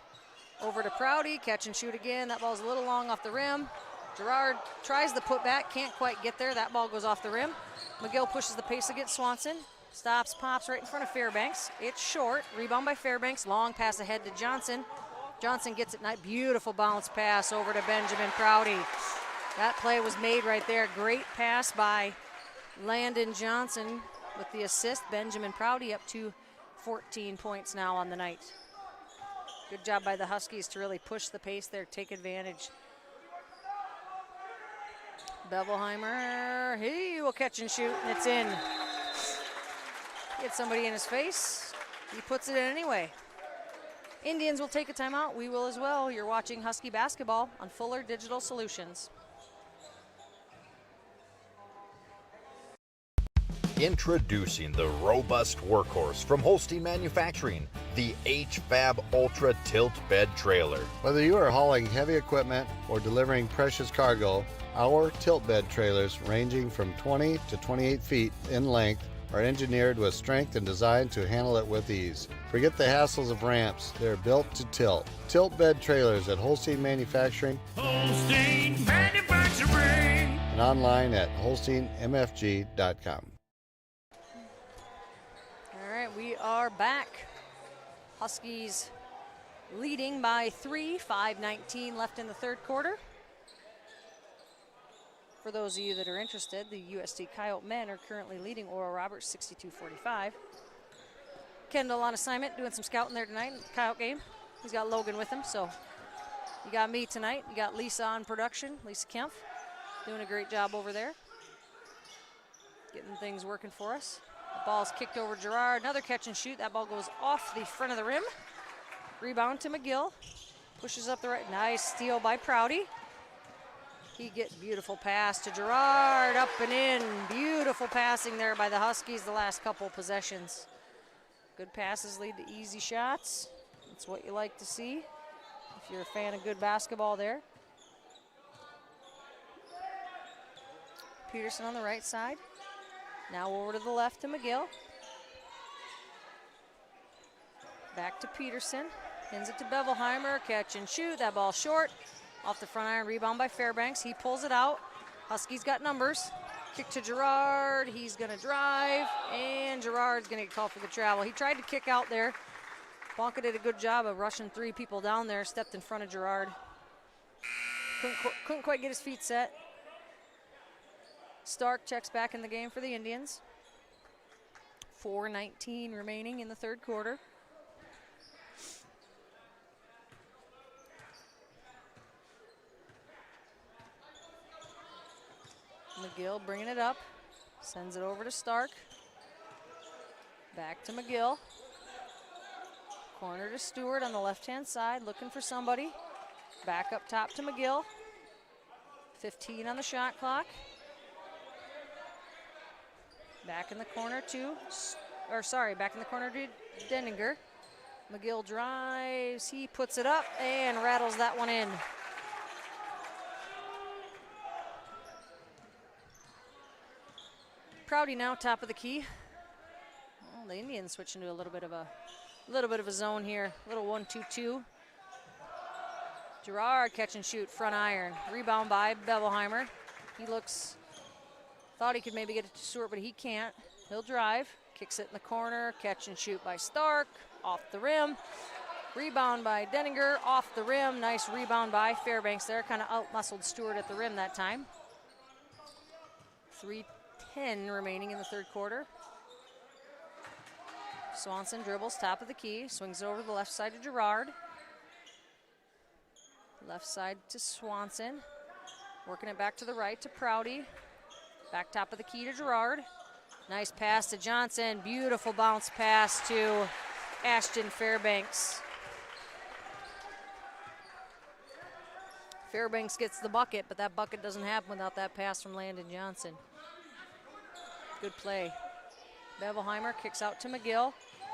Over to Prouty, catch and shoot again. That ball's a little long off the rim. Girard tries the putback, can't quite get there. That ball goes off the rim. McGill pushes the pace against Swanson. Stops, pops right in front of Fairbanks. It's short, rebound by Fairbanks. Long pass ahead to Johnson. Johnson gets it, beautiful bounce pass over to Benjamin Prouty. That play was made right there. Great pass by Landon Johnson with the assist. Benjamin Prouty up to 14 points now on the night. Good job by the Huskies to really push the pace there, take advantage. Bevelheimer, he will catch and shoot, and it's in. Get somebody in his face. He puts it in anyway. Indians will take a timeout. We will as well. You're watching Husky basketball on Fuller Digital Solutions. Introducing the robust workhorse from Holstein Manufacturing, the HFAB Ultra Tilt Bed Trailer. Whether you are hauling heavy equipment or delivering precious cargo, our tilt bed trailers, ranging from 20 to 28 feet in length, are engineered with strength and designed to handle it with ease. Forget the hassles of ramps. They're built to tilt. Tilt bed trailers at Holstein Manufacturing. Holstein Manufacturing. And online at holsteinmfg.com. All right, we are back. Huskies leading by 3, 5:19 left in the third quarter. For those of you that are interested, the USD Coyote men are currently leading Oral Roberts 62-45. Kendall on assignment, doing some scouting there tonight in the Coyote game. He's got Logan with him, so you got me tonight. You got Lisa on production, Lisa Kempf, doing a great job over there. Getting things working for us. The ball's kicked over Girard, another catch and shoot. That ball goes off the front of the rim. Rebound to McGill. Pushes up the right, nice steal by Prouty. He gets beautiful pass to Girard, up and in. Beautiful passing there by the Huskies the last couple possessions. Good passes lead to easy shots. That's what you like to see if you're a fan of good basketball there. Peterson on the right side. Now over to the left to McGill. Back to Peterson. Pins it to Bevelheimer, catch and shoot. That ball short. Off the front iron, rebound by Fairbanks. He pulls it out. Huskies got numbers. Kick to Girard. He's going to drive, and Girard's going to get called for the travel. He tried to kick out there. Ponca did a good job of rushing 3 people down there, stepped in front of Gerard. Couldn't quite get his feet set. Stark checks back in the game for the Indians. 4:19 remaining in the third quarter. McGill bringing it up, sends it over to Stark. Back to McGill. Corner to Stewart on the left-hand side, looking for somebody. Back up top to McGill. 15 on the shot clock. Back in the corner to, back in the corner to Denninger. McGill drives, he puts it up and rattles that one in. Prouty now, top of the key. Well, the Indians switching to a little bit of a zone here. Little 1-2-2. Gerard catch and shoot, front iron. Rebound by Bevelheimer. He thought he could maybe get it to Stewart, but he can't. He'll drive, kicks it in the corner, catch and shoot by Stark, off the rim. Rebound by Denninger, off the rim. Nice rebound by Fairbanks there. Kind of out-muscled Stewart at the rim that time. 3:10 remaining in the third quarter. Swanson dribbles, top of the key, swings it over to the left side to Gerard. Left side to Swanson. Working it back to the right to Prouty. Back top of the key to Gerard. Nice pass to Johnson. Beautiful bounce pass to Ashton Fairbanks. Fairbanks gets the bucket, but that bucket doesn't happen without that pass from Landon Johnson. Good play. Bevelheimer kicks out to McGill.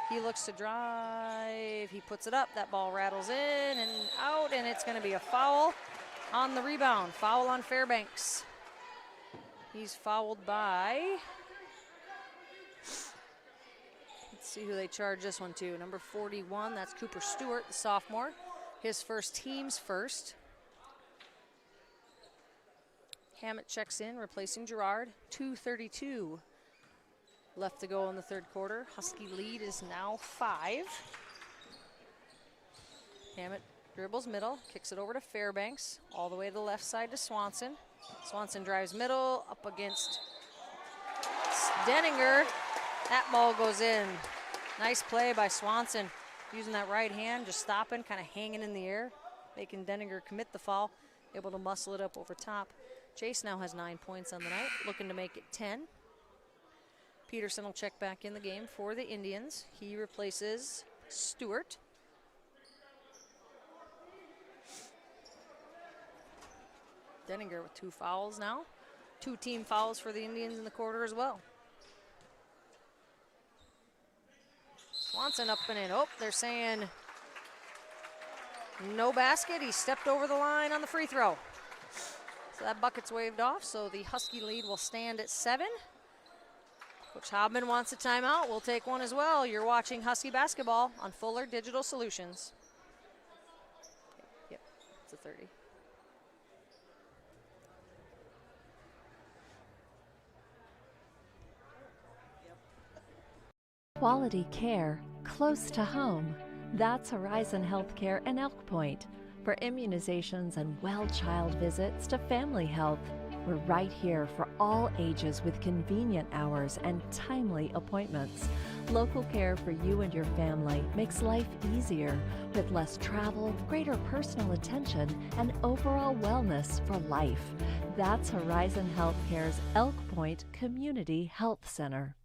He looks to drive. He puts it up. That ball rattles in and out, and it's going to be a foul on the rebound. Foul on Fairbanks. He's fouled by, let's see who they charge this one to. Number 41, that's Cooper Stewart, the sophomore. His first, team's first. Hammett checks in, replacing Gerard. 2:32 left to go in the third quarter. Husky lead is now 5. Hammett dribbles middle, kicks it over to Fairbanks, all the way to the left side to Swanson. Swanson drives middle, up against Denninger. That ball goes in. Nice play by Swanson, using that right hand, just stopping, kind of hanging in the air, making Denninger commit the foul, able to muscle it up over top. Chase now has 9 points on the night, looking to make it 10. Peterson will check back in the game for the Indians. He replaces Stewart. Denninger with 2 fouls now. 2 team fouls for the Indians in the quarter as well. Swanson up and in. Oh, they're saying no basket. He stepped over the line on the free throw. So that bucket's waved off, so the Husky lead will stand at 7. Coach Hobman wants a timeout. We'll take one as well. You're watching Husky basketball on Fuller Digital Solutions. Yep, it's a 30. Quality care close to home. That's Horizon Healthcare and Elk Point. For immunizations and well-child visits to family health, we're right here for all ages with convenient hours and timely appointments. Local care for you and your family makes life easier with less travel, greater personal attention, and overall wellness for life. That's Horizon Healthcare's Elk Point Community Health Center.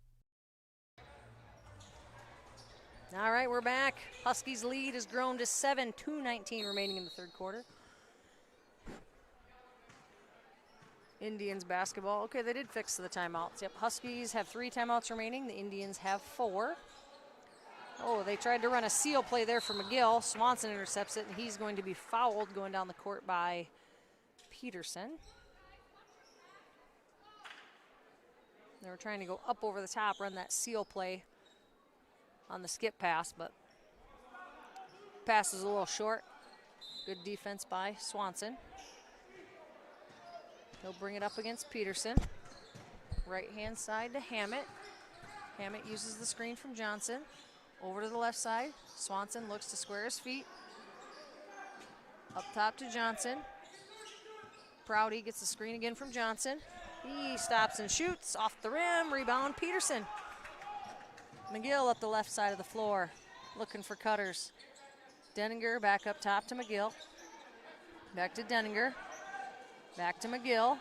All right, we're back. Huskies' lead has grown to 7, 2:19 remaining in the third quarter. Indians basketball. Okay, they did fix the timeouts. Yep, Huskies have 3 timeouts remaining. The Indians have 4. Oh, they tried to run a seal play there for McGill. Swanson intercepts it, and he's going to be fouled going down the court by Peterson. They were trying to go up over the top, run that seal play on the skip pass, but pass is a little short. Good defense by Swanson. He'll bring it up against Peterson. Right hand side to Hammett. Hammett uses the screen from Johnson. Over to the left side. Swanson looks to square his feet. Up top to Johnson. Prouty gets the screen again from Johnson. He stops and shoots off the rim. Rebound Peterson. McGill up the left side of the floor, looking for cutters. Denninger back up top to McGill. Back to Denninger. Back to McGill.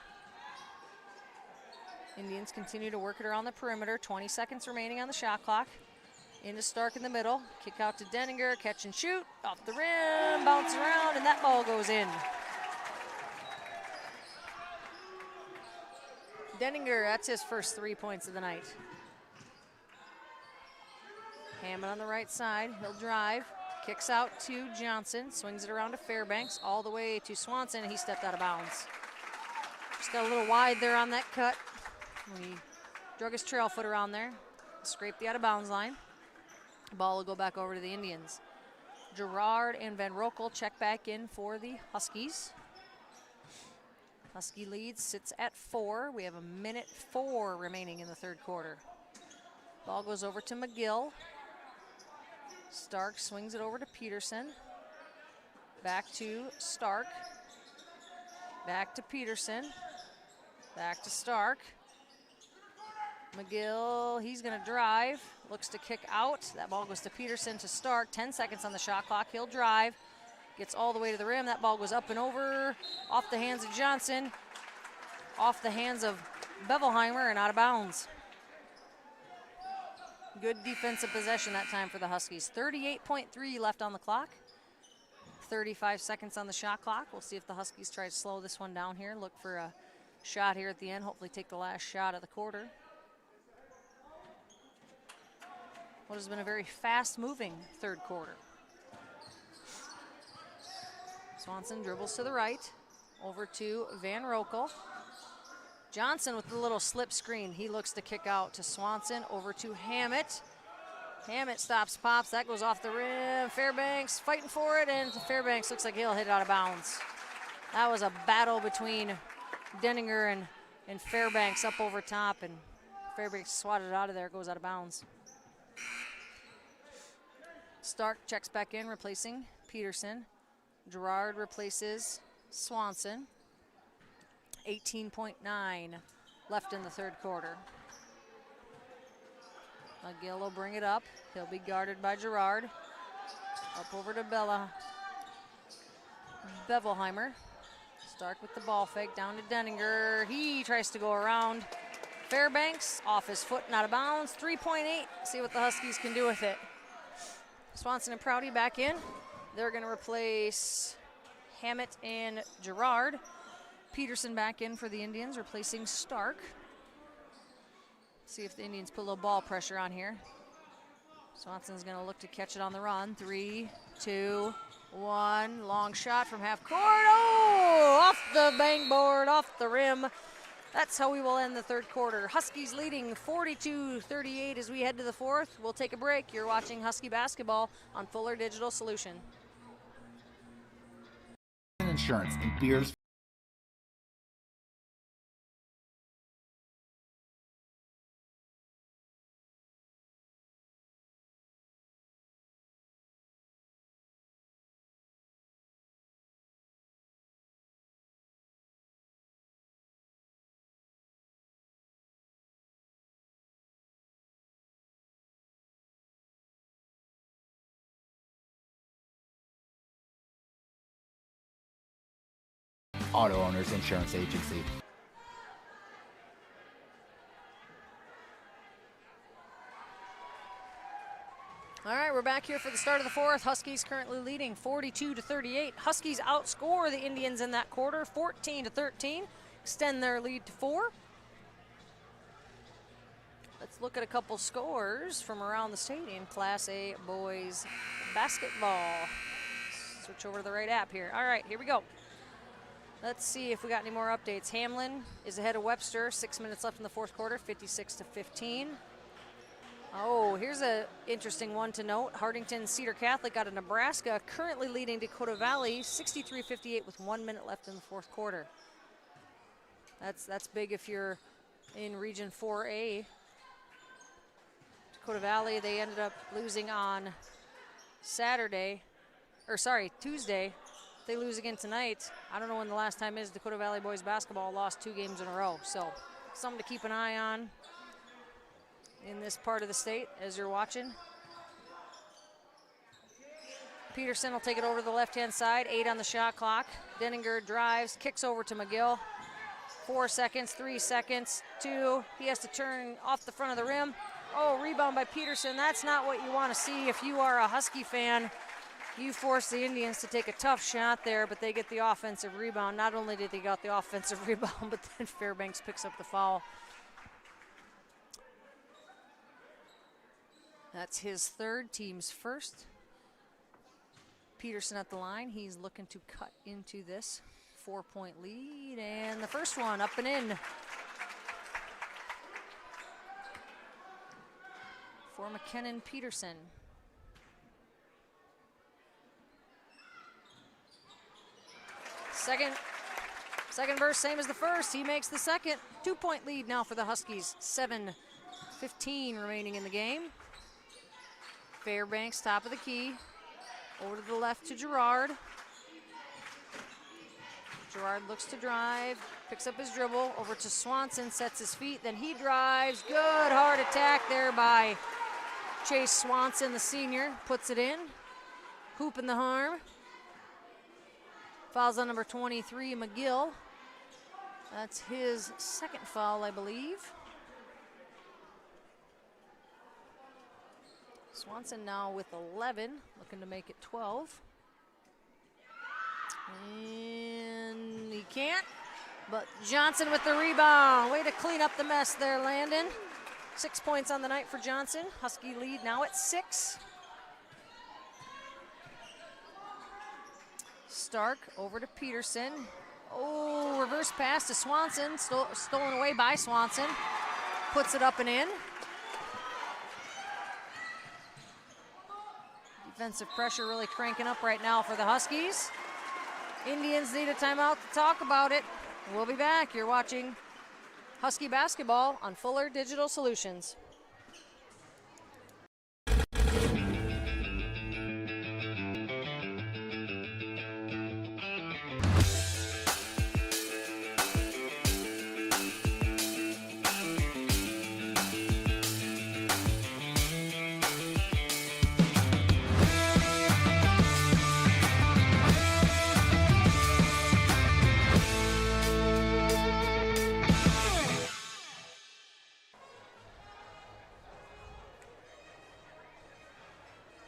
Indians continue to work it around the perimeter. 20 seconds remaining on the shot clock. Into Stark in the middle. Kick out to Denninger. Catch and shoot. Off the rim. Bounce around, and that ball goes in. Denninger, that's his first 3 points of the night. Hammond on the right side. He'll drive. Kicks out to Johnson. Swings it around to Fairbanks. All the way to Swanson. He stepped out of bounds. Just got a little wide there on that cut. When he drug his trail foot around there. Scraped the out of bounds line. Ball will go back over to the Indians. Gerard and Van Rokel check back in for the Huskies. Husky lead sits at 4. We have 1:04 remaining in the third quarter. Ball goes over to McGill. Stark swings it over to Peterson. Back to Stark. Back to Peterson. Back to Stark. McGill, he's going to drive. Looks to kick out. That ball goes to Peterson to Stark. 10 seconds on the shot clock. He'll drive. Gets all the way to the rim. That ball goes up and over. Off the hands of Johnson. Off the hands of Bevelheimer and out of bounds. Good defensive possession that time for the Huskies. 38.3 left on the clock. 35 seconds on the shot clock. We'll see if the Huskies try to slow this one down here. Look for a shot here at the end. Hopefully take the last shot of the quarter. What has been a very fast-moving third quarter. Swanson dribbles to the right. Over to Van Rokel. Johnson with the little slip screen. He looks to kick out to Swanson. Over to Hammett. Hammett stops, pops. That goes off the rim. Fairbanks fighting for it, and Fairbanks looks like he'll hit it out of bounds. That was a battle between Denninger and Fairbanks up over top, and Fairbanks swatted it out of there. Goes out of bounds. Stark checks back in, replacing Peterson. Gerard replaces Swanson. 18.9 left in the third quarter. McGill will bring it up. He'll be guarded by Gerard. Up over to Bevelheimer. Stark with the ball fake down to Denninger. He tries to go around Fairbanks. Off his foot and out of bounds. 3.8. See what the Huskies can do with it. Swanson and Prouty back in. They're going to replace Hammett and Gerard. Peterson back in for the Indians, replacing Stark. See if the Indians put a little ball pressure on here. Swanson's going to look to catch it on the run. 3, 2, 1. Long shot from half court. Oh, off the bang board, off the rim. That's how we will end the third quarter. Huskies leading 42-38 as we head to the fourth. We'll take a break. You're watching Husky basketball on Fuller Digital Solution. Insurance and beers. Auto Owners Insurance Agency. All right, we're back here for the start of the fourth. Huskies currently leading 42-38. Huskies outscore the Indians in that quarter, 14-13. Extend their lead to 4. Let's look at a couple scores from around the stadium. Class A boys basketball. Switch over to the right app here. All right, here we go. Let's see if we got any more updates. Hamlin is ahead of Webster. 6 minutes left in the fourth quarter, 56-15. Oh, here's an interesting one to note. Hardington Cedar Catholic out of Nebraska, currently leading Dakota Valley, 63-58 with 1 minute left in the fourth quarter. That's big if you're in Region 4A. Dakota Valley, they ended up losing on Tuesday. They lose again tonight. I don't know when the last time is Dakota Valley boys basketball lost 2 games in a row. So something to keep an eye on in this part of the state as you're watching. Peterson will take it over to the left-hand side, 8 on the shot clock. Denninger drives, kicks over to McGill. 4 seconds, 3 seconds, 2. He has to turn off the front of the rim. Oh, rebound by Peterson. That's not what you want to see if you are a Husky fan. You force the Indians to take a tough shot there, but they get the offensive rebound. Not only did they get the offensive rebound, but then Fairbanks picks up the foul. That's his third, team's first. Peterson at the line. He's looking to cut into this 4-point lead, and the first one up and in for McKinnon Peterson. Second verse, same as the first. He makes the second. 2-point lead now for the Huskies. 7:15 remaining in the game. Fairbanks, top of the key. Over to the left to Gerard. Gerard looks to drive, picks up his dribble, over to Swanson, sets his feet, then he drives. Good hard attack there by Chase Swanson, the senior, puts it in. Hoop in the harm. Fouls on number 23, McGill. That's his second foul, I believe. Swanson now with 11, looking to make it 12. And he can't, but Johnson with the rebound. Way to clean up the mess there, Landon. 6 points on the night for Johnson. Husky lead now at 6. Stark over to Peterson. Oh, reverse pass to Swanson. Stolen away by Swanson. Puts it up and in. Defensive pressure really cranking up right now for the Huskies. Indians need a timeout to talk about it. We'll be back. You're watching Husky basketball on Fuller Digital Solutions.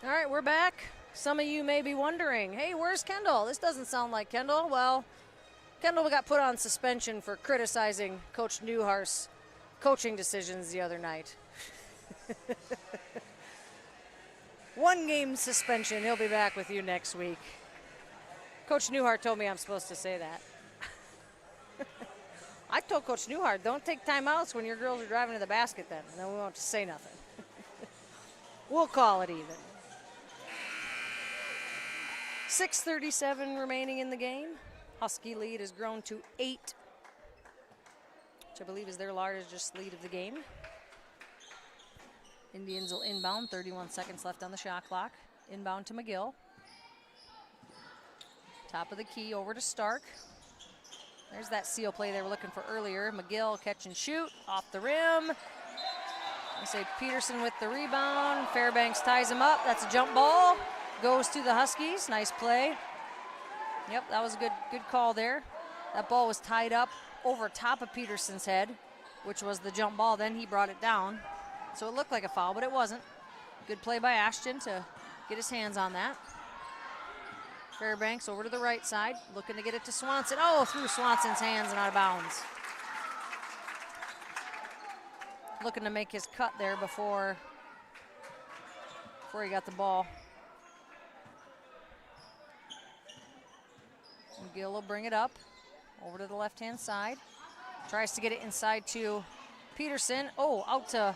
All right, we're back. Some of you may be wondering, hey, where's Kendall? This doesn't sound like Kendall. Well, Kendall got put on suspension for criticizing Coach Newhart's coaching decisions the other night. 1 game suspension. He'll be back with you next week. Coach Newhart told me I'm supposed to say that. I told Coach Newhart, don't take timeouts when your girls are driving to the basket then, and then we won't say nothing. We'll call it even. 6:37 remaining in the game. Husky lead has grown to 8, which I believe is their largest lead of the game. Indians will inbound, 31 seconds left on the shot clock. Inbound to McGill. Top of the key over to Stark. There's that seal play they were looking for earlier. McGill catch and shoot off the rim. I say Peterson with the rebound. Fairbanks ties him up. That's a jump ball. Goes to the Huskies. Nice play. Yep, that was a good call there. That ball was tied up over top of Peterson's head, which was the jump ball. Then he brought it down. So it looked like a foul, but it wasn't. Good play by Ashton to get his hands on that. Fairbanks over to the right side, looking to get it to Swanson. Oh, through Swanson's hands and out of bounds. Looking to make his cut there before he got the ball. McGill will bring it up over to the left-hand side. Tries to get it inside to Peterson. Oh, out to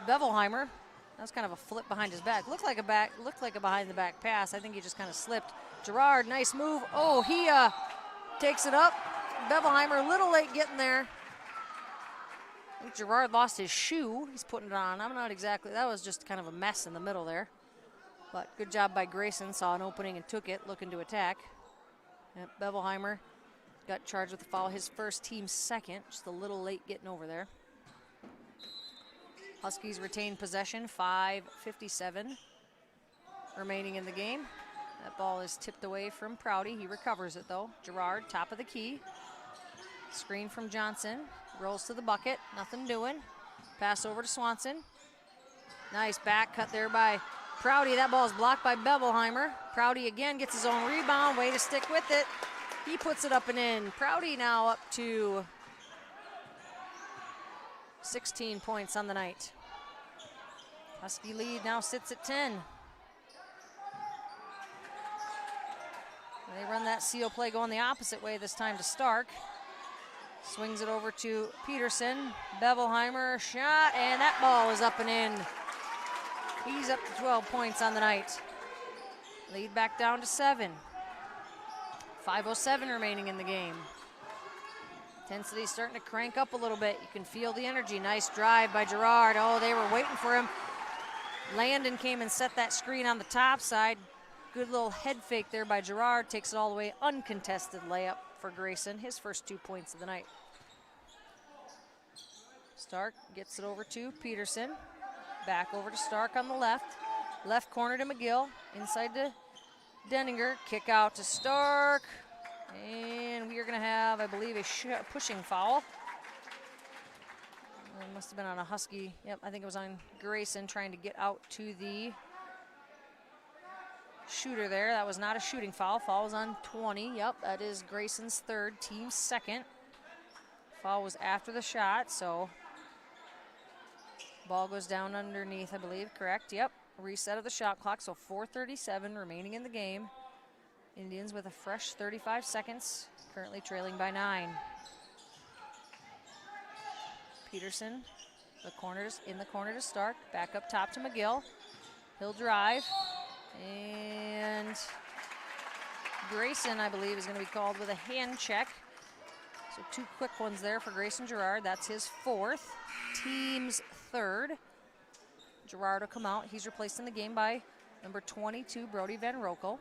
Bevelheimer. That was kind of a flip behind his back. Looked like a behind-the-back pass. I think he just kind of slipped. Gerard, nice move. Oh, he takes it up. Bevelheimer a little late getting there. think Gerard lost his shoe. He's putting it on. I'm not exactly, that was just kind of a mess in the middle there. But good job by Grayson. Saw an opening and took it, looking to attack. Yep, Bevelheimer got charged with the foul. His first, team second. Just a little late getting over there. Huskies retain possession, 5:57 remaining in the game. That ball is tipped away from Prouty. He recovers it though. Gerard, top of the key. Screen from Johnson. Rolls to the bucket. Nothing doing. Pass over to Swanson. Nice back cut there by Prouty. That ball is blocked by Bevelheimer. Prouty again gets his own rebound. Way to stick with it. He puts it up and in. Prouty now up to 16 points on the night. Husky lead now sits at 10. They run that seal play going the opposite way this time to Stark. Swings it over to Peterson. Bevelheimer shot, and that ball is up and in. He's up to 12 points on the night. Lead back down to 7. 5:07 remaining in the game. Intensity starting to crank up a little bit. You can feel the energy. Nice drive by Gerard. Oh, they were waiting for him. Landon came and set that screen on the top side. Good little head fake there by Gerard. Takes it all the way. Uncontested layup for Grayson. His first 2 points of the night. Stark gets it over to Peterson. Back over to Stark on the left. Left corner to McGill. Inside to Denninger. Kick out to Stark. And we are going to have, I believe, a pushing foul. It must have been on a Husky. Yep, I think it was on Grayson trying to get out to the shooter there. That was not a shooting foul. Foul was on 20. Yep, that is Grayson's third, team second. Foul was after the shot, so ball goes down underneath, I believe, correct? Yep, reset of the shot clock, so 4:37 remaining in the game. Indians with a fresh 35 seconds, currently trailing by 9. Peterson, in the corner to Stark, back up top to McGill. He'll drive. And Grayson, I believe, is going to be called with a hand check. So 2 quick ones there for Grayson Gerard. That's his 4th, team's 3rd. Gerard will come out. He's replaced in the game by number 22, Brody Van Rokel.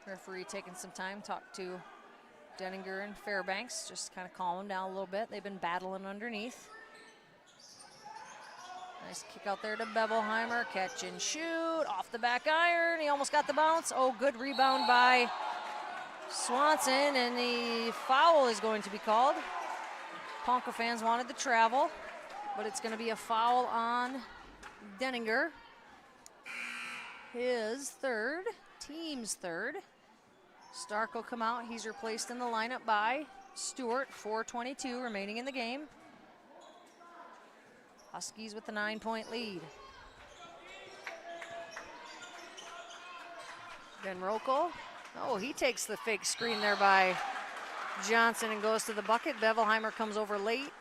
Referee taking some time, talked to Denninger and Fairbanks, just kind of calm them down a little bit. They've been battling underneath. Nice kick out there to Bevelheimer, catch and shoot, off the back iron. He almost got the bounce. Oh, good rebound by Swanson, and the foul is going to be called. Ponca fans wanted the travel, but it's going to be a foul on Denninger. His 3rd, team's 3rd. Stark will come out. He's replaced in the lineup by Stewart. 4:22 remaining in the game. Huskies with the 9-point lead. Van Rokel. Oh, he takes the fake screen there by Johnson and goes to the bucket. Bevelheimer comes over late.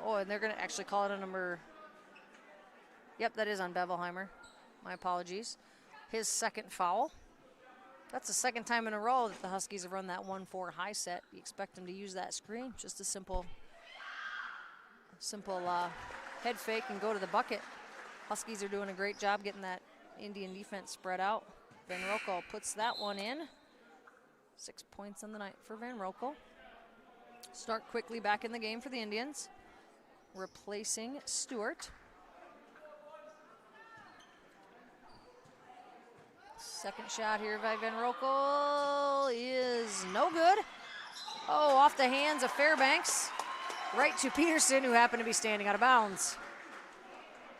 Oh, and they're going to actually call it a number. Yep, that is on Bevelheimer. My apologies. His 2nd foul. That's the 2nd time in a row that the Huskies have run that 1-4 high set. You expect them to use that screen. Just a simple head fake and go to the bucket. Huskies are doing a great job getting that Indian defense spread out. Van Rokel puts that one in. 6 points on the night for Van Rokel. Stark quickly back in the game for the Indians, replacing Stewart. Second shot here by Van Rokel is no good. Oh, off the hands of Fairbanks. Right to Peterson, who happened to be standing out of bounds.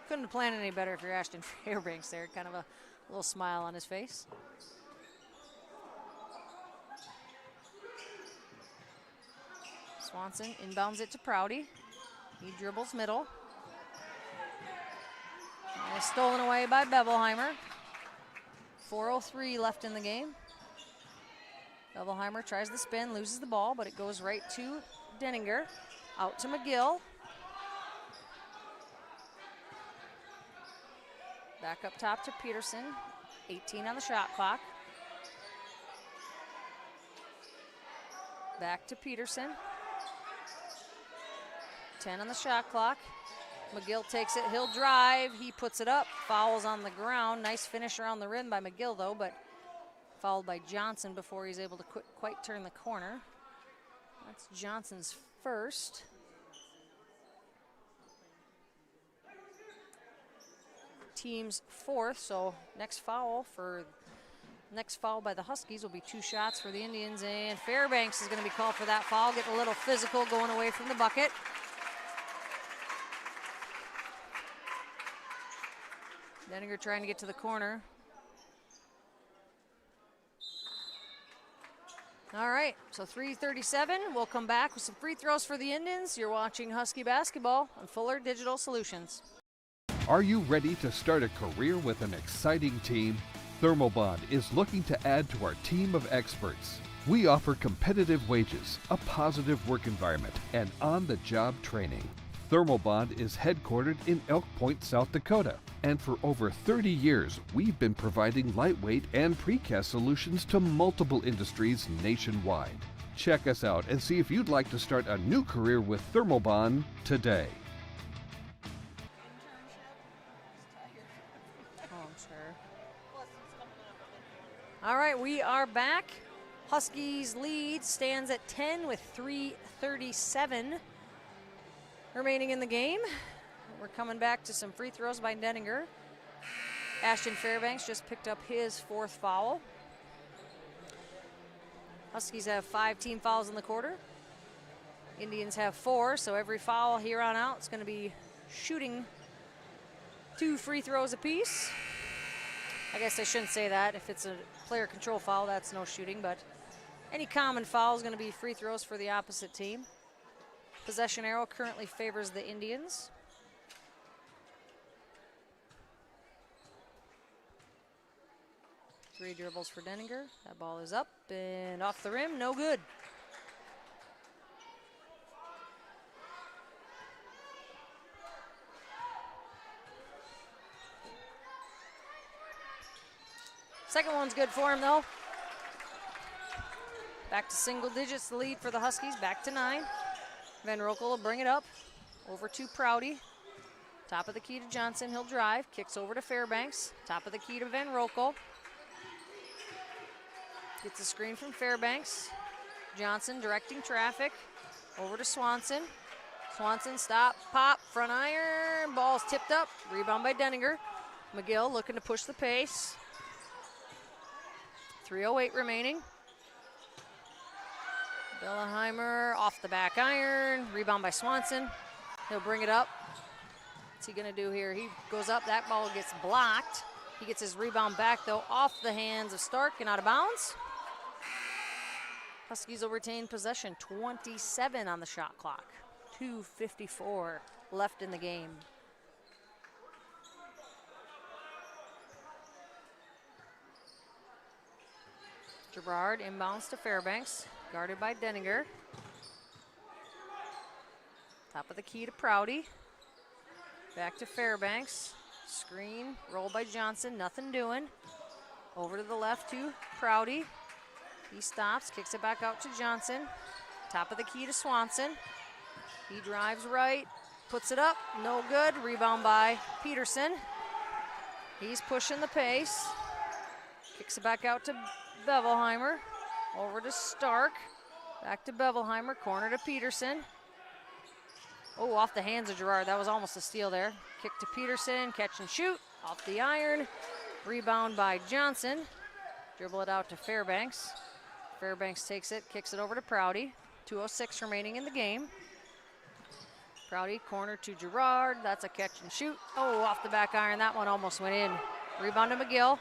Couldn't have planned any better if you're Ashton Fairbanks there. Kind of a little smile on his face. Swanson inbounds it to Prouty. He dribbles middle. And it's stolen away by Bevelheimer. 4:03 left in the game. Bevelheimer tries the spin, loses the ball, but it goes right to Denninger. Out to McGill. Back up top to Peterson. 18 on the shot clock. Back to Peterson. 10 on the shot clock. McGill takes it, he'll drive, he puts it up, fouls on the ground. Nice finish around the rim by McGill though, but fouled by Johnson before he's able to quite turn the corner. That's Johnson's first. Team's fourth, so next foul by the Huskies will be 2 shots for the Indians, and Fairbanks is going to be called for that foul, getting a little physical going away from the bucket. Denninger trying to get to the corner. All right, so 3:37. We'll come back with some free throws for the Indians. You're watching Husky basketball on Fuller Digital Solutions. Are you ready to start a career with an exciting team? Thermobond is looking to add to our team of experts. We offer competitive wages, a positive work environment, and on-the-job training. Thermobond is headquartered in Elk Point, South Dakota, and for over 30 years, we've been providing lightweight and precast solutions to multiple industries nationwide. Check us out and see if you'd like to start a new career with Thermobond today. All right, we are back. Huskies lead stands at 10 with 3:37 remaining in the game. We're coming back to some free throws by Denninger. Ashton Fairbanks just picked up his 4th foul. Huskies have 5 team fouls in the quarter. Indians have 4, so every foul here on out is going to be shooting 2 free throws apiece. I guess I shouldn't say that. If it's a player control foul, that's no shooting, but any common foul is going to be free throws for the opposite team. Possession arrow currently favors the Indians. Three dribbles for Denninger. That ball is up and off the rim, no good. Second one's good for him though. Back to single digits, the lead for the Huskies, back to 9. Van Rokel will bring it up, over to Prouty. Top of the key to Johnson, he'll drive, kicks over to Fairbanks. Top of the key to Van Rokel. Gets a screen from Fairbanks. Johnson directing traffic, over to Swanson. Swanson, stop, pop, front iron, ball's tipped up, rebound by Denninger. McGill looking to push the pace. 3:08 remaining. Belleheimer off the back iron, rebound by Swanson. He'll bring it up. What's he gonna do here? He goes up, that ball gets blocked. He gets his rebound back though, off the hands of Stark and out of bounds. Huskies will retain possession, 27 on the shot clock. 2:54 left in the game. Gerard inbounds to Fairbanks, guarded by Denninger. Top of the key to Prouty. Back to Fairbanks. Screen, roll by Johnson, nothing doing. Over to the left to Prouty. He stops, kicks it back out to Johnson. Top of the key to Swanson. He drives right, puts it up, no good. Rebound by Peterson. He's pushing the pace. Kicks it back out to Bevelheimer. Over to Stark. Back to Bevelheimer, corner to Peterson. Oh, off the hands of Gerard. That was almost a steal there. Kick to Peterson, catch and shoot. Off the iron. Rebound by Johnson. Dribble it out to Fairbanks. Fairbanks takes it, kicks it over to Prouty. 2:06 remaining in the game. Prouty, corner to Gerard. That's a catch and shoot. Oh, off the back iron. That one almost went in. Rebound to McGill.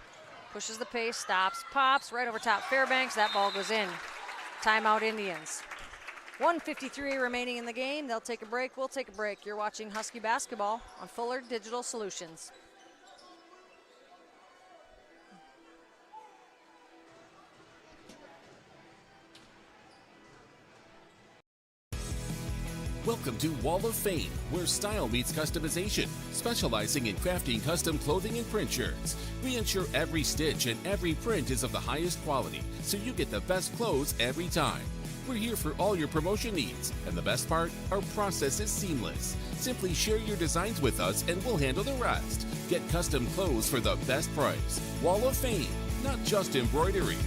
Pushes the pace, stops, pops, right over top Fairbanks. That ball goes in. Timeout Indians. 1:53 remaining in the game. They'll take a break. We'll take a break. You're watching Husky basketball on Fuller Digital Solutions. Welcome to Wall of Fame, where style meets customization, specializing in crafting custom clothing and print shirts. We ensure every stitch and every print is of the highest quality, so you get the best clothes every time. We're here for all your promotion needs, and the best part, our process is seamless. Simply share your designs with us and we'll handle the rest. Get custom clothes for the best price. Wall of Fame, not just embroidery.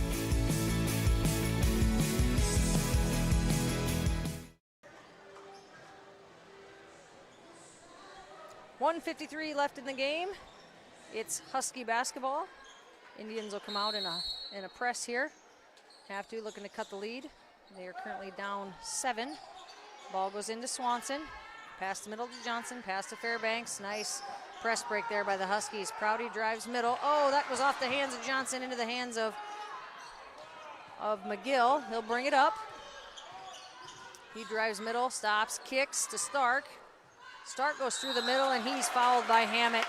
.153 left in the game. It's Husky basketball. Indians will come out in a press here. Have to, looking to cut the lead. They are currently down 7. Ball goes into Swanson. Pass the middle to Johnson. Pass to Fairbanks. Nice press break there by the Huskies. Prouty drives middle. Oh, that was off the hands of Johnson into the hands of McGill. He'll bring it up. He drives middle, stops, kicks to Stark. Stark goes through the middle, and he's fouled by Hammett.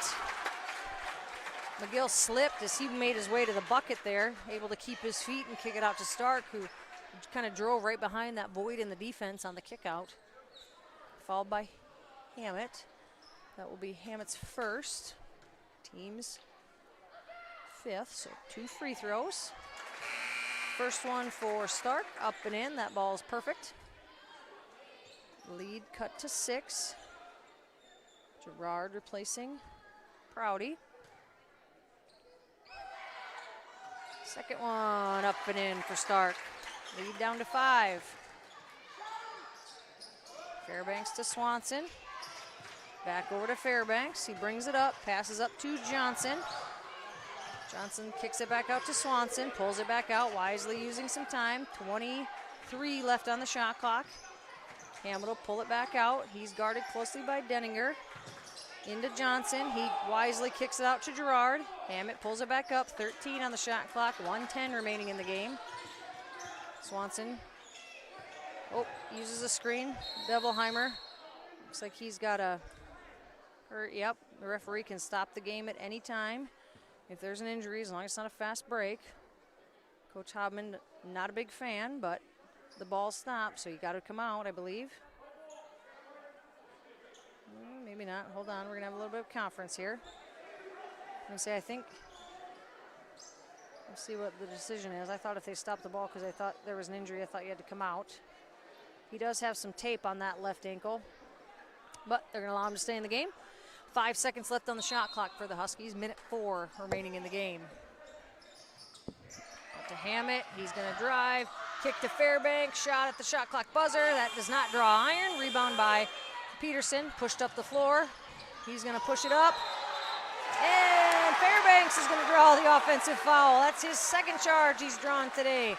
McGill slipped as he made his way to the bucket there, able to keep his feet and kick it out to Stark, who kind of drove right behind that void in the defense on the kick out. Fouled by Hammett. That will be Hammett's first. Team's 5th, so 2 free throws. First one for Stark, up and in. That ball is perfect. Lead cut to 6. Gerard replacing Prouty. Second one up and in for Stark. Lead down to 5. Fairbanks to Swanson. Back over to Fairbanks. He brings it up, passes up to Johnson. Johnson kicks it back out to Swanson, pulls it back out, wisely using some time. 23 left on the shot clock. Hammett will pull it back out. He's guarded closely by Denninger. Into Johnson. He wisely kicks it out to Gerard. Hammett pulls it back up. 13 on the shot clock. 1:10 remaining in the game. Swanson. Oh, uses a screen. Bevelheimer. Looks like he's got a hurt. Yep, the referee can stop the game at any time if there's an injury, as long as it's not a fast break. Coach Hobman, not a big fan, but the ball stopped, so you got to come out, I believe. Maybe not. Hold on. We're going to have a little bit of conference here. I'm going to say, I think, let's see what the decision is. I thought if they stopped the ball because I thought there was an injury, I thought you had to come out. He does have some tape on that left ankle, but they're going to allow him to stay in the game. 5 seconds left on the shot clock for the Huskies. Minute 4 remaining in the game. Up to Hammett. He's going to drive. Kick to Fairbanks. Shot at the shot clock buzzer. That does not draw iron. Rebound by Peterson. Pushed up the floor. He's going to push it up. And Fairbanks is going to draw the offensive foul. That's his second charge he's drawn today.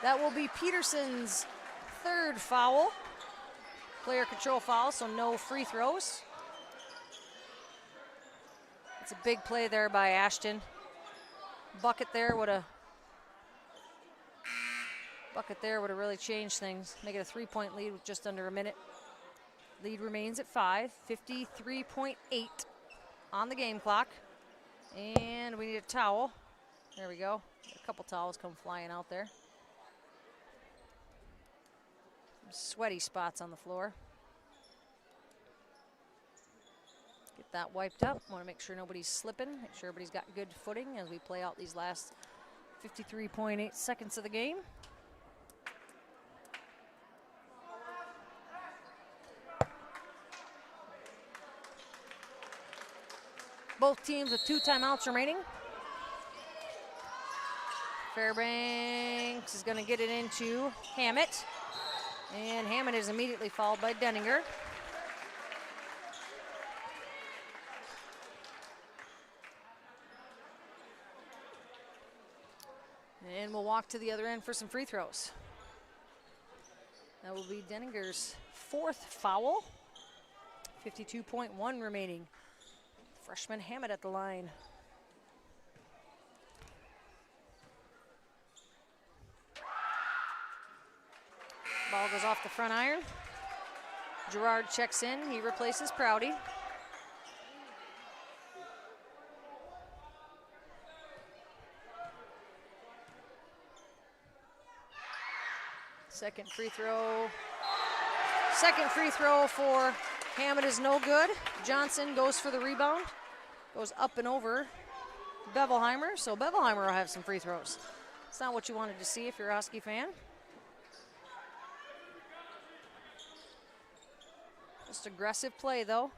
That will be Peterson's 3rd foul. Player control foul, so no free throws. It's a big play there by Ashton. Bucket there would have really changed things. Make it a 3-point lead with just under a minute. Lead remains at 5. 53.8 on the game clock. And we need a towel. There we go. A couple towels come flying out there. Some sweaty spots on the floor. Get that wiped up. Want to make sure nobody's slipping. Make sure everybody's got good footing as we play out these last 53.8 seconds of the game. Both teams with 2 timeouts remaining. Fairbanks is going to get it into Hammett. And Hammett is immediately fouled by Denninger. And we'll walk to the other end for some free throws. That will be Denninger's 4th foul. 52.1 remaining. Freshman Hammett at the line. Ball goes off the front iron. Gerard checks in. He replaces Prouty. Second free throw Second free throw for Hammett is no good. Johnson goes for the rebound. Goes up and over Bevelheimer, so Bevelheimer will have some free throws. It's not what you wanted to see if you're a Husky fan. Just aggressive play, though.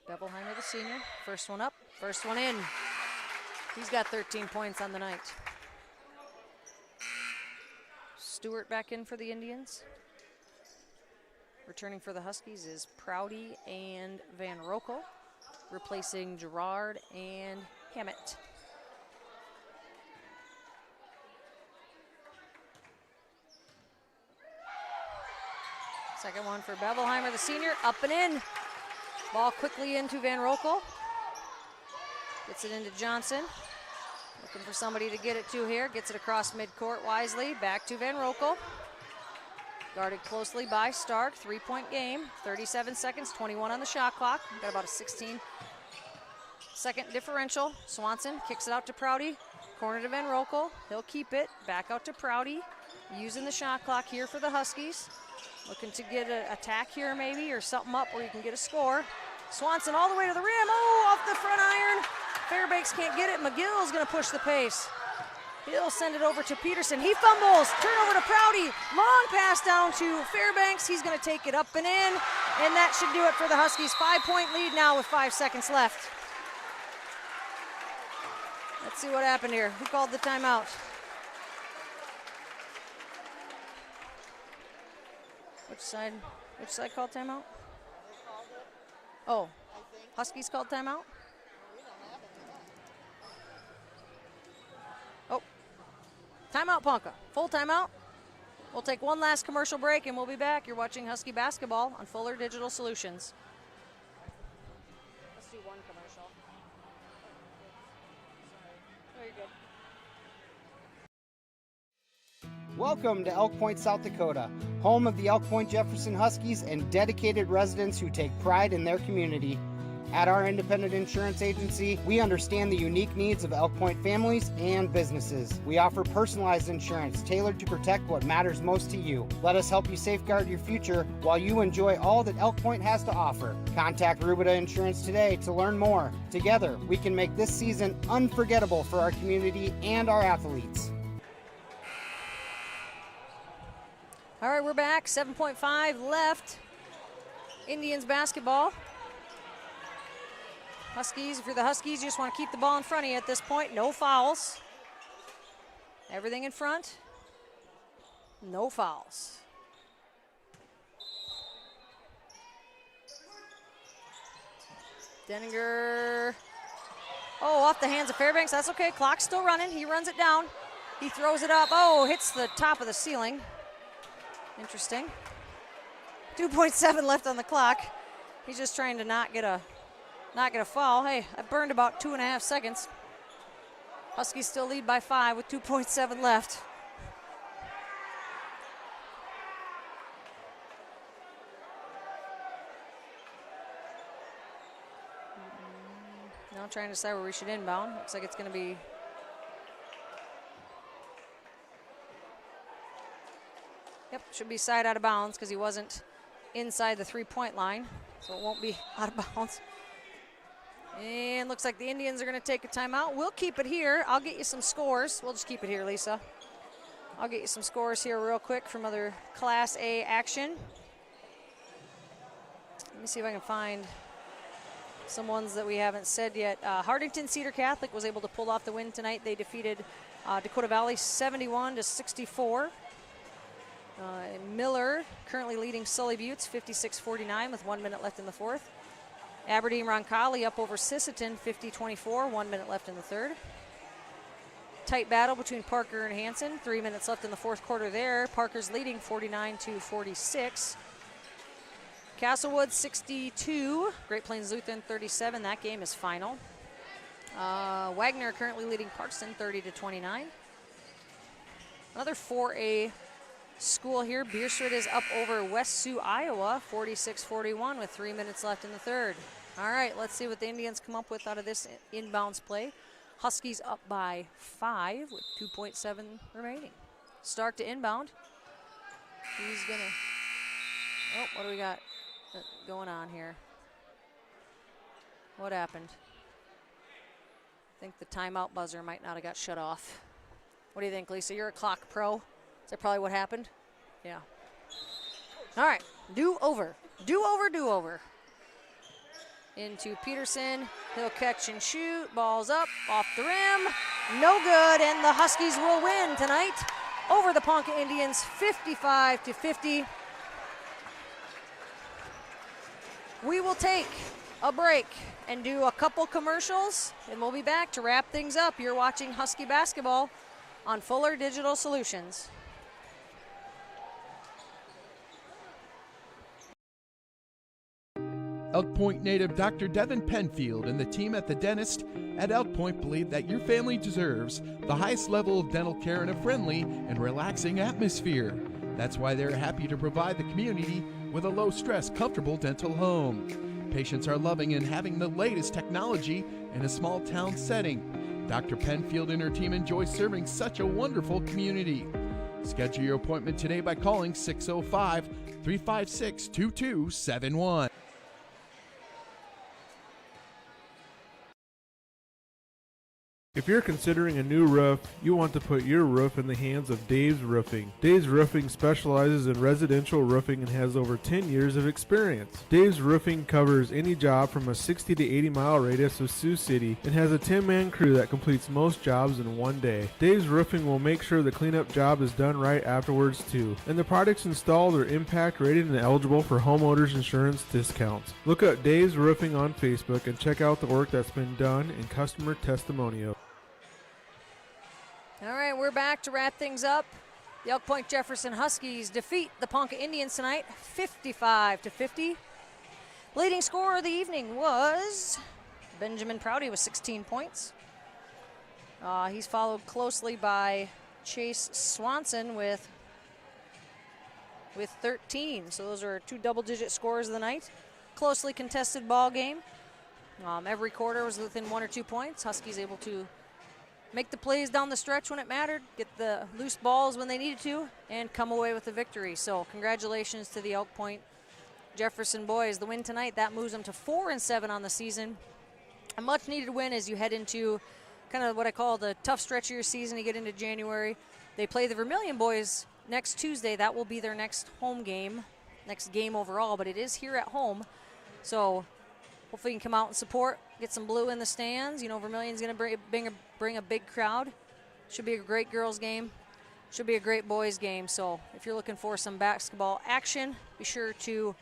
Bevelheimer, the senior. First one up, first one in. He's got 13 points on the night. Stewart back in for the Indians. Returning for the Huskies is Prouty and Van Rokel, replacing Gerard and Hammett. Second one for Bevelheimer, the senior, up and in. Ball quickly into Van Rokel. Gets it into Johnson. Looking for somebody to get it to here. Gets it across midcourt wisely. Back to Van Rokel. Guarded closely by Stark. 3-point game. 37 seconds, 21 on the shot clock. Got about a 16-second differential. Swanson kicks it out to Prouty. Corner to Van Rokel. He'll keep it. Back out to Prouty. Using the shot clock here for the Huskies. Looking to get an attack here maybe, or something up where you can get a score. Swanson all the way to the rim. Oh, off the front iron. Fairbanks can't get it. McGill's going to push the pace. He'll send it over to Peterson. He fumbles. Turnover to Prouty. Long pass down to Fairbanks. He's going to take it up and in. And that should do it for the Huskies. 5-point lead now with 5 seconds left. Let's see what happened here. Who called the timeout? Which side called timeout? Oh, Huskies called timeout? Oh, timeout Ponca, full timeout. We'll take one last commercial break and we'll be back. You're watching Husky basketball on Fuller Digital Solutions. Let's do one commercial. Very good. Welcome to Elk Point, South Dakota, home of the Elk Point-Jefferson Huskies and dedicated residents who take pride in their community. At our independent insurance agency, we understand the unique needs of Elk Point families and businesses. We offer personalized insurance tailored to protect what matters most to you. Let us help you safeguard your future while you enjoy all that Elk Point has to offer. Contact Rubida Insurance today to learn more. Together, we can make this season unforgettable for our community and our athletes. All right, we're back. 7.5 left. Indians basketball. Huskies, if you're the Huskies, you just want to keep the ball in front of you at this point. No fouls. Everything in front. No fouls. Denninger. Oh, off the hands of Fairbanks. That's okay. Clock's still running. He runs it down. He throws it up. Oh, hits the top of the ceiling. Interesting. 2.7 left on the clock. He's just trying to not get a foul. Hey, I burned about 2.5 seconds. Huskies still lead by 5 with 2.7 left. Now I'm trying to decide where we should inbound. Looks like it's going to be should be side out of bounds because he wasn't inside the 3-point line, so it won't be out of bounds. And looks like the Indians are going to take a timeout. We'll keep it here. I'll get you some scores. We'll just keep it here, Lisa. I'll get you some scores here real quick from other Class A action. Let me see if I can find some ones that we haven't said yet. Hardington Cedar Catholic was able to pull off the win tonight. They defeated Dakota Valley 71-64. Miller currently leading Sully Buttes 56-49 with 1 minute left in the fourth. Aberdeen Roncalli up over Sisseton 50-24, 1 minute left in the third. Tight battle between Parker and Hanson, 3 minutes left in the fourth quarter there. Parker's leading 49-46. Castlewood 62, Great Plains Lutheran 37. That game is final. Wagner currently leading Parkson 30-29. Another 4A school here. Beerschot is up over West Sioux, Iowa, 46-41 with 3 minutes left in the third. All right, let's see what the Indians come up with out of this inbounds play. Huskies up by 5 with 2.7 remaining. Start to inbound. He's gonna, oh, what do we got going on here? What happened? I think the timeout buzzer might not have got shut off. What do you think, Lisa? You're a clock pro. Is that probably what happened? Yeah. All right, do over. Into Peterson, he'll catch and shoot, ball's up, off the rim, no good, and the Huskies will win tonight over the Ponca Indians, 55-50. We will take a break and do a couple commercials, and we'll be back to wrap things up. You're watching Husky basketball on Fuller Digital Solutions. Elk Point native Dr. Devin Penfield and the team at the dentist at Elk Point believe that your family deserves the highest level of dental care in a friendly and relaxing atmosphere. That's why they're happy to provide the community with a low-stress, comfortable dental home. Patients are loving and having the latest technology in a small-town setting. Dr. Penfield and her team enjoy serving such a wonderful community. Schedule your appointment today by calling 605-356-2271. If you're considering a new roof, you want to put your roof in the hands of Dave's Roofing. Dave's Roofing specializes in residential roofing and has over 10 years of experience. Dave's Roofing covers any job from a 60 to 80 mile radius of Sioux City and has a 10-man crew that completes most jobs in one day. Dave's Roofing will make sure the cleanup job is done right afterwards too. And the products installed are impact rated and eligible for homeowners insurance discounts. Look up Dave's Roofing on Facebook and check out the work that's been done and customer testimonials. All right, we're back to wrap things up. The Elk Point-Jefferson Huskies defeat the Ponca Indians tonight, 55-50. Leading scorer of the evening was Benjamin Prouty with 16 points. He's followed closely by Chase Swanson with 13. So those are 2 double-digit scores of the night. Closely contested ball game. Every quarter was within 1 or 2 points. Huskies able to make the plays down the stretch when it mattered, get the loose balls when they needed to, and come away with the victory. So congratulations to the Elk Point Jefferson boys. The win tonight, that moves them to 4-7 on the season. A much needed win as you head into kind of what I call the tough stretch of your season. You get into January. They play the Vermilion boys next Tuesday. That will be their next home game, next game overall, but it is here at home. So hopefully you can come out and support, get some blue in the stands. You know, Vermilion's going to bring a big crowd. Should be a great girls game. Should be a great boys game. So if you're looking for some basketball action, be sure to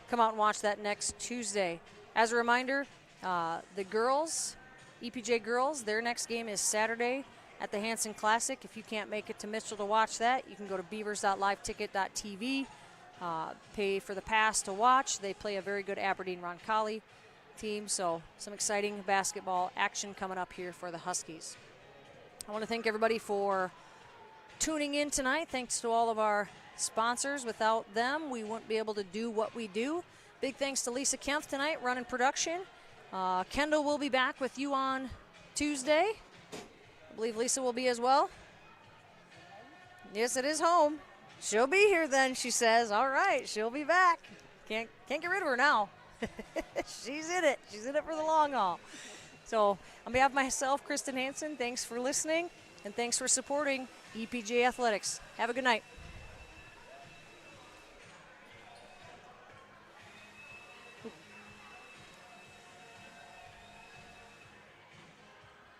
come out and watch that next Tuesday. As a reminder, the girls, EPJ girls, their next game is Saturday at the Hanson Classic. If you can't make it to Mitchell to watch that, you can go to beavers.liveticket.tv, pay for the pass to watch. They play a very good Aberdeen Roncalli team, so some exciting basketball action coming up here for the Huskies. I want to thank everybody for tuning in tonight. Thanks to all of our sponsors. Without them, we wouldn't be able to do what we do. Big thanks to Lisa Kempf tonight, running production. Kendall will be back with you on Tuesday. I believe Lisa will be as well. Yes, it is home. She'll be here then, she says. All right, she'll be back. Can't get rid of her now. She's in it. She's in it for the long haul. So on behalf of myself, Kristen Hansen, thanks for listening, and thanks for supporting EPJ Athletics. Have a good night.